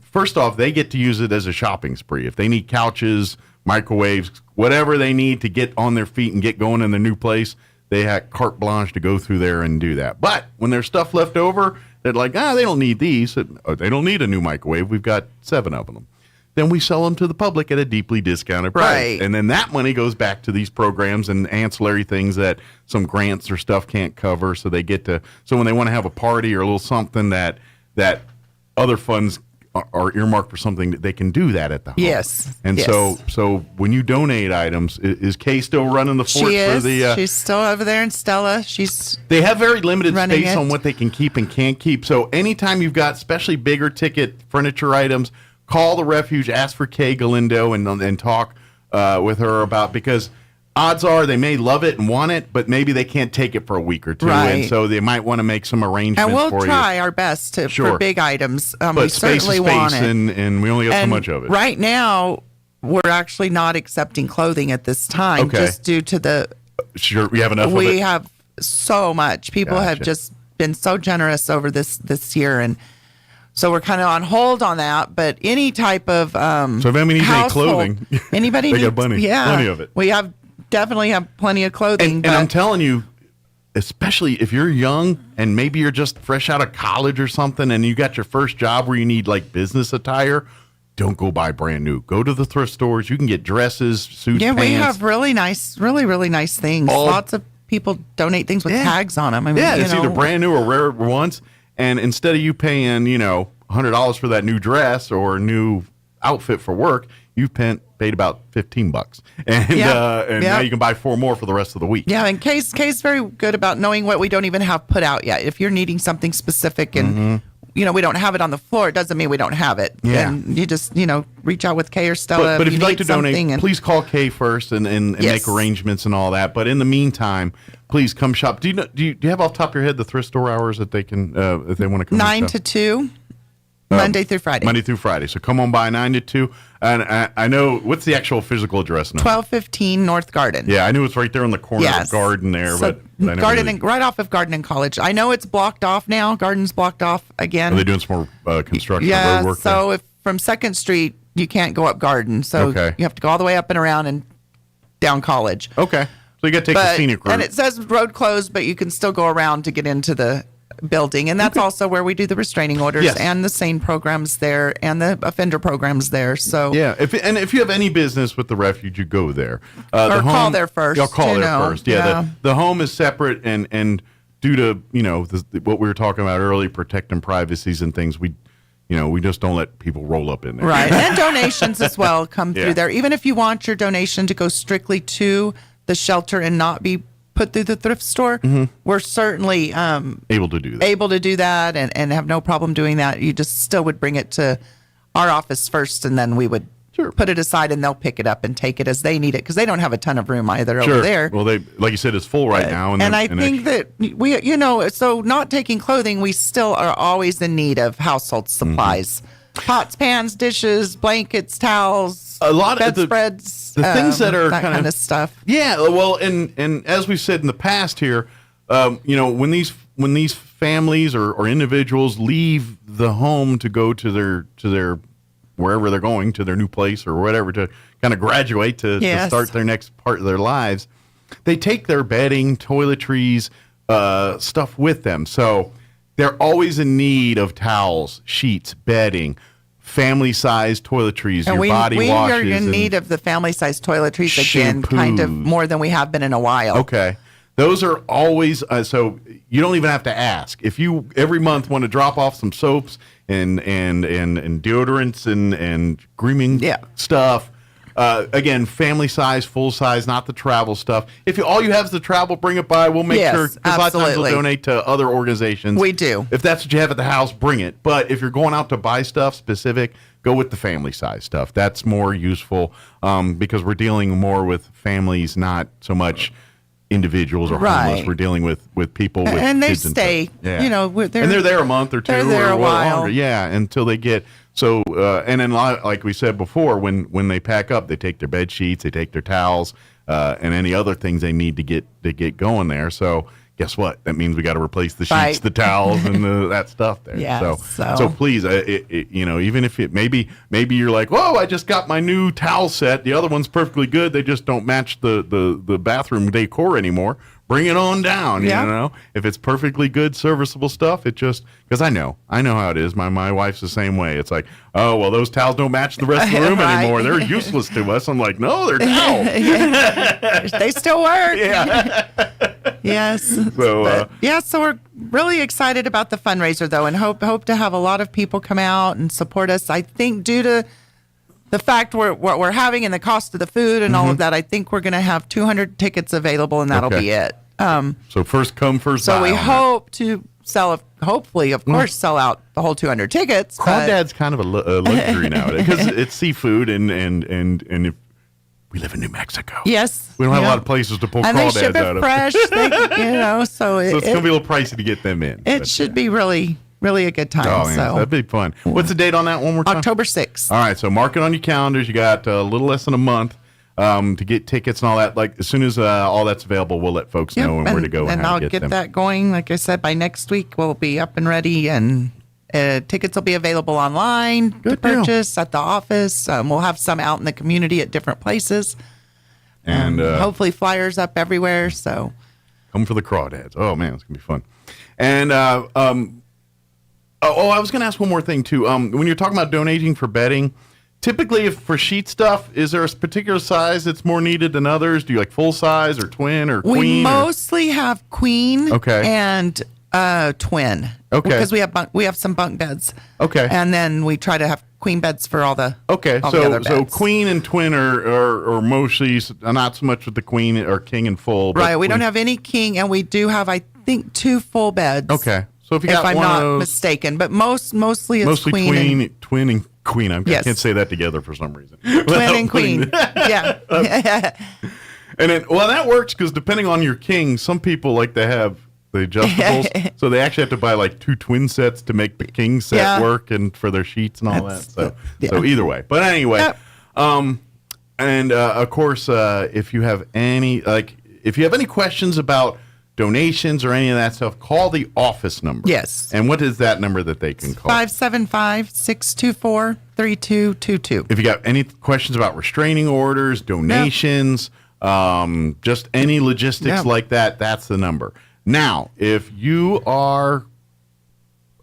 first off, they get to use it as a shopping spree. If they need couches, microwaves, whatever they need to get on their feet and get going in their new place, they have carte blanche to go through there and do that. But when there's stuff left over, they're like, they don't need these. They don't need a new microwave. We've got 7 of them. Then we sell them to the public at a deeply discounted price. Right. And then that money goes back to these programs and ancillary things that some grants or stuff can't cover. So they get to, so when they want to have a party or a little something that other funds are earmarked for something, that they can do that at the home. Yes. And yes. so when you donate items, is Kay still running the fort She for is. the? She's still over there in Stella. They have very limited running space it. on what they can keep and can't keep. So anytime you've got especially bigger ticket furniture items, call the refuge, ask for Kay Galindo, and talk with her about, because odds are they may love it and want it, but maybe they can't take it for a week or two, Right. and so they might want to make some arrangements And we'll for try our best for big items. But We space certainly is want space, it. and we only got so And much of it. Right now, we're actually not accepting clothing at this time, Okay. just due to the. Sure, we have enough of it. We have so much. People have Gotcha. just been so generous over this year, and so we're kind of on hold on that. But any type of So if anybody needs any household- clothing, anybody they got needs, plenty of it. We definitely have plenty of clothing. And I'm telling you, especially if you're young and maybe you're just fresh out of college or something and you got your first job where you need like business attire, don't go buy brand new. Go to the thrift stores. You can get dresses, suits, yeah, pants. we have really nice things. All- Lots of people donate things with tags on them. I mean, yeah, you it's know, either brand new or rare ones. And instead of you paying, $100 for that new dress or new outfit for work, you've paid about $15, and now you can buy 4 more for the rest of the week. Yeah, and Kay's very good about knowing what we don't even have put out yet. If you're needing something specific and we don't have it on the floor, it doesn't mean we don't have it. Yeah. And you just reach out with Kay or Stella. But if you'd like need to donate, something please call Kay first and Yes. make arrangements and all that. But in the meantime, please come shop. Do you have off the top of your head the thrift store hours that they can if they want to come? 9 to 2, Monday through Friday. Monday through Friday. So come on by 9 to 2. And I know, what's the actual physical address now? 1215 North Garden. Yeah, I knew it's right there on the corner Yes. of Garden there, So but I never Garden really- and right off of Garden and College. I know it's blocked off now. Garden's blocked off again. Are they doing some more construction Yeah, road work? so if from 2nd Street, you can't go up Garden. So Okay. you have to go all the way up and around and down College. Okay. So you got to take the scenic route. And it says road closed, but you can still go around to get into the building. And that's also where we do the restraining orders Yes. and the SANE programs there and the offender programs there. So Yeah, if you have any business with the refuge, you go there. Or call there first, Yeah, call you there know, first. Yeah, the home is separate, and due to what we were talking about earlier, protecting privacies and things, we just don't let people roll up in there. Right. And donations as well come Yeah. through there. Even if you want your donation to go strictly to the shelter and not be put through the thrift store, we're certainly Able to do that. able to do that and have no problem doing that. You just still would bring it to our office first, and then we would put it aside, and they'll pick it up and take it as they need it, because they don't have a ton of room either over there. Well, they, like you said, it's full right now. And I think that we, so not taking clothing, we still are always in need of household supplies. pots, pans, dishes, blankets, towels, a lot of bedspreads, the things that are kind of stuff. Yeah, well, and as we've said in the past here, when these families or individuals leave the home to go to their wherever they're going, to their new place or whatever, to kind of graduate to start their next part of their lives, they take their bedding, toiletries, stuff with them. So they're always in need of towels, sheets, bedding, family-sized toiletries, and body we washes. are in need of the family-sized toiletries again, kind of more than we have been in a while. Okay. Those are always, so you don't even have to ask. If you every month want to drop off some soaps and deodorants and grooming stuff, again, family size, full size, not the travel stuff. If all you have is the travel, bring it by. We'll make sure, because a lot of times we'll donate to other organizations. We do. If that's what you have at the house, bring it. But if you're going out to buy stuff specific, go with the family size stuff. That's more useful because we're dealing more with families, not so much individuals or homeless. We're dealing with people with and they kids stay, and stuff. they're there a month or two they're there or a while. longer. Yeah, until they get so. And then, like we said before, when they pack up, they take their bed sheets, they take their towels, and any other things they need to get going there. So guess what? That means we got to replace the sheets, the towels, and that stuff there. Yeah, so please, even if it maybe you're like, whoa, I just got my new towel set. The other one's perfectly good. They just don't match the bathroom decor anymore. Bring it on down. You know, if it's perfectly good, serviceable stuff, it just because I know how it is. My wife's the same way. It's like, oh well, those towels don't match the rest of the room anymore. They're useless to us. I'm like, no, they're towels. They still work. Yeah. Yes. So we're really excited about the fundraiser though, and hope to have a lot of people come out and support us. I think due to the fact what we're having and the cost of the food and all of that, I think we're going to have 200 tickets available, and that'll be it. So first come, first buy. So we hope to hopefully, of course, sell out the whole 200 tickets. Crawdad's kind of a luxury nowadays because it's seafood and if we live in New Mexico. Yes. We don't have a lot of places to pull and crawdads they ship it out of. fresh, so it's going to be a little pricey to get them in. It should be really a good time. Oh, man, that'd be fun. What's the date on that one more time? October 6th. All right, so mark it on your calendars. You got a little less than a month to get tickets and all that. Like as soon as all that's available, we'll let folks know where to go and how I'll to get them. That going. Like I said, by next week we'll be up and ready, and tickets will be available online to purchase at the office. We'll have some out in the community at different places, and hopefully flyers up everywhere. So come for the crawdads. Oh man, it's gonna be fun. And I was going to ask one more thing, too. When you're talking about donating for bedding, typically for sheet stuff, is there a particular size that's more needed than others? Do you like full size or twin or queen? We mostly have queen and twin. Okay. Because we have some bunk beds. Okay. And then we try to have queen beds for all the all the other beds. So queen and twin are mostly not so much with the queen or king and full. Right. We don't have any king, and we do have, I think, 2 full beds. Okay. So if you got I'm one not of those, mostly it's queen twin and queen. I can't say that together for some reason. Twin and queen. Yeah. And then, that works because depending on your king, some people like to have the adjustables, so they actually have to buy like 2 twin sets to make the king set work and for their sheets and all that. So either way, but anyway, and of course, if you have any questions about donations or any of that stuff, call the office number. Yes. And what is that number that they can call? 575-624-3222. If you got any questions about restraining orders, donations, just any logistics like that, that's the number. Now, if you are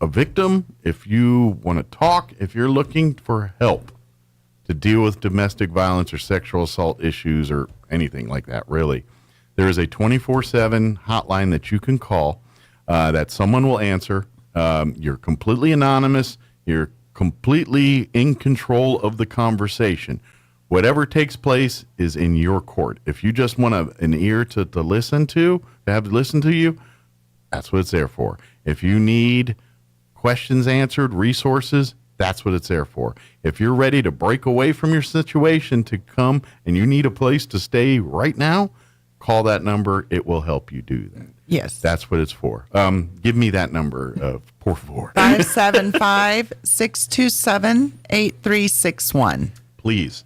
a victim, if you want to talk, if you're looking for help to deal with domestic violence or sexual assault issues or anything like that, really, there is a 24/7 hotline that you can call that someone will answer. You're completely anonymous. You're completely in control of the conversation. Whatever takes place is in your court. If you just want an ear to listen to have listen to you, that's what it's there for. If you need questions answered, resources, that's what it's there for. If you're ready to break away from your situation to come and you need a place to stay right now, call that number. It will help you do that. Yes. That's what it's for. Give me that number, por favor. 575-627-8361. Please.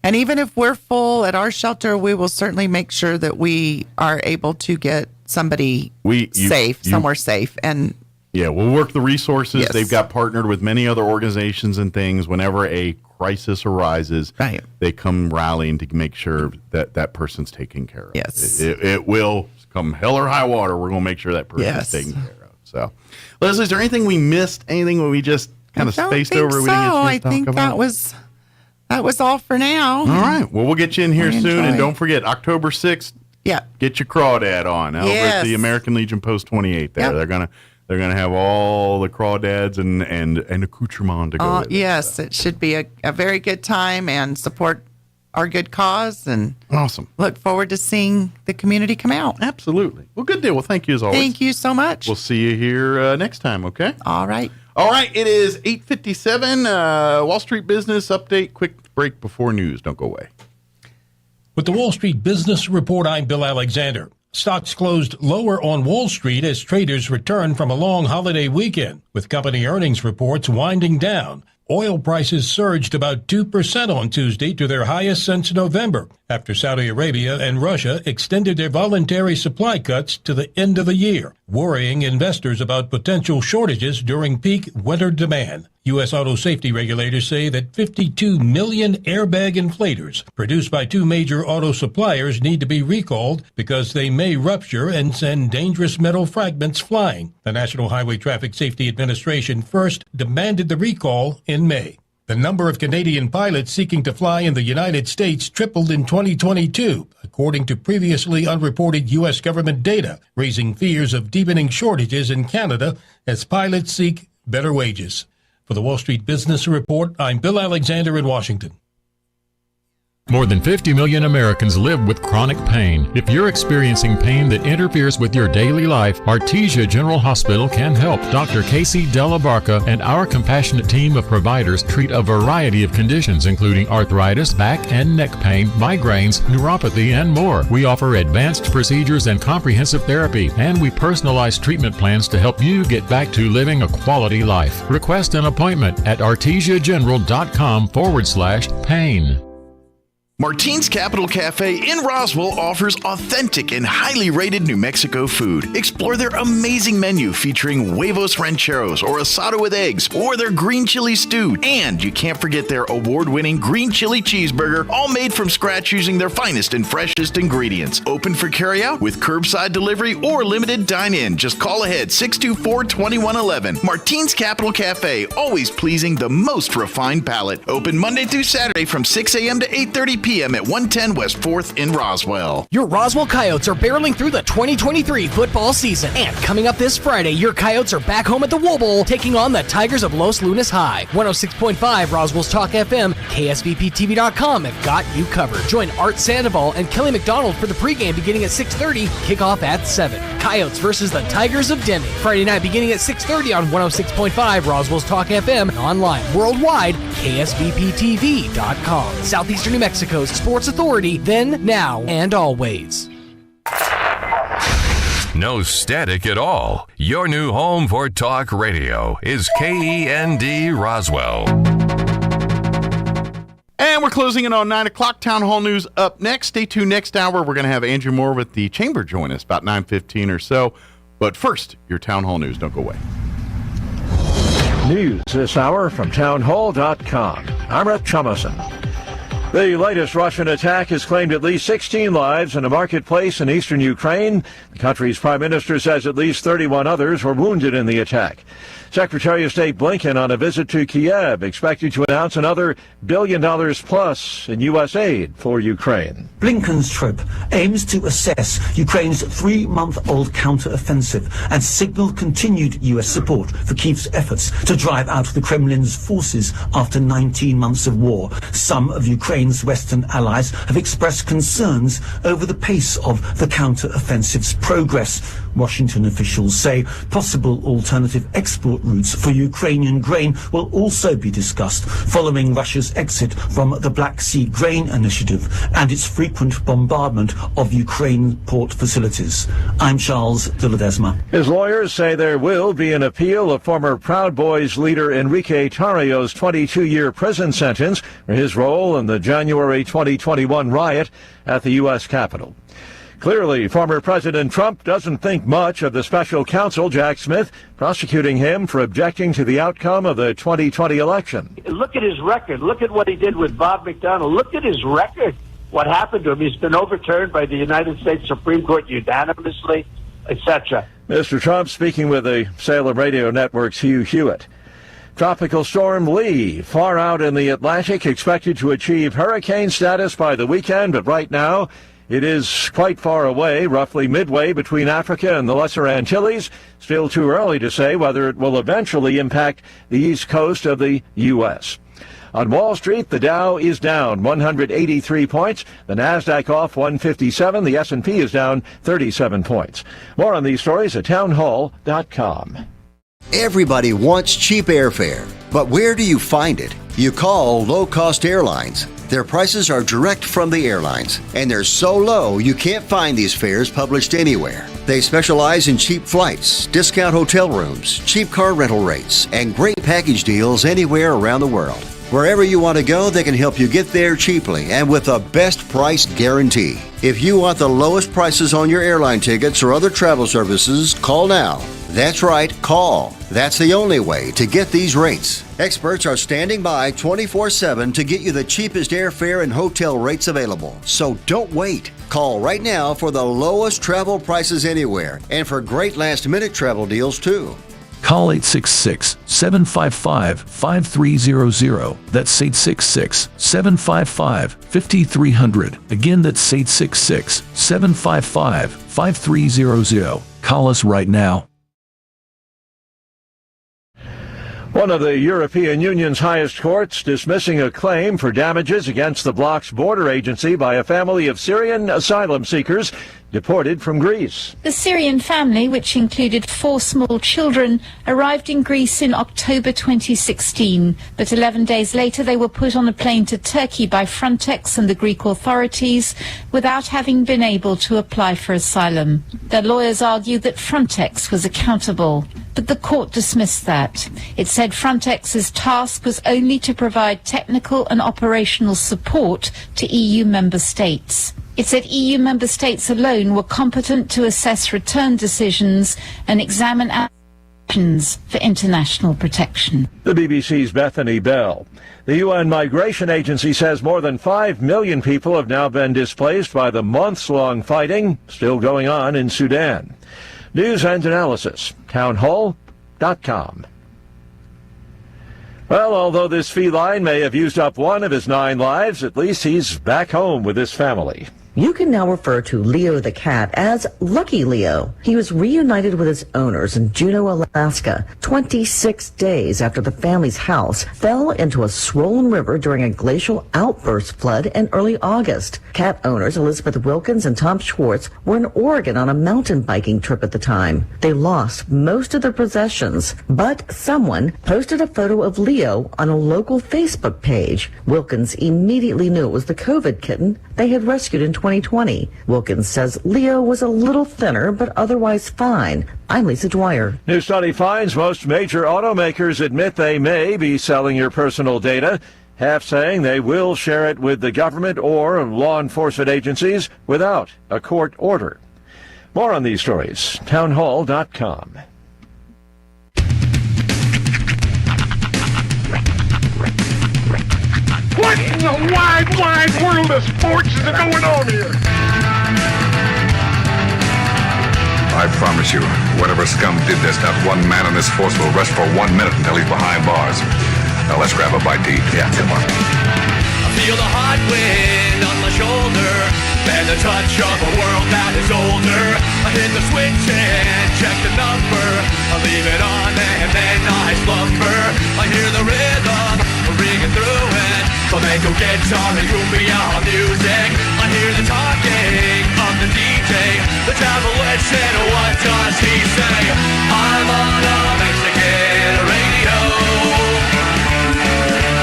And even if we're full at our shelter, we will certainly make sure that we are able to get somebody somewhere safe. And yeah, we'll work the resources. Yes. They've got partnered with many other organizations and things. Whenever a crisis arises, they come rallying to make sure that that person's taken care of. Yes. It will come hell or high water. We're going to make sure that person's taken care of. So, Leslie, is there anything we missed? Anything we just kind of spaced over? We didn't get I think that was all for now. All right. Well, we'll get you in here soon. And don't forget, October 6th, yeah, get your crawdad on over at the American Legion Post 28 there. Yep. They're gonna have all the crawdads and accoutrement to go with. Yes, it should be a very good time and support our good cause, and awesome. Look forward to seeing the community come out. Absolutely. Well, good deal. Well, thank you as always. Thank you so much. We'll see you here next time, okay? All right. All right, it is 8:57. Wall Street Business Update. Quick break before news. Don't go away. With the Wall Street Business Report, I'm Bill Alexander. Stocks closed lower on Wall Street as traders return from a long holiday weekend, with company earnings reports winding down. Oil prices surged about 2% on Tuesday to their highest since November, after Saudi Arabia and Russia extended their voluntary supply cuts to the end of the year, worrying investors about potential shortages during peak winter demand. U.S. auto safety regulators say that 52 million airbag inflators produced by two major auto suppliers need to be recalled because they may rupture and send dangerous metal fragments flying. The National Highway Traffic Safety Administration first demanded the recall in May. The number of Canadian pilots seeking to fly in the United States tripled in 2022, according to previously unreported U.S. government data, raising fears of deepening shortages in Canada as pilots seek better wages. For the Wall Street Business Report, I'm Bill Alexander in Washington. More than 50 million Americans live with chronic pain. If you're experiencing pain that interferes with your daily life, Artesia General Hospital can help. Dr. Casey Della Barca and our compassionate team of providers treat a variety of conditions, including arthritis, back and neck pain, migraines, neuropathy, and more. We offer advanced procedures and comprehensive therapy, and we personalize treatment plans to help you get back to living a quality life. Request an appointment at artesiageneral.com/pain. Martine's Capital Cafe in Roswell offers authentic and highly rated New Mexico food. Explore their amazing menu featuring huevos rancheros or asado with eggs or their green chili stew. And you can't forget their award-winning green chili cheeseburger, all made from scratch using their finest and freshest ingredients. Open for carryout with curbside delivery or limited dine-in. Just call ahead 624-2111. Martine's Capital Cafe, always pleasing the most refined palate. Open Monday through Saturday from 6 a.m. to 8:30 p.m. at 110 West 4th in Roswell. Your Roswell Coyotes are barreling through the 2023 football season. And coming up this Friday, your Coyotes are back home at the Wool Bowl, taking on the Tigers of Los Lunas High. 106.5 Roswell's Talk FM, KSVPTV.com have got you covered. Join Art Sandoval and Kelly McDonald for the pregame beginning at 6:30, kickoff at 7. Coyotes versus the Tigers of Deming. Friday night beginning at 6:30 on 106.5 Roswell's Talk FM, and online worldwide, KSVPTV.com. Southeastern New Mexico's Sports Authority, then, now, and always. No static at all. Your new home for talk radio is KEND Roswell. And we're closing in on 9 o'clock. Town Hall News up next. Stay tuned next hour. We're going to have Andrew Moore with the Chamber join us about 9:15 or so. But first, your Town Hall News. Don't go away. News this hour from townhall.com. I'm Rick Chumison. The latest Russian attack has claimed at least 16 lives in a marketplace in eastern Ukraine. The country's prime minister says at least 31 others were wounded in the attack. Secretary of State Blinken on a visit to Kiev, expected to announce another $1 billion plus in U.S. aid for Ukraine. Blinken's trip aims to assess Ukraine's 3-month-old counter-offensive and signal continued U.S. support for Kyiv's efforts to drive out the Kremlin's forces after 19 months of war. Some of Ukraine's Western allies have expressed concerns over the pace of the counter-offensive's progress. Washington officials say possible alternative export routes for Ukrainian grain will also be discussed following Russia's exit from the Black Sea Grain Initiative and its frequent bombardment of Ukraine port facilities. I'm Charles de Ledesma. His lawyers say there will be an appeal of former Proud Boys leader Enrique Tarrio's 22-year prison sentence for his role in the January 2021 riot at the U.S. Capitol. Clearly, former President Trump doesn't think much of the special counsel, Jack Smith, prosecuting him for objecting to the outcome of the 2020 election. Look at his record. Look at what he did with Bob McDonnell. Look at his record. What happened to him? He's been overturned by the United States Supreme Court unanimously, etc. Mr. Trump speaking with the Salem Radio Network's Hugh Hewitt. Tropical storm Lee, far out in the Atlantic, expected to achieve hurricane status by the weekend, but right now it is quite far away, roughly midway between Africa and the Lesser Antilles. Still too early to say whether it will eventually impact the east coast of the U.S. On Wall Street, the Dow is down 183 points, the Nasdaq off 157, the S&P is down 37 points. More on these stories at townhall.com. Everybody wants cheap airfare, but where do you find it? You call low-cost airlines. Their prices are direct from the airlines, and they're so low you can't find these fares published anywhere. They specialize in cheap flights, discount hotel rooms, cheap car rental rates, and great package deals anywhere around the world. Wherever you want to go, they can help you get there cheaply and with a best price guarantee. If you want the lowest prices on your airline tickets or other travel services, call now. That's right, call. That's the only way to get these rates. Experts are standing by 24/7 to get you the cheapest airfare and hotel rates available. So don't wait. Call right now for the lowest travel prices anywhere and for great last-minute travel deals too. Call 866-755-5300. That's 866-755-5300. Again, that's 866-755-5300. Call us right now. One of the European Union's highest courts dismissing a claim for damages against the bloc's border agency by a family of Syrian asylum seekers deported from Greece. The Syrian family, which included 4 small children, arrived in Greece in October 2016, but 11 days later they were put on a plane to Turkey by Frontex and the Greek authorities without having been able to apply for asylum. Their lawyers argued that Frontex was accountable, but the court dismissed that. It said Frontex's task was only to provide technical and operational support to EU member states. It said EU member states alone were competent to assess return decisions and examine applications for international protection. The BBC's Bethany Bell. The UN Migration Agency says more than 5 million people have now been displaced by the months-long fighting still going on in Sudan. News and analysis, townhall.com. Well, although this feline may have used up one of his 9 lives, at least he's back home with his family. You can now refer to Leo the cat as Lucky Leo. He was reunited with his owners in Juneau, Alaska, 26 days after the family's house fell into a swollen river during a glacial outburst flood in early August. Cat owners Elizabeth Wilkins and Tom Schwartz were in Oregon on a mountain biking trip at the time. They lost most of their possessions, but someone posted a photo of Leo on a local Facebook page. Wilkins immediately knew it was the COVID kitten they had rescued in 2020. Wilkins says Leo was a little thinner, but otherwise fine. I'm Lisa Dwyer. New study finds most major automakers admit they may be selling your personal data, half saying they will share it with the government or law enforcement agencies without a court order. More on these stories, townhall.com. What in the wide, wide world of sports is going on here? I promise you, whatever scum did this, not one man in this force will rest for 1 minute until he's behind bars. Now let's grab a bite to eat. Yeah, come on. I feel the hot wind on my shoulder and the touch of a world that is older. I hit the switch and check the number. I leave it on and then I slumber. I hear the rhythm ringing through it. Flamenco guitar and cumbia music. I hear the talking of the DJ, the travel witch, and what does he say? I'm on a Mexican radio.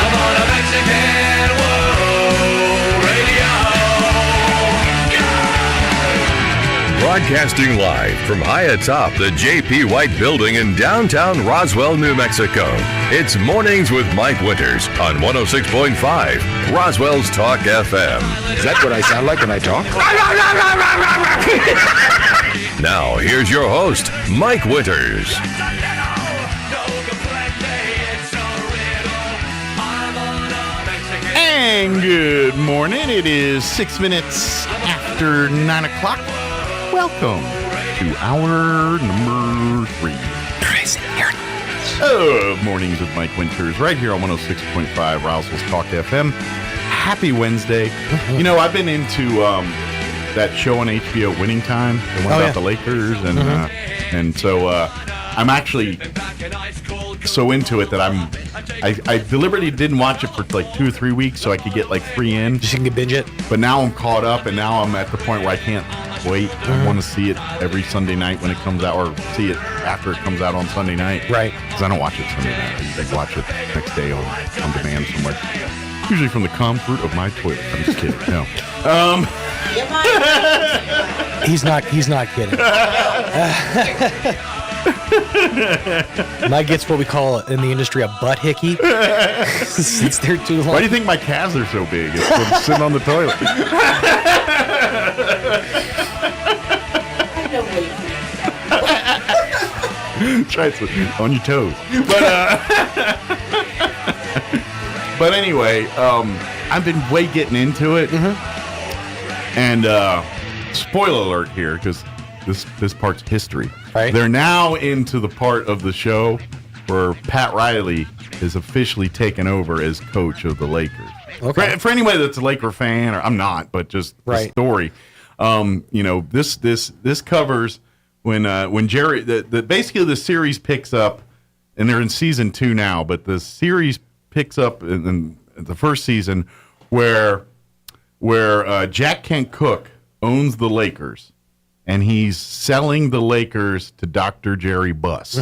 I'm on a Mexican world radio. Broadcasting live from high atop the J.P. White Building in downtown Roswell, New Mexico. It's Mornings with Mike Winters on 106.5 Roswell's Talk FM. Is that what I sound like when I talk? Now, here's your host, Mike Winters. And good morning. It is 6 minutes after 9 o'clock. Welcome to hour number 3. Crazy. Mornings with Mike Winters, right here on 106.5 Roswell's Talk FM. Happy Wednesday. You know, I've been into that show on HBO, Winning Time, the one about the Lakers, and so I'm actually so into it that I deliberately didn't watch it for like 2 or 3 weeks so I could get like 3 in. Just so you can binge it. But now I'm caught up, and now I'm at the point where I can't wait. I want to see it every Sunday night when it comes out, or see it after it comes out on Sunday night. Right. Because I don't watch it Sunday night. I usually watch it next day on demand somewhere. Usually from the comfort of my toilet. I'm just kidding. No. He's not kidding. Mike gets what we call in the industry a butt hickey. Sits there too long. Why do you think my calves are so big? It's from sitting on the toilet. Try it on your toes. But anyway, I've been getting into it. And spoiler alert here, because this part's history. Right. They're now into the part of the show where Pat Riley is officially taken over as coach of the Lakers. Okay. For anybody that's a Laker fan, or I'm not, but just the story. You know, this covers when Jerry basically the series picks up, and they're in season 2 now, but the series picks up in the first season where Jack Kent Cooke owns the Lakers, and he's selling the Lakers to Dr. Jerry Buss.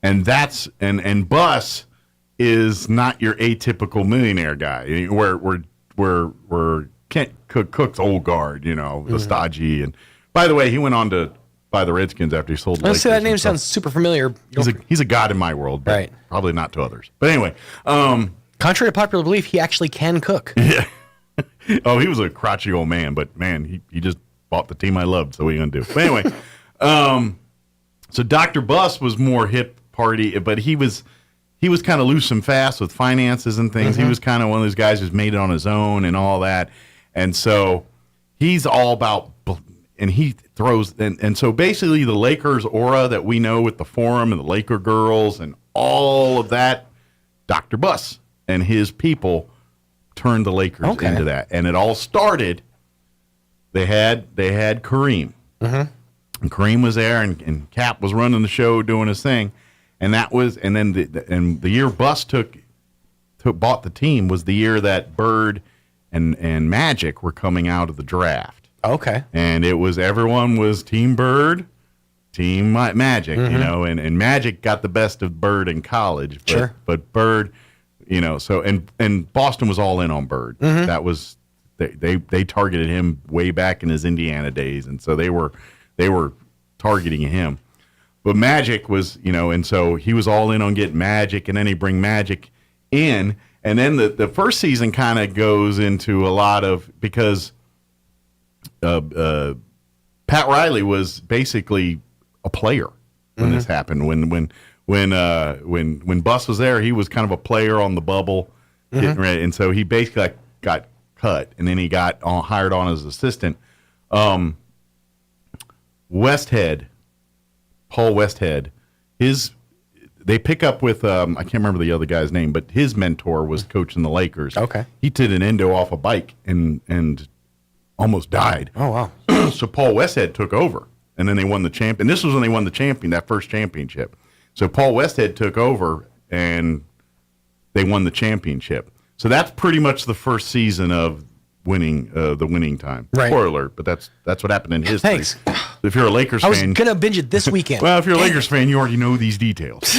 And that's and Buss is not your atypical millionaire guy. Where Kent Cooke's old guard, you know, the stodgy. And by the way, he went on to buy the Redskins after he sold the Lakers. That name sounds super familiar. He's a god in my world, but probably not to others. But anyway, contrary to popular belief, he actually can cook. Yeah. Oh, he was a crotchety old man, but man, he just bought the team I loved, so what are you gonna do? But anyway, so Dr. Buss was more hip party, but he was kind of loose and fast with finances and things. He was kind of one of those guys who's made it on his own and all that. And so he's all about, and he throws, and so basically the Lakers aura that we know with the Forum and the Laker girls and all of that, Dr. Buss and his people turned the Lakers into that. And it all started, they had Kareem. And Kareem was there, and Cap was running the show, doing his thing. And that was, and then the year Buss bought the team was the year that Bird and Magic were coming out of the draft. Okay. And it was, everyone was Team Bird, Team Magic, you know, and Magic got the best of Bird in college. But, but Bird, you know, so, and Boston was all in on Bird. That was, they targeted him way back in his Indiana days. And so they were targeting him. But Magic was, you know, and so he was all in on getting Magic, and then he bring Magic in. And then the first season kind of goes into a lot of, because Pat Riley was basically a player when this happened. When Buss was there, he was kind of a player on the bubble, getting ready, and so he basically got cut, and then he got hired on as assistant. Paul Westhead, they pick up with I can't remember the other guy's name, but his mentor was coaching the Lakers. Okay, he did an endo off a bike and almost died. Oh wow! So Paul Westhead took over, and then they won the champ. And this was when they won that first championship. So Paul Westhead took over, and they won the championship. So that's pretty much the first season of winning the winning time. Right. Spoiler alert, but that's what happened in history. Thanks. If you're a Lakers I was fan, gonna binge it this weekend. well, if you're a Lakers fan, you already know these details.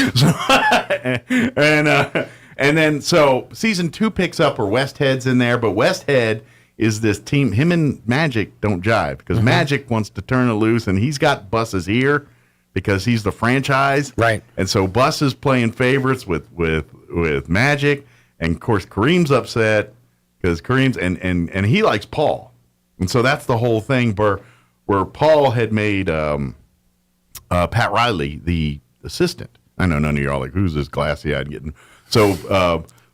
And then so season 2 picks up where Westhead's in there, but Westhead is this team. Him and Magic don't jive because Magic wants to turn it loose, and he's got Bus's ear because he's the franchise, right? And so Bus is playing favorites with Magic, and of course Kareem's upset because Kareem's and he likes Paul, and so that's the whole thing where Paul had made Pat Riley the assistant. I know none of y'all like who's this glassy-eyed getting. So,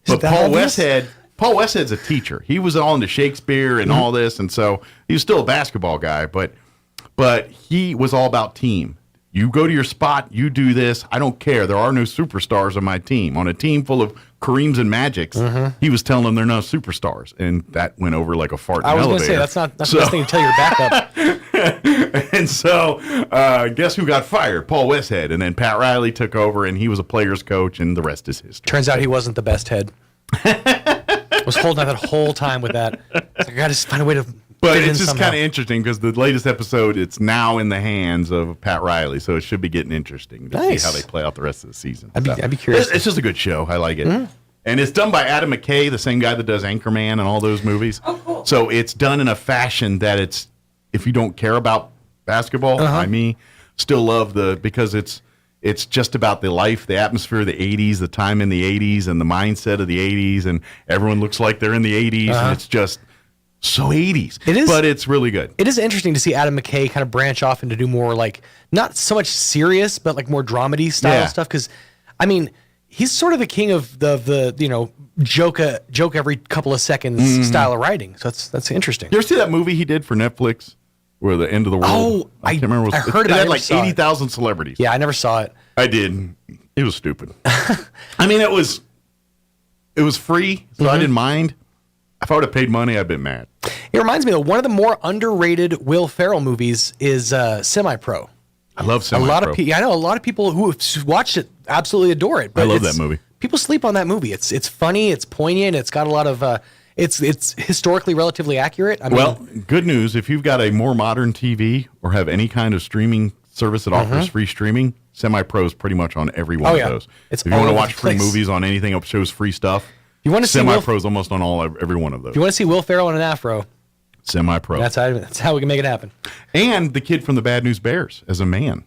but Paul Westhead's a teacher. He was all into Shakespeare and all this, and so he was still a basketball guy, but he was all about team. You go to your spot, you do this. I don't care. There are no superstars on my team. On a team full of Kareems and Magics, he was telling them they're not superstars, and that went over like a fart in an elevator. I was going to say, that's not the best thing to tell your backup. And so, guess who got fired? Paul Westhead. And then Pat Riley took over, and he was a player's coach, and the rest is history. Turns out he wasn't the best head. I was holding out that whole time with that. I got to find a way to. But it's just kind of interesting because the latest episode, it's now in the hands of Pat Riley, so it should be getting interesting to see how they play out the rest of the season. I'd be curious. It's just a good show. I like it. And it's done by Adam McKay, the same guy that does Anchorman and all those movies. Oh, cool. So it's done in a fashion that it's, if you don't care about basketball, I mean, still love because it's just about the life, the atmosphere of the 80s, the time in the 80s, and the mindset of the 80s, and everyone looks like they're in the 80s, and it's just so 80s. It is, but it's really good. It is interesting to see Adam McKay kind of branch off and to do more like not so much serious, but like more dramedy style stuff. Because I mean, he's sort of the king of the joke every couple of seconds style of writing. So that's interesting. You ever see that movie he did for Netflix, where the end of the world? Oh, I can't remember. I heard about it. It had like 80,000 celebrities. Yeah, I never saw it. I did. It was stupid. I mean, it was free, so I didn't mind. If I would have paid money, I'd been mad. It reminds me of one of the more underrated Will Ferrell movies is Semi-Pro. I love Semi-Pro. I know a lot of people who have watched it absolutely adore it. But I love that movie. People sleep on that movie. It's funny. It's poignant. It's got a lot of. It's historically relatively accurate. I mean, good news. If you've got a more modern TV or have any kind of streaming service that offers free streaming, Semi-Pro is pretty much on every one of those. If you want to watch free movies on anything that shows free stuff, you want to see Semi-Pro is almost on every one of those. If you want to see Will Ferrell in an afro, Semi-Pro. That's how we can make it happen. And the kid from the Bad News Bears as a man.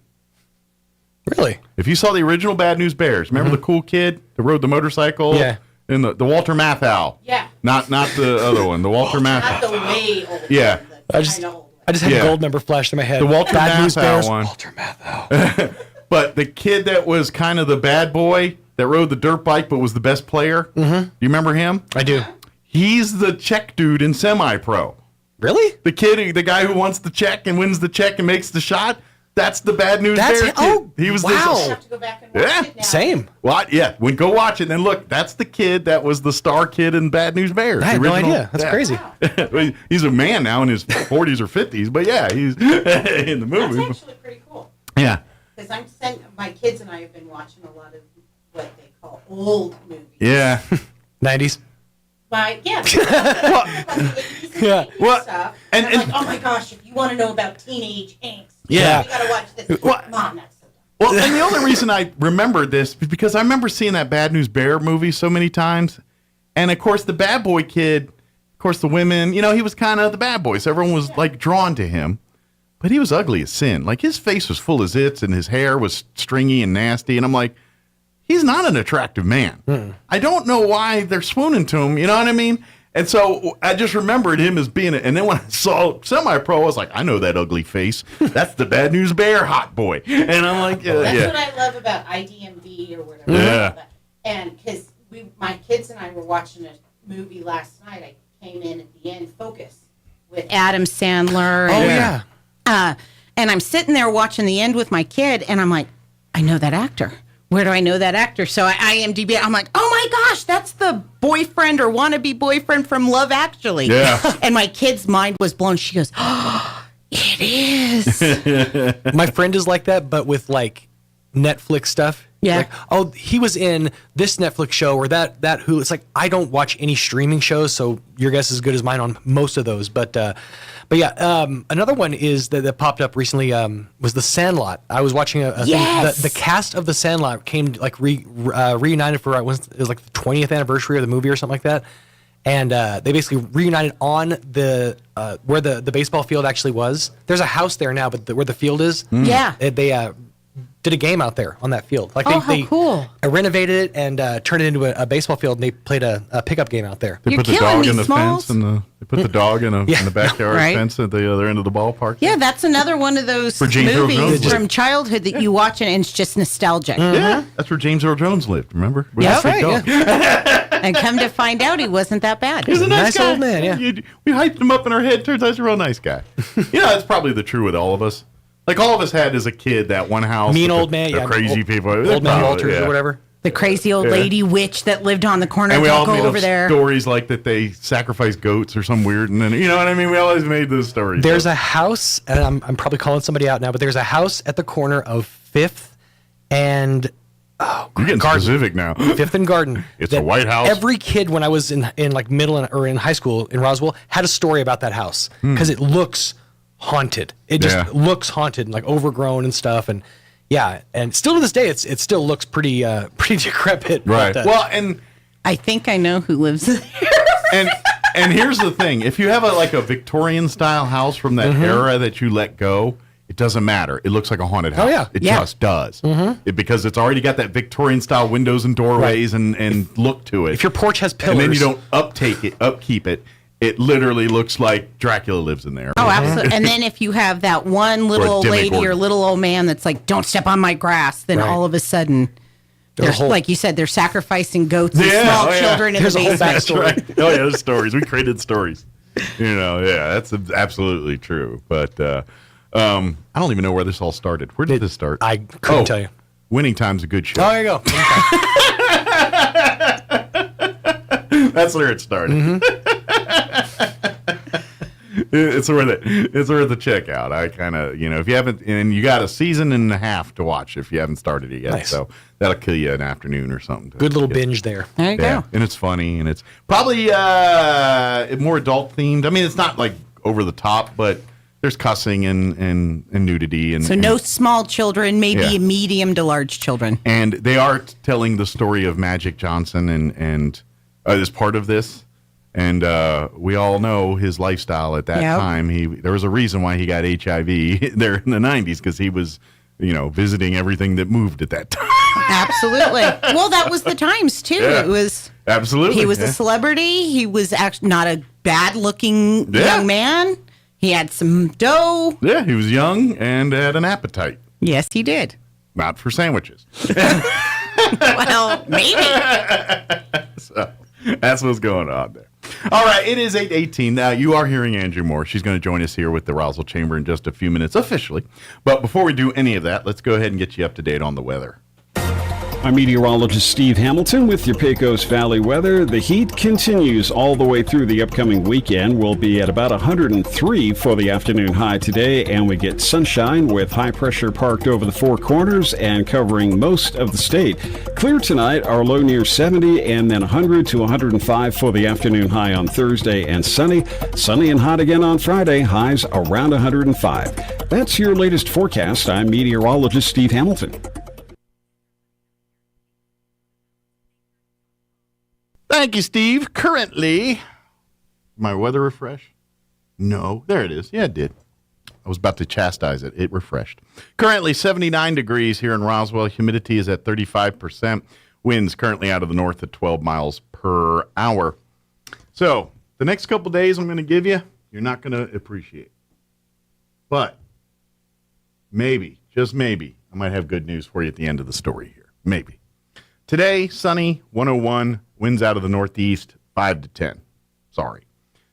Really? If you saw the original Bad News Bears, remember the cool kid that rode the motorcycle? Yeah. And the Walter Matthau. Yeah. Not the other one. The Walter Matthau. Not the way old. Yeah. I just had a gold member flash in my head. The Walter Bad News Bears. Matthau one. Walter Matthau. But the kid that was kind of the bad boy that rode the dirt bike but was the best player. Do you remember him? I do. He's the check dude in Semi-Pro. Really? The guy who wants the check and wins the check and makes the shot. That's the Bad News Bears kid. Oh, he was I have to go back and watch it now. Same. What? Yeah. Go watch it and then look. That's the kid that was the star kid in Bad News Bears. I had no idea. That's crazy. He's a man now in his 40s or 50s, but yeah, he's in the movie. That's actually pretty cool. Yeah. Because my kids and I have been watching a lot of what they call old movies. Yeah. 90s. Yeah. Yeah. Well, stuff. And like, oh my gosh, if you want to know about teenage angst, you got to watch this. Mom, that's so dumb. Well, and the only reason I remembered this is because I remember seeing that Bad News Bear movie so many times. And of course, the bad boy kid, of course, the women, he was kind of the bad boy. So everyone was like drawn to him. But he was ugly as sin. Like his face was full of zits and his hair was stringy and nasty. And I'm like, he's not an attractive man. I don't know why they're swooning to him. You know what I mean? And so I just remembered him as being and then when I saw Semi-Pro, I was like, I know that ugly face. That's the Bad News Bear hot boy. And I'm like, that's what I love about IDMB or whatever. Yeah. And because my kids and I were watching a movie last night. I came in at the end, Focus, with Adam Sandler. And I'm sitting there watching the end with my kid, and I'm like, I know that actor. Where do I know that actor? So I IMDb, I'm like, oh my gosh, that's the boyfriend or wannabe boyfriend from Love Actually. Yeah. And my kid's mind was blown. She goes, oh, it is. My friend is like that, but with like Netflix stuff. Yeah. Like, oh, he was in this Netflix show or that Hulu. It's like I don't watch any streaming shows, so your guess is as good as mine on most of those. But yeah, another one is that popped up recently was The Sandlot. I was watching a Yes! thing. The cast of The Sandlot came like reunited for it was like the 20th anniversary of the movie or something like that. And they basically reunited on the where the baseball field actually was. There's a house there now, but where the field is, Yeah. they did a game out there on that field. Like Oh, they how cool. renovated it and turned it into a baseball field, and they played a pickup game out there. They You're put the killing dog me, in the Smalls. fence, and they put the dog in the backyard Right. fence at the other end of the ballpark. Yeah, that's another one of those Where James Earl Jones movies lived. from childhood that you watch and it's just nostalgic. Yeah, that's where James Earl Jones lived. Remember? Where Yeah, the big right, dog. And come to find out, he wasn't that bad. He's a nice guy. old man, yeah. We hyped him up in our head. Turns out he's a real nice guy. That's probably the true with all of us. Like all of us had as a kid that one house. Mean with old man, the yeah. crazy people. Old man Walters or whatever. The crazy old Yeah. lady witch that lived on the corner. And we Don't all go made over up there. stories like that they sacrifice goats or some weird, and then you know what I mean. We always made those stories. There's a house, and I'm probably calling somebody out now, but there's a house at the corner of 5th and You're getting Garden. specific now. 5th and Garden. It's a That White House. Every kid when I was in like middle or in high school in Roswell had a story about that house because it looks haunted. It just looks haunted and like overgrown and stuff. And yeah, and still to this day, it still looks pretty decrepit. Right. But, Well, and I think I know who lives there. and here's the thing: if you have a Victorian style house from that era that you let go, it doesn't matter. It looks like a haunted house. Oh, yeah. It Yeah. just does. Because it's already got that Victorian style windows and doorways and look to it. if your porch has pillars, and then you don't upkeep it, it literally looks like Dracula lives in there. Oh, absolutely. And then if you have that one little Or old lady demigorgon. or little old man that's like, don't step on my grass, then Right. all of a sudden, There's a whole- like you said, they're sacrificing goats and Yeah, small oh, yeah. children in There's the a whole basement. That's right. Oh yeah, those stories. We created stories. That's absolutely true. But I don't even know where this all started. Where did this start? I couldn't tell you. Winning Time's a good show. Oh, there you go. That's where it started. It's worth it. It's worth a check out. I kind of, if you haven't, and you got a season and a half to watch if you haven't started it yet. Nice. So that'll kill you an afternoon or something. Good little binge there. There you Yeah, go. and it's funny, and it's probably more adult themed. I mean, it's not like over the top, but there's cussing and nudity, and So no small children, maybe Yeah. medium to large children. and they are telling the story of Magic Johnson and as part of this. And we all know his lifestyle at that Yep. time. There was a reason why he got HIV there in the 90s, because he was, visiting everything that moved at that time. Absolutely. Well, that was the times too. Yeah. It was Absolutely. he was yeah. a celebrity. He was actually not a bad-looking Yeah. young man. He had some dough. Yeah, he was young and had an appetite. Yes, he did. Not for sandwiches. Well, maybe. So that's what's going on there. All right, it is 8:18. Now, you are hearing Andrew Moore. She's going to join us here with the Roswell Chamber in just a few minutes, officially. But before we do any of that, let's go ahead and get you up to date on the weather. I'm meteorologist Steve Hamilton with your Pecos Valley weather. The heat continues all the way through the upcoming weekend. We'll be at about 103 for the afternoon high today, and we get sunshine with high pressure parked over the Four Corners and covering most of the state. Clear tonight, our low near 70, and then 100 to 105 for the afternoon high on Thursday, and sunny. Sunny and hot again on Friday, highs around 105. That's your latest forecast. I'm meteorologist Steve Hamilton. Thank you, Steve. Currently, my weather refresh? No. There it is. Yeah, it did. I was about to chastise it. It refreshed. Currently 79 degrees here in Roswell. Humidity is at 35%. Winds currently out of the north at 12 miles per hour. So, the next couple days I'm going to give you, you're not going to appreciate. But maybe, just maybe, I might have good news for you at the end of the story here. Maybe. Today, sunny, 101, winds out of the northeast, 5 to 10. Sorry.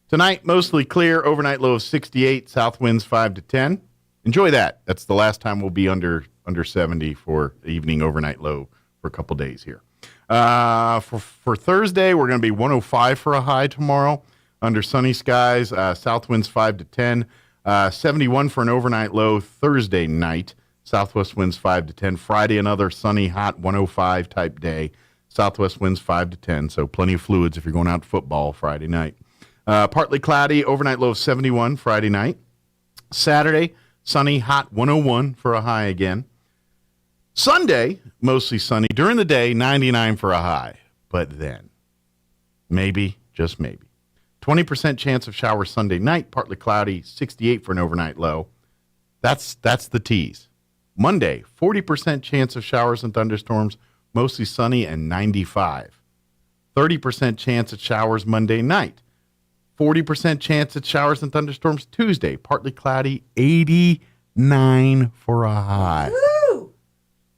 Tonight, mostly clear, overnight low of 68, south winds 5 to 10. Enjoy that. That's the last time we'll be under 70 for the evening overnight low for a couple days here. For Thursday, we're going to be 105 for a high tomorrow, under sunny skies, south winds 5 to 10. 71 for an overnight low Thursday night, Southwest winds 5 to 10. Friday, another sunny, hot 105 type day. Southwest winds 5 to 10, so plenty of fluids if you're going out to football Friday night. Partly cloudy, overnight low of 71 Friday night. Saturday, sunny, hot 101 for a high again. Sunday, mostly sunny. During the day, 99 for a high. But then, maybe, just maybe, 20% chance of showers Sunday night, partly cloudy, 68 for an overnight low. That's the tease. Monday, 40% chance of showers and thunderstorms, mostly sunny and 95. 30% chance at showers Monday night. 40% chance at showers and thunderstorms Tuesday, partly cloudy, 89 for a high. Woo!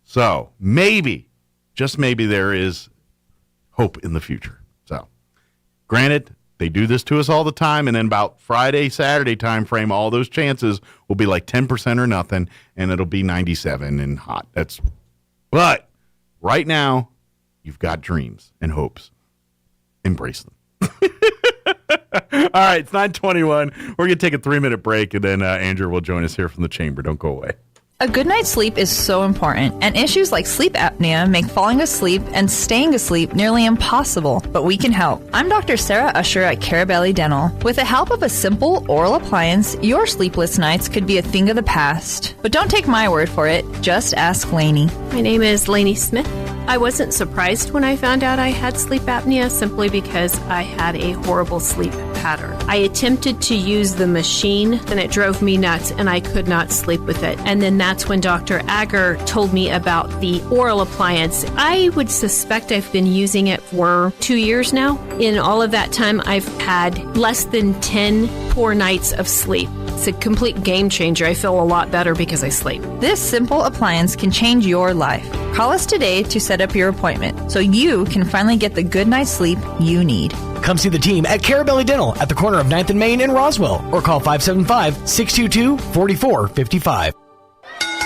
So maybe, just maybe, there is hope in the future. So, granted, they do this to us all the time, and then about Friday, Saturday time frame, all those chances will be like 10% or nothing, and it'll be 97 and hot. But right now, you've got dreams and hopes. Embrace them. All right, it's 9:21. We're going to take a 3-minute break, and then Andrew will join us here from the chamber. Don't go away. A good night's sleep is so important, and issues like sleep apnea make falling asleep and staying asleep nearly impossible, but we can help. I'm Dr. Sarah Usher at Carabelli Dental. With the help of a simple oral appliance, your sleepless nights could be a thing of the past. But don't take my word for it, just ask Lainey. My name is Lainey Smith. I wasn't surprised when I found out I had sleep apnea simply because I had a horrible sleep pattern. I attempted to use the machine and it drove me nuts and I could not sleep with it. And then that's when Dr. Agger told me about the oral appliance. I would suspect I've been using it for 2 years now. In all of that time, I've had less than 10 poor nights of sleep. It's a complete game changer. I feel a lot better because I sleep. This simple appliance can change your life. Call us today to set up your appointment so you can finally get the good night's sleep you need. Come see the team at Carabelli Dental at the corner of 9th and Main in Roswell, or call 575-622-4455.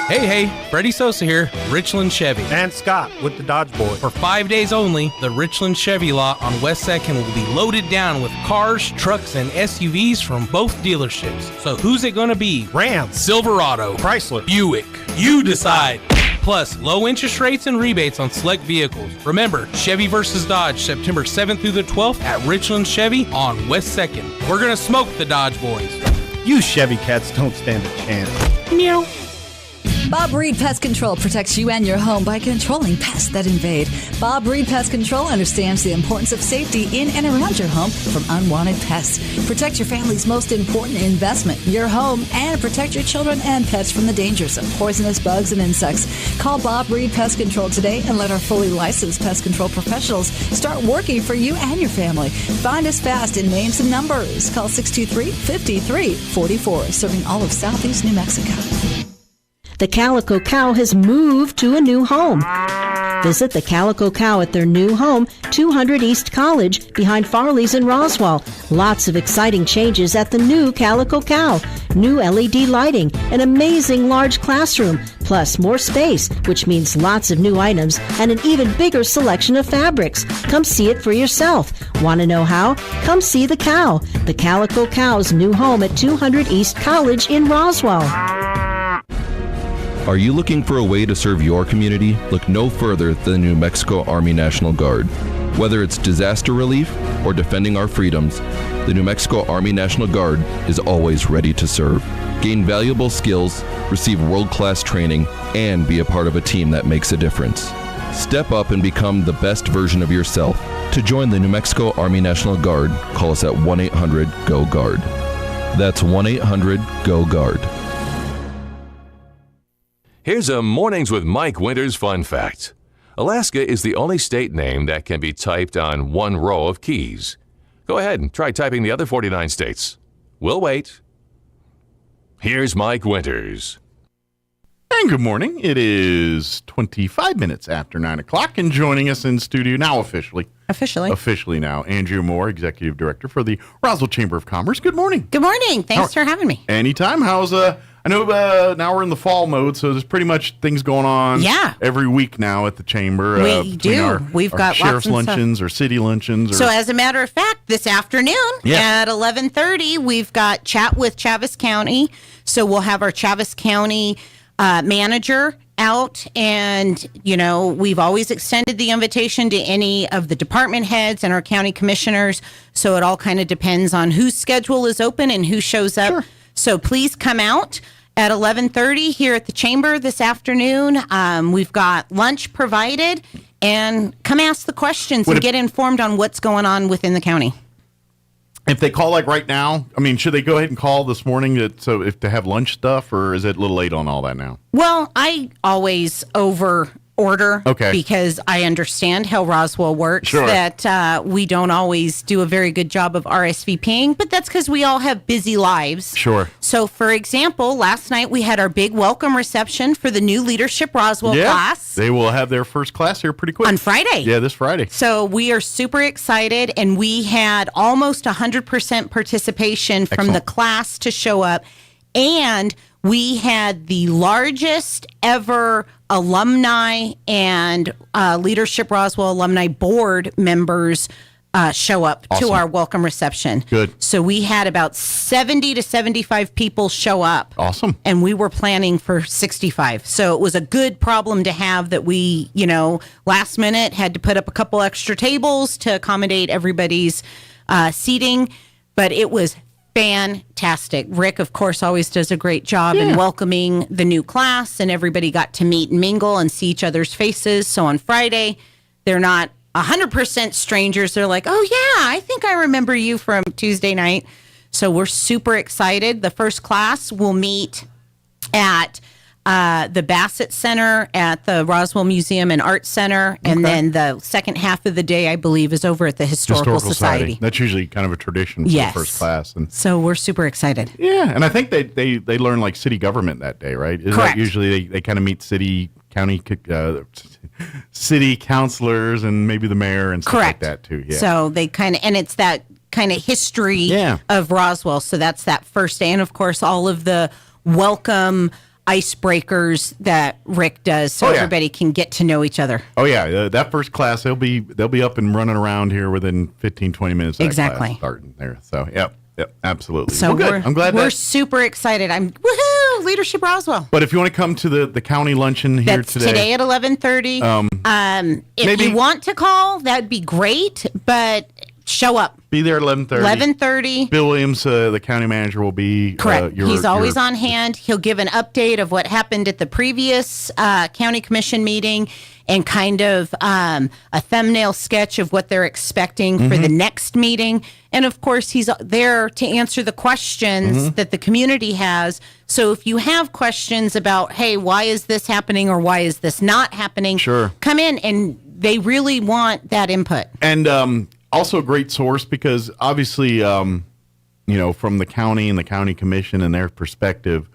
Hey, Freddie Sosa here, Richland Chevy. And Scott with the Dodge Boy. For 5 days only, the Richland Chevy lot on West 2nd will be loaded down with cars, trucks, and SUVs from both dealerships. So who's it going to be? Ram, Silverado, Chrysler, Buick. You decide. Plus, low interest rates and rebates on select vehicles. Remember, Chevy versus Dodge, September 7th through the 12th at Richland Chevy on West 2nd. We're going to smoke the Dodge boys. You Chevy cats don't stand a chance. Meow. Bob Reed Pest Control protects you and your home by controlling pests that invade. Bob Reed Pest Control understands the importance of safety in and around your home from unwanted pests. Protect your family's most important investment, your home, and protect your children and pets from the dangers of poisonous bugs and insects. Call Bob Reed Pest Control today and let our fully licensed pest control professionals start working for you and your family. Find us fast in names and numbers. Call 623-5344, serving all of Southeast New Mexico. The Calico Cow has moved to a new home. Visit the Calico Cow at their new home, 200 East College, behind Farley's in Roswell. Lots of exciting changes at the new Calico Cow. New LED lighting, an amazing large classroom, plus more space, which means lots of new items and an even bigger selection of fabrics. Come see it for yourself. Want to know how? Come see the cow. The Calico Cow's new home at 200 East College in Roswell. Are you looking for a way to serve your community? Look no further than the New Mexico Army National Guard. Whether it's disaster relief or defending our freedoms, the New Mexico Army National Guard is always ready to serve. Gain valuable skills, receive world-class training, and be a part of a team that makes a difference. Step up and become the best version of yourself. To join the New Mexico Army National Guard, call us at 1-800-GO-GUARD. That's 1-800-GO-GUARD. Here's a Mornings with Mike Winters fun fact. Alaska is the only state name that can be typed on one row of keys. Go ahead and try typing the other 49 states. We'll wait. Here's Mike Winters. And good morning. It is 25 minutes after 9 o'clock, and joining us in studio now officially now, Andrew Moore, Executive Director for the Roswell Chamber of Commerce. Good morning. Good morning. Thanks for having me. Anytime. How's I know now we're in the fall mode, so there's pretty much things going on every week now at the Chamber. We do. We've got sheriff's lots of luncheons stuff. or city luncheons. So as a matter of fact, this afternoon at 11:30, we've got Chat with Chaves County. So we'll have our Chaves County manager out, and we've always extended the invitation to any of the department heads and our county commissioners, so it all kind of depends on whose schedule is open and who shows up. Sure. So please come out at 11:30 here at the chamber this afternoon. We've got lunch provided, and come ask the questions and get informed on what's going on within the county. If they call like right now, I mean, should they go ahead and call this morning if to have lunch stuff, or is it a little late on all that now? Well, I always over order because I understand how Roswell works, that we don't always do a very good job of RSVPing, but that's because we all have busy lives. Sure. So, for example, last night we had our big welcome reception for the new Leadership Roswell class. They will have their first class here pretty quick. On Friday. Yeah, this Friday. So we are super excited, and we had almost 100% participation from the class to show up, and we had the largest ever alumni and Leadership Roswell alumni board members show up to our welcome reception. Good. So we had about 70 to 75 people show up. Awesome. And we were planning for 65. So it was a good problem to have that we, last minute had to put up a couple extra tables to accommodate everybody's seating. But it was fantastic. Rick, of course, always does a great job in welcoming the new class, and everybody got to meet and mingle and see each other's faces. So on Friday, they're not 100% strangers. They're like, oh, yeah, I think I remember you from Tuesday night. So we're super excited. The first class will meet at the Bassett Center at the Roswell Museum and Art Center. And then the second half of the day, I believe, is over at the Historical Society. That's usually kind of a tradition for the first class. And so we're super excited. Yeah, and I think they learn like city government that day, right? Isn't Correct. That usually they kind of meet county city councilors and maybe the mayor and stuff like that too. Yeah. So they kind of, and it's that kind of history of Roswell. So that's that first day. And of course, all of the welcome icebreakers that Rick does, so everybody can get to know each other. Oh yeah, that first class they'll be up and running around here within 15-20 minutes of that class starting there. So yep, absolutely. So good. I'm glad we're super excited. I'm woohoo, Leadership Roswell. But if you want to come to the county luncheon here That's today at 11:30. If you want to call, that'd be great, but show up. Be there at 11:30. 11:30. Bill Williams, the county manager, will be correct. He's always on hand. He'll give an update of what happened at the previous county commission meeting and kind of a thumbnail sketch of what they're expecting for the next meeting. And of course, he's there to answer the questions that the community has. So if you have questions about, hey, why is this happening or why is this not happening? Sure. Come in, and they really want that input. And also a great source because obviously, from the county and the county commission and their perspective,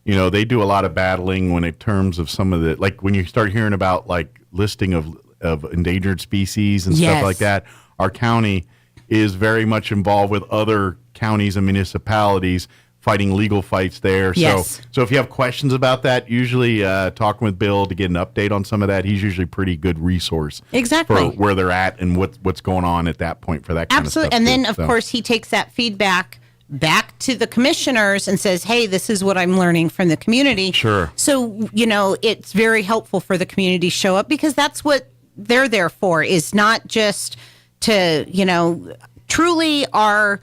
they do a lot of battling when in terms of some of the, like when you start hearing about like listing of endangered species and stuff like that, our county is very much involved with other counties and municipalities fighting legal fights there. Yes. So if you have questions about that, usually talking with Bill to get an update on some of that, he's usually a pretty good resource for where they're at and what's going on at that point for that kind of stuff. Absolutely. And then, of course, he takes that feedback back to the commissioners and says, hey, this is what I'm learning from the community. Sure. So, it's very helpful for the community to show up because that's what they're there for, is not just to, truly our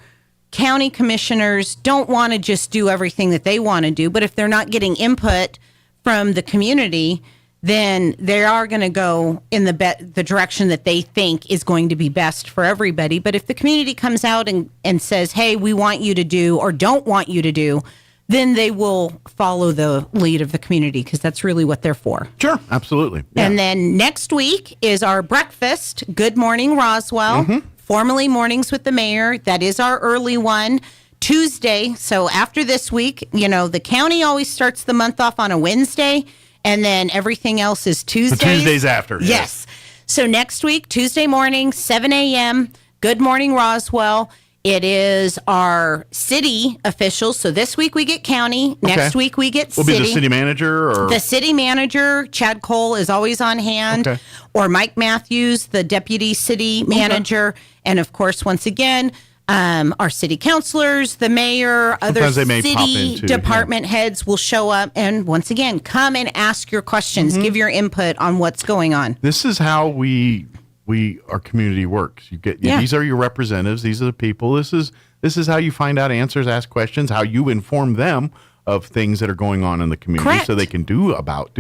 county commissioners don't want to just do everything that they want to do, but if they're not getting input from the community, then they are going to go in the direction that they think is going to be best for everybody. But if the community comes out and says, hey, we want you to do or don't want you to do, then they will follow the lead of the community because that's really what they're for. Sure, absolutely. Yeah. And then next week is our breakfast, Good Morning Roswell. Formerly Mornings with the Mayor. That is our early one. Tuesday. So after this week, the county always starts the month off on a Wednesday, and then everything else is Tuesdays. The Tuesdays after. Yes. So next week, Tuesday morning, 7 a.m., Good Morning Roswell. It is our city officials. So this week we get county. Next week we get city. Will be the city manager? Or? The city manager, Chad Cole, is always on hand. Or Mike Matthews, the deputy city manager. And of course, once again, Our city councilors, the mayor, Sometimes other they may pop city in too, department heads will show up. And once again, come and ask your questions. Give your input on what's going on. This is how our community works. These are your representatives. These are the people. This is how you find out answers, ask questions, how you inform them of things that are going on in the community. Correct. So they can do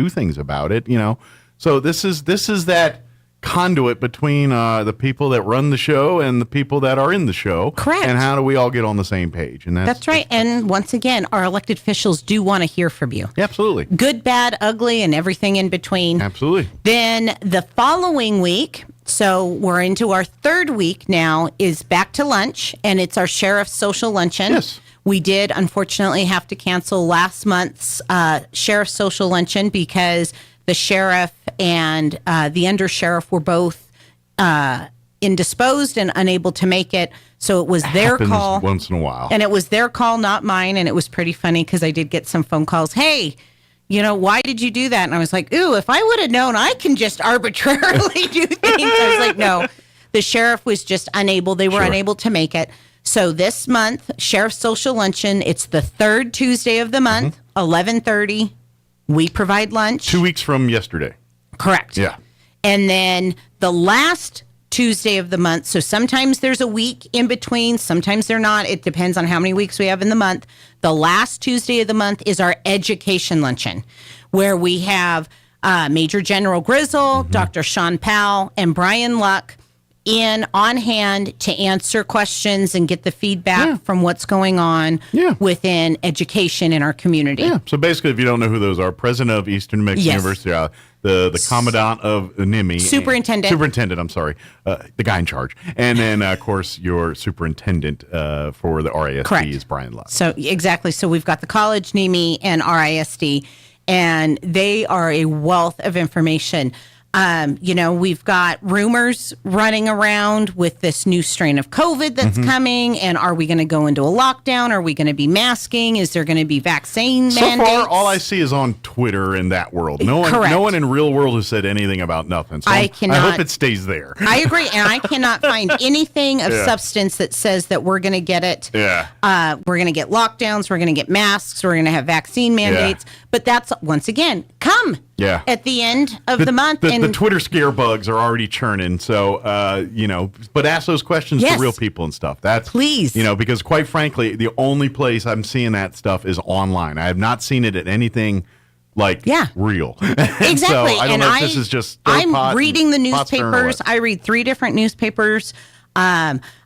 things about it, So this is that conduit between the people that run the show and the people that are in the show. Correct. And how do we all get on the same page? And That's right. And once again, our elected officials do want to hear from you. Absolutely. Good, bad, ugly, and everything in between. Absolutely. Then the following week, so we're into our third week now, is Back to Lunch, and it's our Sheriff's Social Luncheon. Yes. We did, unfortunately, have to cancel last month's Sheriff's Social Luncheon because the sheriff and the undersheriff were both indisposed and unable to make it. So it was their Happens call. once in a while. And it was their call, not mine. And it was pretty funny because I did get some phone calls. Hey, why did you do that? And I was like, ooh, if I would have known I can just arbitrarily do things. I was like, no, the sheriff was just unable. They were unable to make it. So this month, Sheriff's Social Luncheon, it's the third Tuesday of the month, 11:30. We provide lunch. 2 weeks from yesterday. Correct. Yeah. And then the last Tuesday of the month, so sometimes there's a week in between, sometimes they're not. It depends on how many weeks we have in the month. The last Tuesday of the month is our Education Luncheon, where we have Major General Grizzle, Dr. Sean Powell, and Brian Luck on hand to answer questions and get the feedback from what's going on within education in our community. Yeah. So basically, if you don't know who those are, President of Eastern New Mexico University, the Commandant of NIMI. Superintendent, I'm sorry. The guy in charge. And then, of course, your superintendent for the RISD is Brian Luck. So, exactly. So we've got the college, NIMI, and RISD, and they are a wealth of information. We've got rumors running around with this new strain of COVID that's coming. And are we going to go into a lockdown? Are we going to be masking? Is there going to be vaccine mandates? So far, all I see is on Twitter in that world. No one in real world has said anything about nothing. So I hope it stays there. I agree. And I cannot find anything of substance that says that we're going to get it. Yeah. We're going to get lockdowns. We're going to get masks. We're going to have vaccine mandates. But that's, once again, come. Yeah. At the end of the month. The Twitter scare bugs are already churning. So, but ask those questions to real people and stuff. Please. Because quite frankly, the only place I'm seeing that stuff is online. I have not seen it at anything real. Exactly. So I don't know if this is just I'm reading the newspapers. I read 3 different newspapers.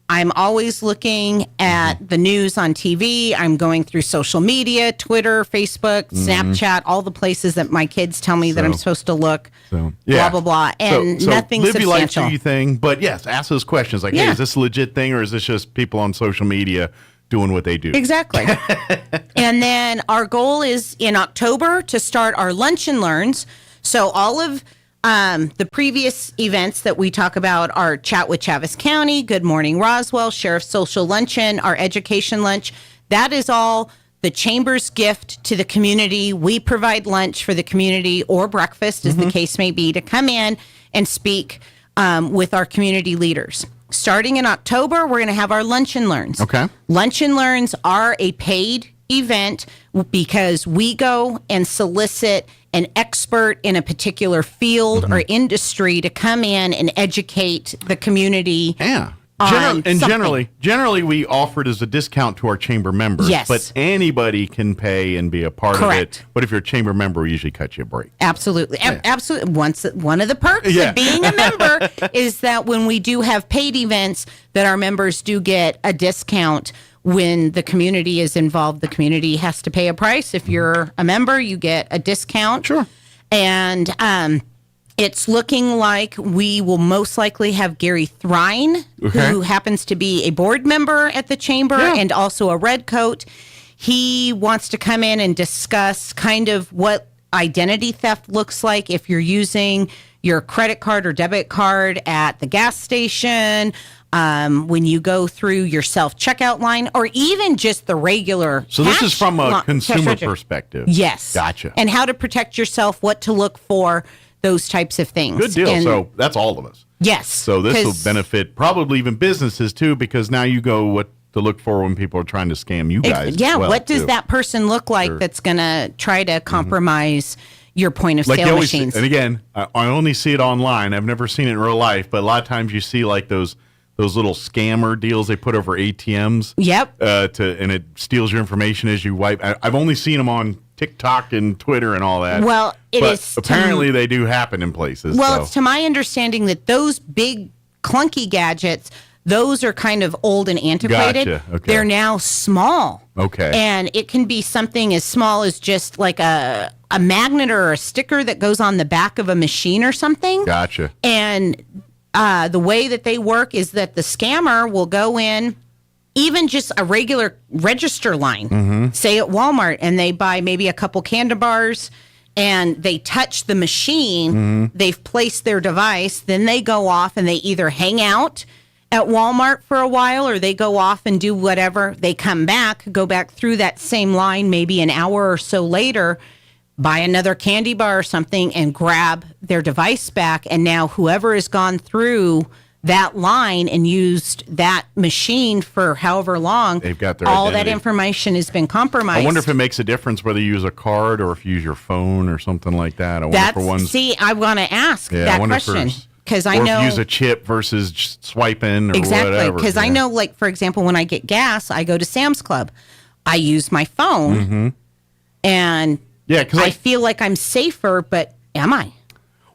I'm always looking at the news on TV. I'm going through social media, Twitter, Facebook, Snapchat, all the places that my kids tell me that I'm supposed to look, blah, blah, blah. And nothing live your life, substantial. do your thing. But yes, ask those questions like, hey, is this a legit thing or is this just people on social media doing what they do? Exactly. And then our goal is in October to start our Lunch and Learns. So all of the previous events that we talk about are Chat with Chaves County, Good Morning Roswell, Sheriff's Social Luncheon, our Education Lunch. That is all the Chamber's gift to the community. We provide lunch for the community or breakfast, as the case may be, to come in and speak with our community leaders. Starting in October, we're going to have our Lunch and Learns. Okay. Lunch and Learns are a paid event because we go and solicit an expert in a particular field or industry to come in and educate the community. Yeah. And generally, we offer it as a discount to our chamber members. Yes. But anybody can pay and be a part of it. But if you're a chamber member, we usually cut you a break. Absolutely. Absolutely. One of the perks of being a member is that when we do have paid events, that our members do get a discount. When the community is involved, the community has to pay a price. If you're a member, you get a discount. Sure. And it's looking like we will most likely have Gary Thrine, who happens to be a board member at the chamber and also a redcoat. He wants to come in and discuss kind of what identity theft looks like if you're using your credit card or debit card at the gas station, when you go through your self-checkout line, or even just the regular So this is from a consumer perspective. Yes. Gotcha. And how to protect yourself, what to look for, those types of things. Good deal. And so that's all of us. Yes. So this will 'cause- benefit probably even businesses too, because now you go what to look for when people are trying to scam you guys. Yeah, as well, what does too. that person look like Sure. that's going to try to compromise your point of Like sale you always, machines? and again, I only see it online. I've never seen it in real life, but a lot of times you see like those little scammer deals they put over ATMs. Yep. And it steals your information as you wipe. I've only seen them on TikTok and Twitter and all that. Well, it but is apparently they do happen in places. Well, so. it's to my understanding that those big clunky gadgets, those are kind of old and antiquated. Gotcha. Okay. They're now small. Okay. And it can be something as small as just like a magnet or a sticker that goes on the back of a machine or something. Gotcha. And the way that they work is that the scammer will go in, even just a regular register line, say at Walmart, and they buy maybe a couple Candy bars, and they touch the machine, they've placed their device, then they go off and they either hang out at Walmart for a while or they go off and do whatever. They come back, go back through that same line maybe an hour or so later, buy another candy bar or something and grab their device back. And now whoever has gone through that line and used that machine for however long, they've got their all identity. that information has been compromised. I wonder if it makes a difference whether you use a card or if you use your phone or something like that. I wonder for one's, see, I want to ask I that wonder if question there's- because I or know if you use a chip versus just swiping or exactly whatever. because I know, like for example, when I get gas, I go to Sam's Club, I use my phone, and because I feel like I'm safer, but am I?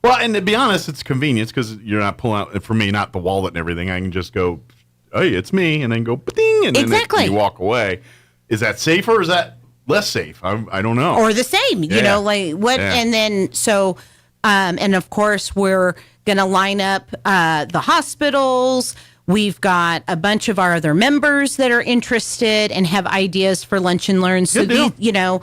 Well, and to be honest, it's convenience because you're not pulling out, for me, not the wallet and everything. I can just go, hey, it's me, and then go, ding, and then Exactly. you walk away. Is that safer or is that less safe? I don't know. Or the same, you Yeah. know, like what, Yeah. and then so, and of course we're going to line up the hospitals. We've got a bunch of our other members that are interested and have ideas for lunch and learn. So, Good deal. these, you know,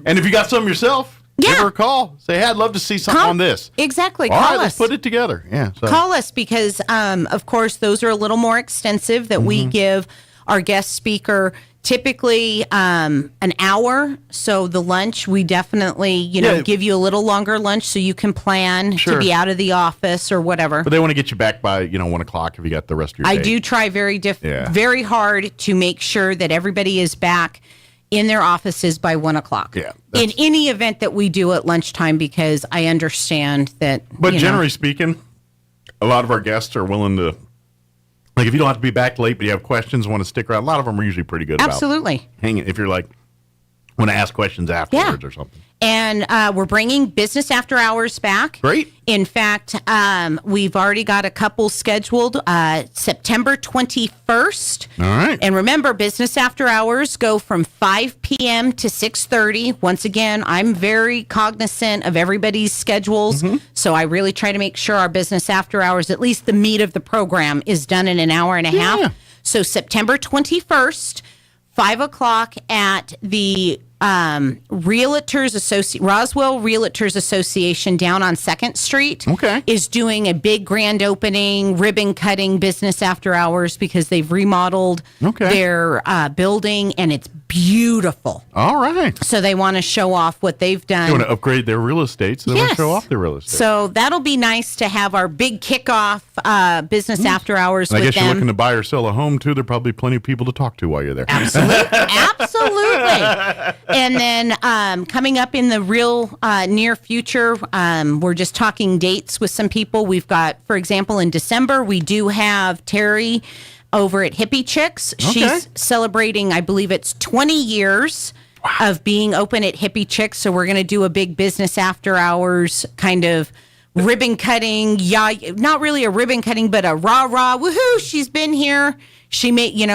And if you got some yourself, give her a call. Say, hey, I'd love to see something on this. Exactly. All Call right, us. let's put it together. Yeah. So. Call us because, of course, those are a little more extensive that we give our guest speaker typically an hour. So the lunch, we definitely, you know, give you a little longer lunch so you can plan Sure. to be out of the office or whatever. But they want to get you back by, 1 o'clock if you got the rest of your day. I do try very hard to make sure that everybody is back in their offices by 1 o'clock. Yeah. In any event that we do at lunchtime, because I understand that. But you know, generally speaking, a lot of our guests are willing to, like, if you don't have to be back late, but you have questions, want to stick around, a lot of them are usually pretty good Absolutely. about hanging. If you're like, want to ask questions afterwards or something. And we're bringing business after hours back. Great. In fact, we've already got a couple scheduled September 21st. All right. And remember, business after hours go from 5 p.m. to 6:30. Once again, I'm very cognizant of everybody's schedules. So I really try to make sure our business after hours, at least the meat of the program, is done in an hour and a half. So September 21st, 5 o'clock at the Roswell Realtors Association down on 2nd Street is doing a big grand opening, ribbon cutting business after hours because they've remodeled their building and it's beautiful. All right. So they want to show off what they've done. They want to upgrade their real estate, so they want to show off their real estate. So that'll be nice to have our big kickoff business after hours And I with guess you're them. looking to buy or sell a home, too. There are probably plenty of people to talk to while you're there. Absolutely. And then coming up in the real near future, we're just talking dates with some people. We've got, for example, in December, we do have Terry over at Hippie Chicks. She's celebrating, I believe it's 20 years of being open at Hippie Chicks. So we're going to do a big business after hours kind of ribbon cutting. Yeah, not really a ribbon cutting, but a rah-rah, woohoo, she's been here. She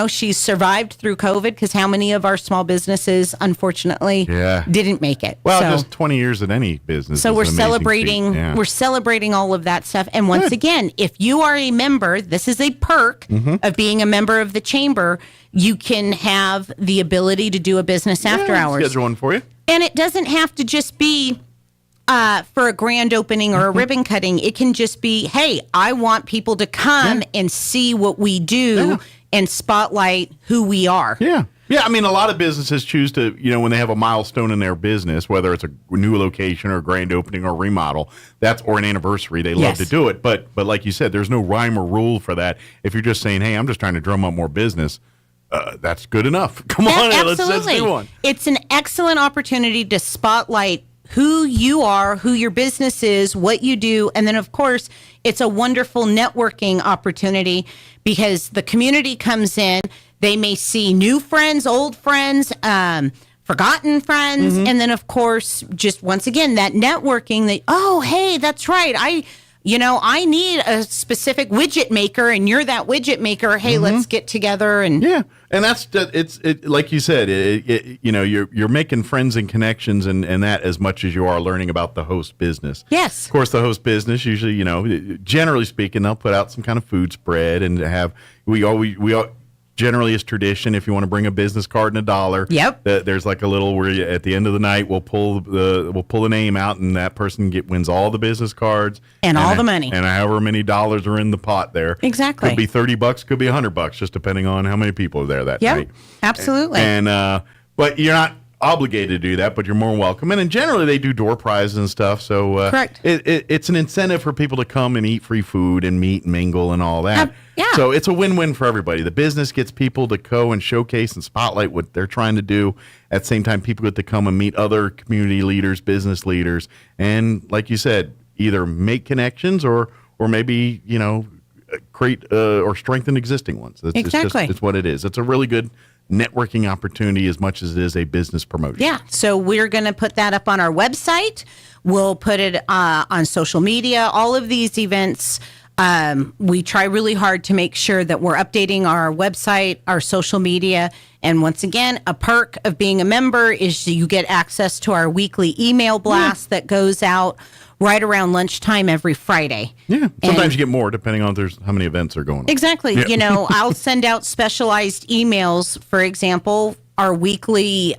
she's survived through COVID because how many of our small businesses, unfortunately, didn't make it? Well, So- just 20 years in any business. so is we're an amazing celebrating. feat. Yeah. We're celebrating all of that stuff. And once again, if you are a member, this is a perk of being a member of the chamber. You can have the ability to do a business after hours. Schedule one for you. And it doesn't have to just be for a grand opening or a ribbon cutting. It can just be, hey, I want people to come and see what we do and spotlight who we are. Yeah. Yeah, I mean, a lot of businesses choose to, when they have a milestone in their business, whether it's a new location or a grand opening or remodel, or an anniversary, they love to do it. But like you said, there's no rhyme or rule for that. If you're just saying, hey, I'm just trying to drum up more business, that's good enough. Come on, let's do one. It's an excellent opportunity to spotlight who you are, who your business is, what you do. And then, of course, it's a wonderful networking opportunity because the community comes in. They may see new friends, old friends, forgotten friends. And then, of course, just once again, that networking, oh, hey, that's right. I need a specific widget maker and you're that widget maker. Hey, let's get together. And and that's like you said, you're making friends and connections and that as much as you are learning about the host business. Yes. Of course, the host business usually, generally speaking, they'll put out some kind of food spread and generally is tradition. If you want to bring a business card and $1, there's like a little where at the end of the night we'll pull the name out and that person wins all the business cards and all the money and however many dollars are in the pot there. Exactly. Could be $30, could be $100, just depending on how many people are there that night. Absolutely. And but you're not obligated to do that, but you're more welcome. And generally they do door prizes and stuff. So correct. It's an incentive for people to come and eat free food and meet and mingle and all that. So it's a win-win for everybody. The business gets people to go and showcase and spotlight what they're trying to do. At the same time, people get to come and meet other community leaders, business leaders, and like you said, either make connections or maybe, create or strengthen existing ones. Exactly. It's what it is. It's a really good networking opportunity as much as it is a business promotion. Yeah. So we're going to put that up on our website. We'll put it on social media. All of these events, we try really hard to make sure that we're updating our website, our social media. And once again, a perk of being a member is you get access to our weekly email blast that goes out right around lunchtime every Friday. Yeah. Sometimes you get more depending on how many events are going on. Exactly. Yeah. I'll send out specialized emails. For example, our weekly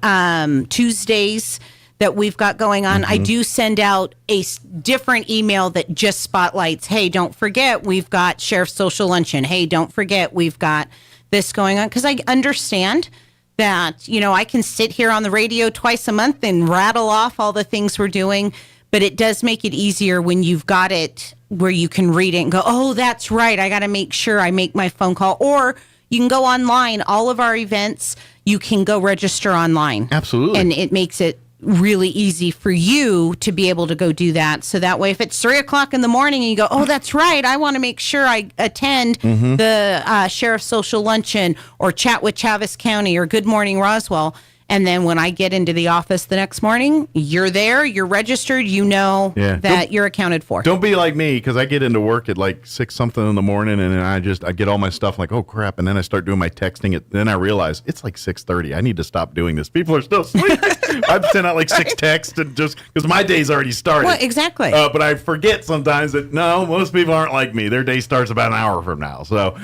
Tuesdays that we've got going on, I do send out a different email that just spotlights, hey, don't forget, we've got Sheriff's Social Luncheon. Hey, don't forget, we've got this going on. Because I understand that, I can sit here on the radio twice a month and rattle off all the things we're doing. But it does make it easier when you've got it where you can read it and go, oh, that's right. I got to make sure I make my phone call. Or you can go online. All of our events, you can go register online. Absolutely. And it makes it really easy for you to be able to go do that. So that way, if it's 3:00 in the morning and you go, oh, that's right, I want to make sure I attend the Sheriff's Social Luncheon or Chat with Chavis County or Good Morning Roswell. And then when I get into the office the next morning, you're there, you're registered, that you're accounted for. Don't be like me, because I get into work at like 6-something in the morning, and then I get all my stuff like, oh, crap, and then I start doing my texting. Then I realize it's like 6:30. I need to stop doing this. People are still asleep. I've sent out like 6 texts and just because my day's already started. Well, exactly. But I forget sometimes that, no, most people aren't like me. Their day starts about an hour from now. So,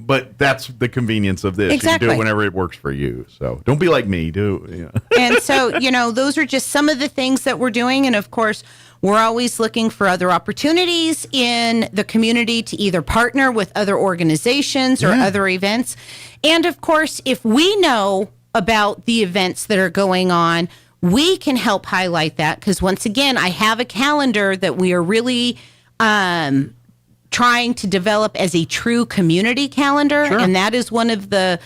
but that's the convenience of this. Exactly. You can do it whenever it works for you. So don't be like me. And so, those are just some of the things that we're doing. And of course, we're always looking for other opportunities in the community to either partner with other organizations or other events. And of course, if we know about the events that are going on, we can help highlight that. Because once again, I have a calendar that we are really trying to develop as a true community calendar. Sure. And that is one of the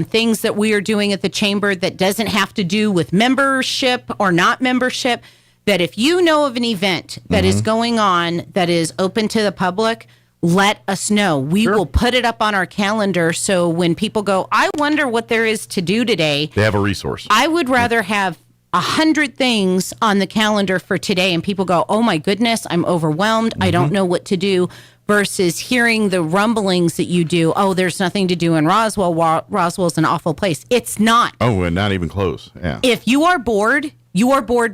things that we are doing at the Chamber that doesn't have to do with membership or not membership, that if you know of an event that is going on that is open to the public, let us know. We will put it up on our calendar so when people go, I wonder what there is to do today. They have a resource. I would rather have 100 things on the calendar for today and people go, oh my goodness, I'm overwhelmed. I don't know what to do. Versus hearing the rumblings that you do, oh, there's nothing to do in Roswell. Roswell's an awful place. It's not. Oh, and not even close. Yeah. If you are bored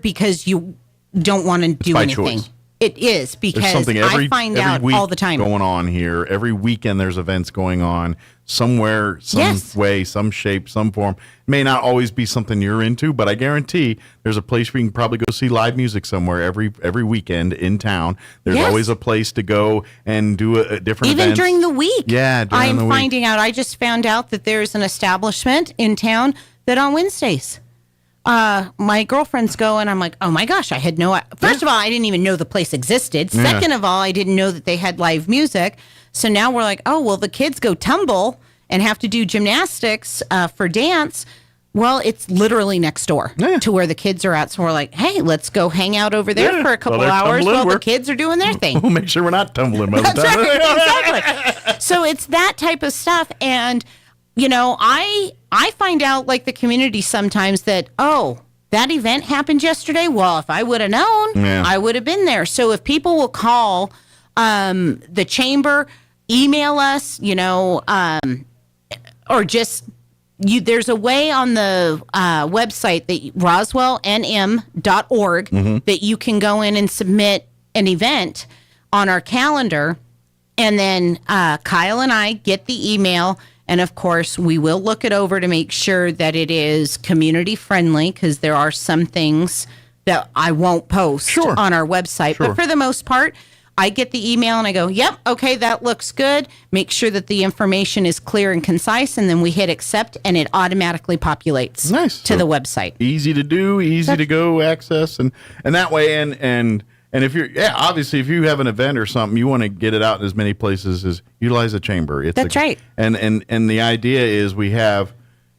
because you don't want to do anything. Choice. It is, because There's something I find out week all the time going on here. Every weekend there's events going on somewhere, some way, some shape, some form. It may not always be something you're into, but I guarantee there's a place where you can probably go see live music somewhere every weekend in town. There's always a place to go and do a different Even events. during the week. Yeah, during the I'm week. finding out. I just found out that there's an establishment in town that on Wednesdays, my girlfriends go, and I'm like, oh my gosh, I had no. First of all, I didn't even know the place existed. Second of all, I didn't know that they had live music. So now we're like, oh well, the kids go tumble and have to do gymnastics for dance. Well, it's literally next door to where the kids are at. So we're like, hey, let's go hang out over there for a couple hours while the kids are doing their thing. We'll make sure we're not tumbling by the That's time. right, exactly. So it's that type of stuff. And, you know, I find out, like, the community sometimes that, oh, that event happened yesterday. Well, if I would have known, I would have been there. So if people will call the chamber, email us, you know, or just... there's a way on the website, that roswellnm.org, that you can go in and submit an event on our calendar, and then Kyle and I get the email, and of course we will look it over to make sure that it is community friendly, because there are some things that I won't post on our website, but for the most part, I get the email and I go, yep, okay, that looks good. Make sure that the information is clear and concise, and then we hit accept, and it automatically populates to the website. Easy to do, easy to go access, and that way, and if you're, obviously, if you have an event or something, you want to get it out in as many places as utilize the chamber. That's right. And the idea is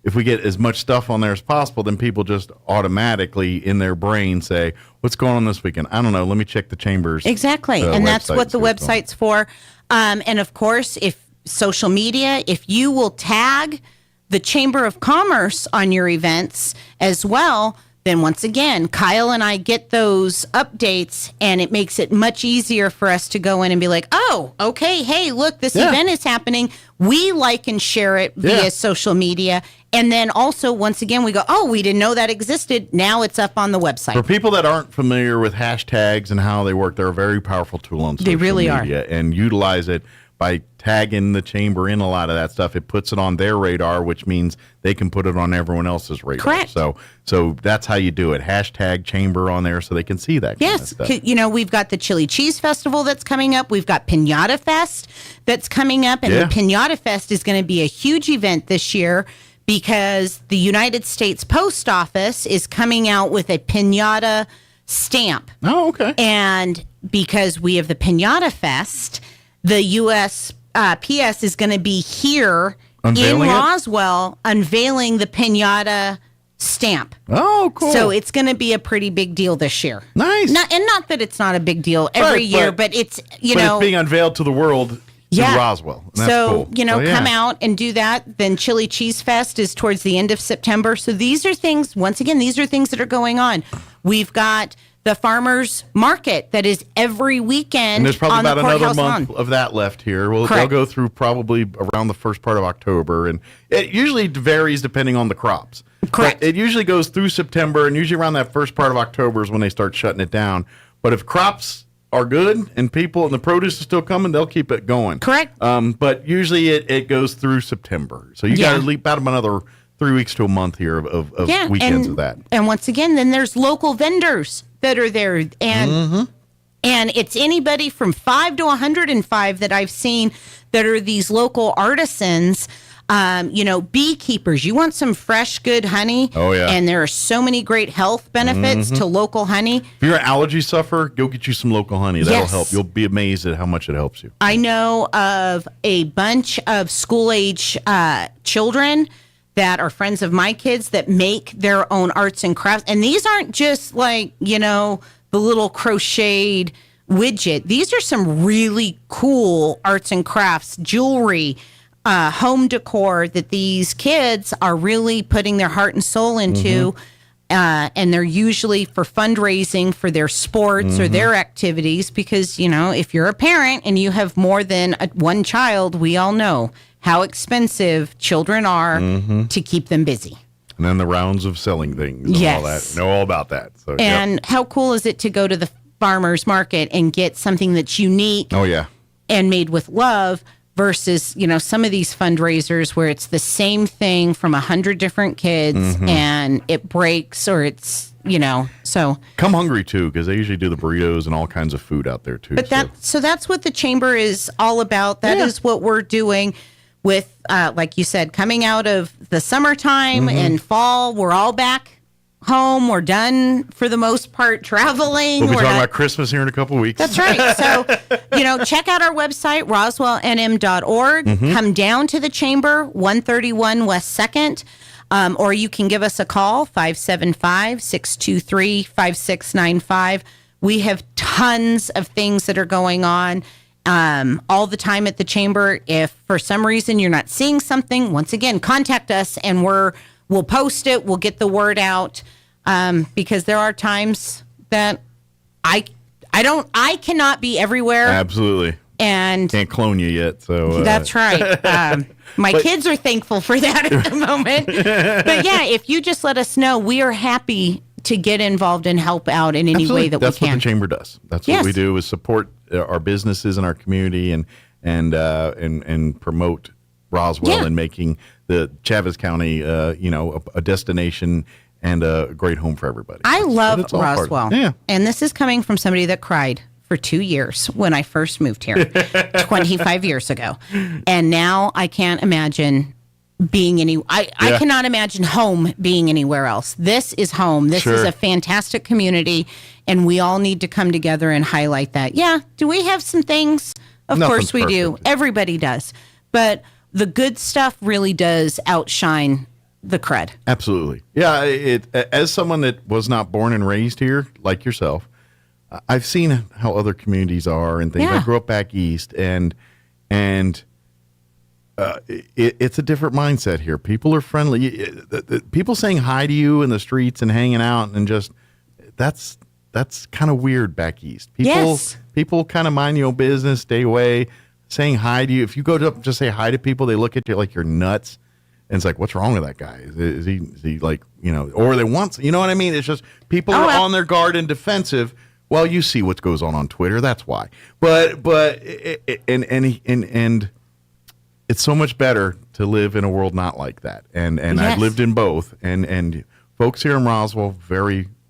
if we get as much stuff on there as possible, then people just automatically in their brain say, what's going on this weekend? I don't know. Let me check the chambers. Exactly. And that's what the website's for. And of course, if social media, if you will tag the Chamber of Commerce on your events as well, then once again, Kyle and I get those updates, and it makes it much easier for us to go in and be like, oh, okay, hey, look, this event is happening. We like and share it via social media. And then also, once again, we go, oh, we didn't know that existed. Now it's up on the website. For people that aren't familiar with hashtags and how they work, they're a very powerful tool on social media. And utilize it by tagging the chamber in a lot of that stuff. It puts it on their radar, which means they can put it on everyone else's radar. Correct. So that's how you do it. Hashtag chamber on there so they can see that kind of stuff. You know, we've got the Chili Cheese Festival that's coming up. We've got Piñata Fest that's coming up. And the Piñata Fest is going to be a huge event this year, because the United States Post Office is coming out with a piñata stamp. Oh, okay. And because we have the Piñata Fest, the USPS is going to be here in Roswell unveiling the piñata stamp. Oh, cool. So it's going to be a pretty big deal this year. Nice. Not that it's not a big deal every year, but it's, it's being unveiled to the world. Roswell. And that's cool. Come out and do that. Then Chili Cheese Fest is towards the end of September. So these are things, once again, these are things that are going on. We've got the farmers market that is every weekend. And there's probably about another month lawn. of that left here. They'll go through probably around the first part of October. And it usually varies depending on the crops. Correct. But it usually goes through September, and usually around that first part of October is when they start shutting it down. But if crops are good and the produce is still coming, they'll keep it going. Correct. But usually it goes through September. So you got to leap out another 3 weeks to a month here of weekends of that. And once again, then there's local vendors that are there. And it's anybody from 5 to 105 that I've seen that are these local artisans. Beekeepers, you want some fresh, good honey. Oh, yeah. And there are so many great health benefits to local honey. If you're an allergy sufferer, go get you some local honey. That'll help. You'll be amazed at how much it helps you. I know of a bunch of school-age children that are friends of my kids that make their own arts and crafts. And these aren't just like, the little crocheted widget. These are some really cool arts and crafts, jewelry, home decor that these kids are really putting their heart and soul into. And they're usually for fundraising for their sports or their activities, because, if you're a parent and you have more than one child, we all know how expensive children are to keep them busy. And then the rounds of selling things and all that. Know all about that. So, and how cool is it to go to farmer's market and get something that's unique Oh yeah. and made with love versus, some of these fundraisers where it's the same thing from 100 different kids and it breaks or it's, so. Come hungry too, because they usually do the burritos and all kinds of food out there too. But that's what the chamber is all about. That is what we're doing with, like you said, coming out of the summertime and fall. We're all back home. We're done for the most part traveling. We'll be We're talking not- about Christmas here in a couple weeks. That's right. So, check out our website, roswellnm.org. Come down to the chamber, 131 West 2nd. Or you can give us a call, 575-623-5695. We have tons of things that are going on all the time at the chamber. If for some reason you're not seeing something, once again, contact us and we'll post it. We'll get the word out because there are times that I cannot be everywhere. Absolutely. And can't clone you yet. So that's right. My kids are thankful for that at the moment. But yeah, if you just let us know, we are happy to get involved and help out in any way that that's we can. what the chamber does. That's what we do is support our businesses in our community and promote Roswell and making the Chavez County, a destination and a great home for everybody. I love That's all part of it. Roswell. Yeah. And this is coming from somebody that cried for 2 years when I first moved here 25 years ago. And now I can't imagine being I cannot imagine home being anywhere else. This is home. This is a fantastic community, and we all need to come together and highlight that. Yeah, do we have some things? Of course we do. Everybody does. But the good stuff really does outshine the crud. Absolutely. Yeah, as someone that was not born and raised here, like yourself, I've seen how other communities are and things. Yeah. I grew up back east, and it's a different mindset here. People are friendly. The people saying hi to you in the streets and hanging out and just that's kind of weird back east. People kind of mind your own business, stay away. Saying hi to you. If you go up just say hi to people, they look at you like you're nuts. And it's like, what's wrong with that guy? Is he like, or they want, you know what I mean? It's just people are on their guard and defensive. Well, you see what goes on Twitter. That's why. But it's so much better to live in a world not like that. And I've lived in both. And folks here in Roswell,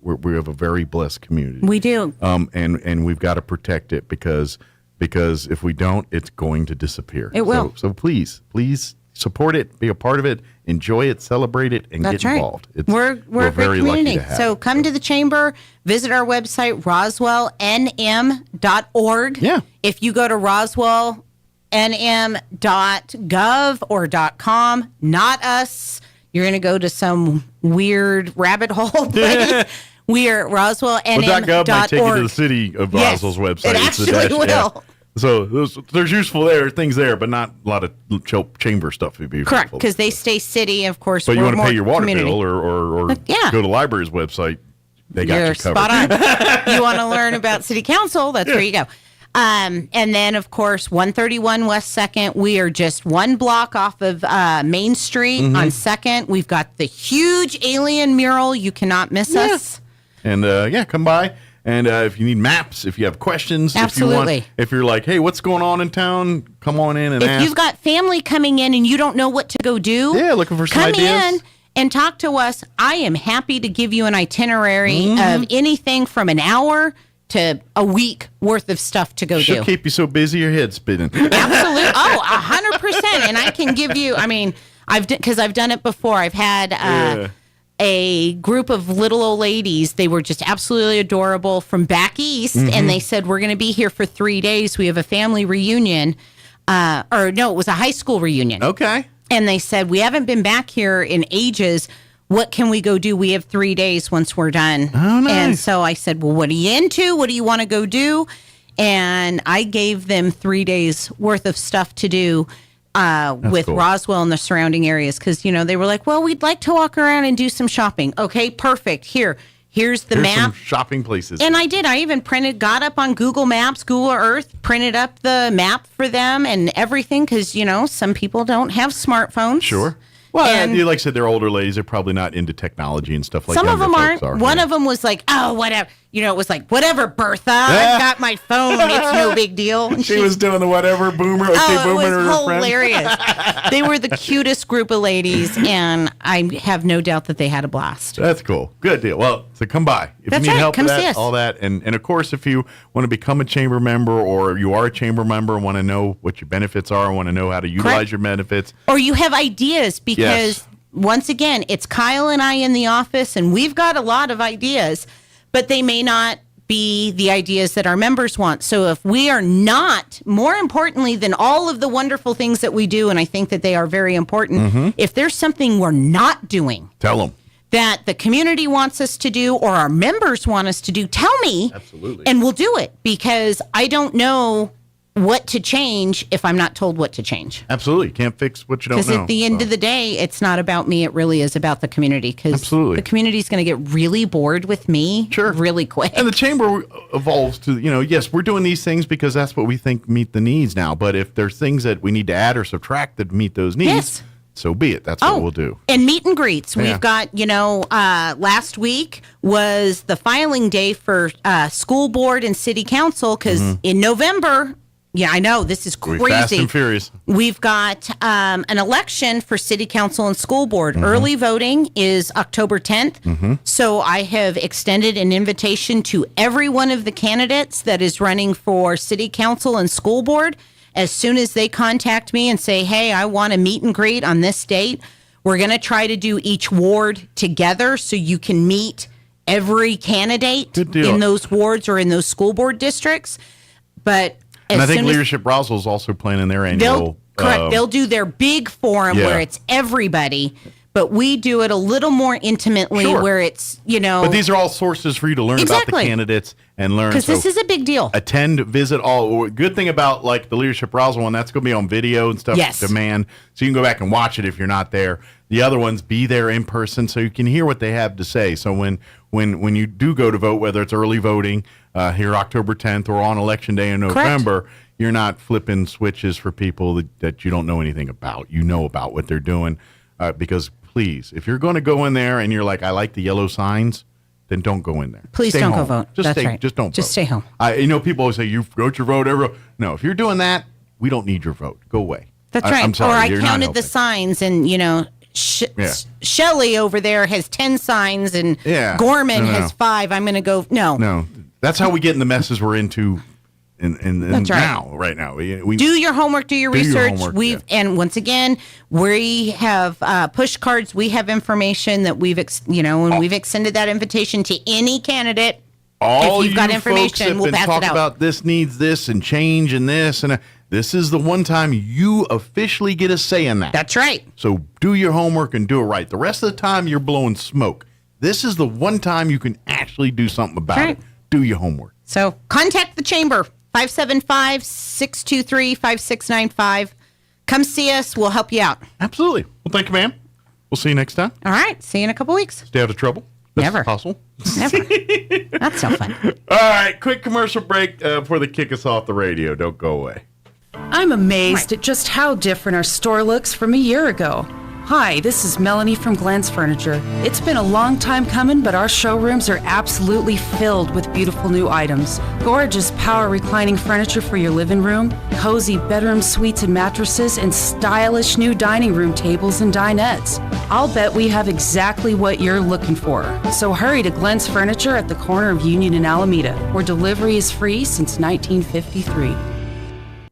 we have a very blessed community. We do. And we've got to protect it because if we don't, it's going to disappear. It will. So please support it, be a part of it, enjoy it, celebrate it, and get involved. We're a great very lucky community. to have So it. come to the chamber, visit our website, roswellnm.org. Yeah. If you go to roswellnm.gov or .com, not us, you're going to go to some weird rabbit hole place. We are roswellnm.org. Well, .gov might take you to the city of Roswell's website. It actually will. Yeah. So there's useful things there, but not a lot of chamber stuff. Correct, because they stay city, of course. But you want to pay your water community. bill or go to the library's website, they got you covered. Spot on. You want to learn about city council, that's where you go. And then, of course, 131 West 2nd. We are just one block off of Main Street on 2nd. We've got the huge alien mural. You cannot miss us. And, come by. And if you need maps, if you have questions, absolutely. If you're like, hey, what's going on in town, come on in and ask. If you've got family coming in and you don't know what to go do, looking for some ideas. Come in and talk to us. I am happy to give you an itinerary of anything from an hour to a week worth of stuff to go do. Should keep you so busy your head's spinning. Absolutely. 100%. And I can give you, because I've done it before. I've had a group of little old ladies. They were just absolutely adorable from back east. And they said, we're going to be here for 3 days. We have a family reunion. It was a high school reunion. Okay. And they said, we haven't been back here in ages. What can we go do? We have 3 days once we're done. Oh, nice. And so I said, well, what are you into? What do you want to go do? And I gave them 3 days worth of stuff to do with cool. Roswell and the surrounding areas. Because, they were like, well, we'd like to walk around and do some shopping. Okay, perfect. Here's the map. Some shopping places. And I did. I even got up on Google Maps, Google Earth, printed up the map for them and everything. Because, some people don't have smartphones. Sure. Well, and like I said, they're older ladies. They're probably not into technology and stuff like that. Some of them aren't. One of them was like, oh, whatever. it was like, whatever, Bertha. I've got my phone. It's no big deal. And she was doing the whatever boomer. Okay, boomer. It was hilarious. They were the cutest group of ladies, and I have no doubt that they had a blast. That's cool. Good deal. Well, so come by. If That's you need right. help Come with see that, us. all that. And of course, if you want to become a chamber member or you are a chamber member and want to know what your benefits are, want to know how to utilize your benefits. Or you have ideas because, once again, it's Kyle and I in the office, and we've got a lot of ideas, but they may not be the ideas that our members want. So if we are not, more importantly than all of the wonderful things that we do, and I think that they are very important, if there's something we're not doing, tell them. That the community wants us to do or our members want us to do, tell me. Absolutely. And we'll do it, because I don't know what to change if I'm not told what to change. Absolutely. You can't fix what you don't know. Because at the end of the day, it's not about me. It really is about the community. Because the community is going to get really bored with me really quick. And the chamber evolves to, yes, we're doing these things because that's what we think meet the needs now. But if there's things that we need to add or subtract that meet those needs, so be it. That's what we'll do. And meet and greets. Yeah. We've got, last week was the filing day for school board and city council, because in November... Yeah, I know. This is crazy. We're fast and furious. We've got an election for city council and school board. Early voting is October 10th. So I have extended an invitation to every one of the candidates that is running for city council and school board. As soon as they contact me and say, hey, I want to meet and greet on this date, we're going to try to do each ward together so you can meet every candidate in those wards or in those school board districts. But and I think Leadership Roswell is also planning their annual. They'll do their big forum where it's everybody, but we do it a little more intimately where it's, But these are all sources for you to learn about the candidates and learn. Because this is a big deal. Attend, visit all. Good thing about like the Leadership Roswell one, that's going to be on video and stuff. Yes. Demand. So you can go back and watch it if you're not there. The other ones, be there in person so you can hear what they have to say. So when you do go to vote, whether it's early voting here October 10th or on Election Day in November, you're not flipping switches for people that you don't know anything about. You know about what they're doing. Because please, if you're going to go in there and you're like, I like the yellow signs, then don't go in there. Please stay don't home. go vote. Just That's stay. right. Just don't. Just vote. stay home. People always say you wrote your vote. No, if you're doing that, we don't need your vote. Go away. That's right. I'm sorry, or I you're not counted the helping. signs, and Shelley over there has 10 signs, and Gorman has 5. I'm going to go. No, that's how we get in the messes we're into. That's Right now. We do your homework, do your research. And once again, we have push cards. We have information that we've extended that invitation to any candidate. All if you've got you information, folks we'll that pass talk it out. about this needs this and change and this and this is the one time you officially get a say in that. That's right. So do your homework and do it right. The rest of the time you're blowing smoke. This is the one time you can actually do something about it. Do your homework. So contact the chamber. 575-623-5695. Come see us. We'll help you out. Absolutely. Well, thank you, ma'am. We'll see you next time. All right. See you in a couple weeks. Stay out of trouble. Never. Hustle. Never. Not so fun. All right. Quick commercial break before they kick us off the radio. Don't go away. I'm amazed at just how different our store looks from a year ago. Hi, this is Melanie from Glenn's Furniture. It's been a long time coming, but our showrooms are absolutely filled with beautiful new items. Gorgeous power reclining furniture for your living room, cozy bedroom suites and mattresses, and stylish new dining room tables and dinettes. I'll bet we have exactly what you're looking for. So hurry to Glenn's Furniture at the corner of Union and Alameda, where delivery is free since 1953.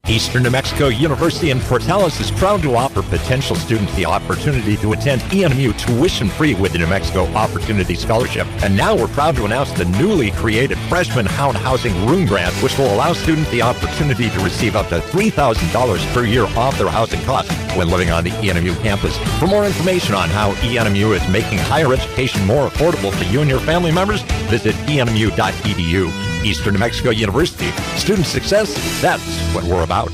Eastern New Mexico University in Portales is proud to offer potential students the opportunity to attend ENMU tuition-free with the New Mexico Opportunity Scholarship. And now we're proud to announce the newly created Freshman Hound Housing Room Grant, which will allow students the opportunity to receive up to $3,000 per year off their housing costs when living on the ENMU campus. For more information on how ENMU is making higher education more affordable for you and your family members, visit enmu.edu. Eastern New Mexico University. Student success, that's what we're about.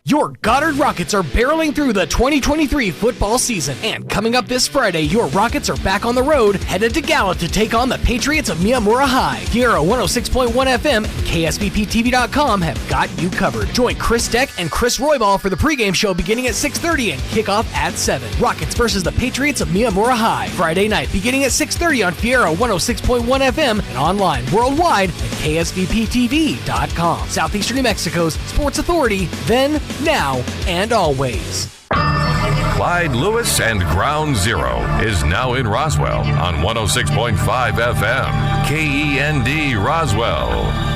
Your Goddard Rockets are barreling through the 2023 football season. And coming up this Friday, your Rockets are back on the road, headed to Gallup to take on the Patriots of Miyamura High. Fiera 106.1 FM and KSBPTV.com have got you covered. Join Chris Deck and Chris Roybal for the pregame show beginning at 6:30 and kickoff at 7. Rockets versus the Patriots of Miyamura High. Friday night beginning at 6:30 on Fiera 106.1 FM and online worldwide at KSBPTV.com. Southeastern New Mexico's Sports Authority, then, now, and always. Clyde Lewis and Ground Zero is now in Roswell on 106.5 FM. KEND Roswell.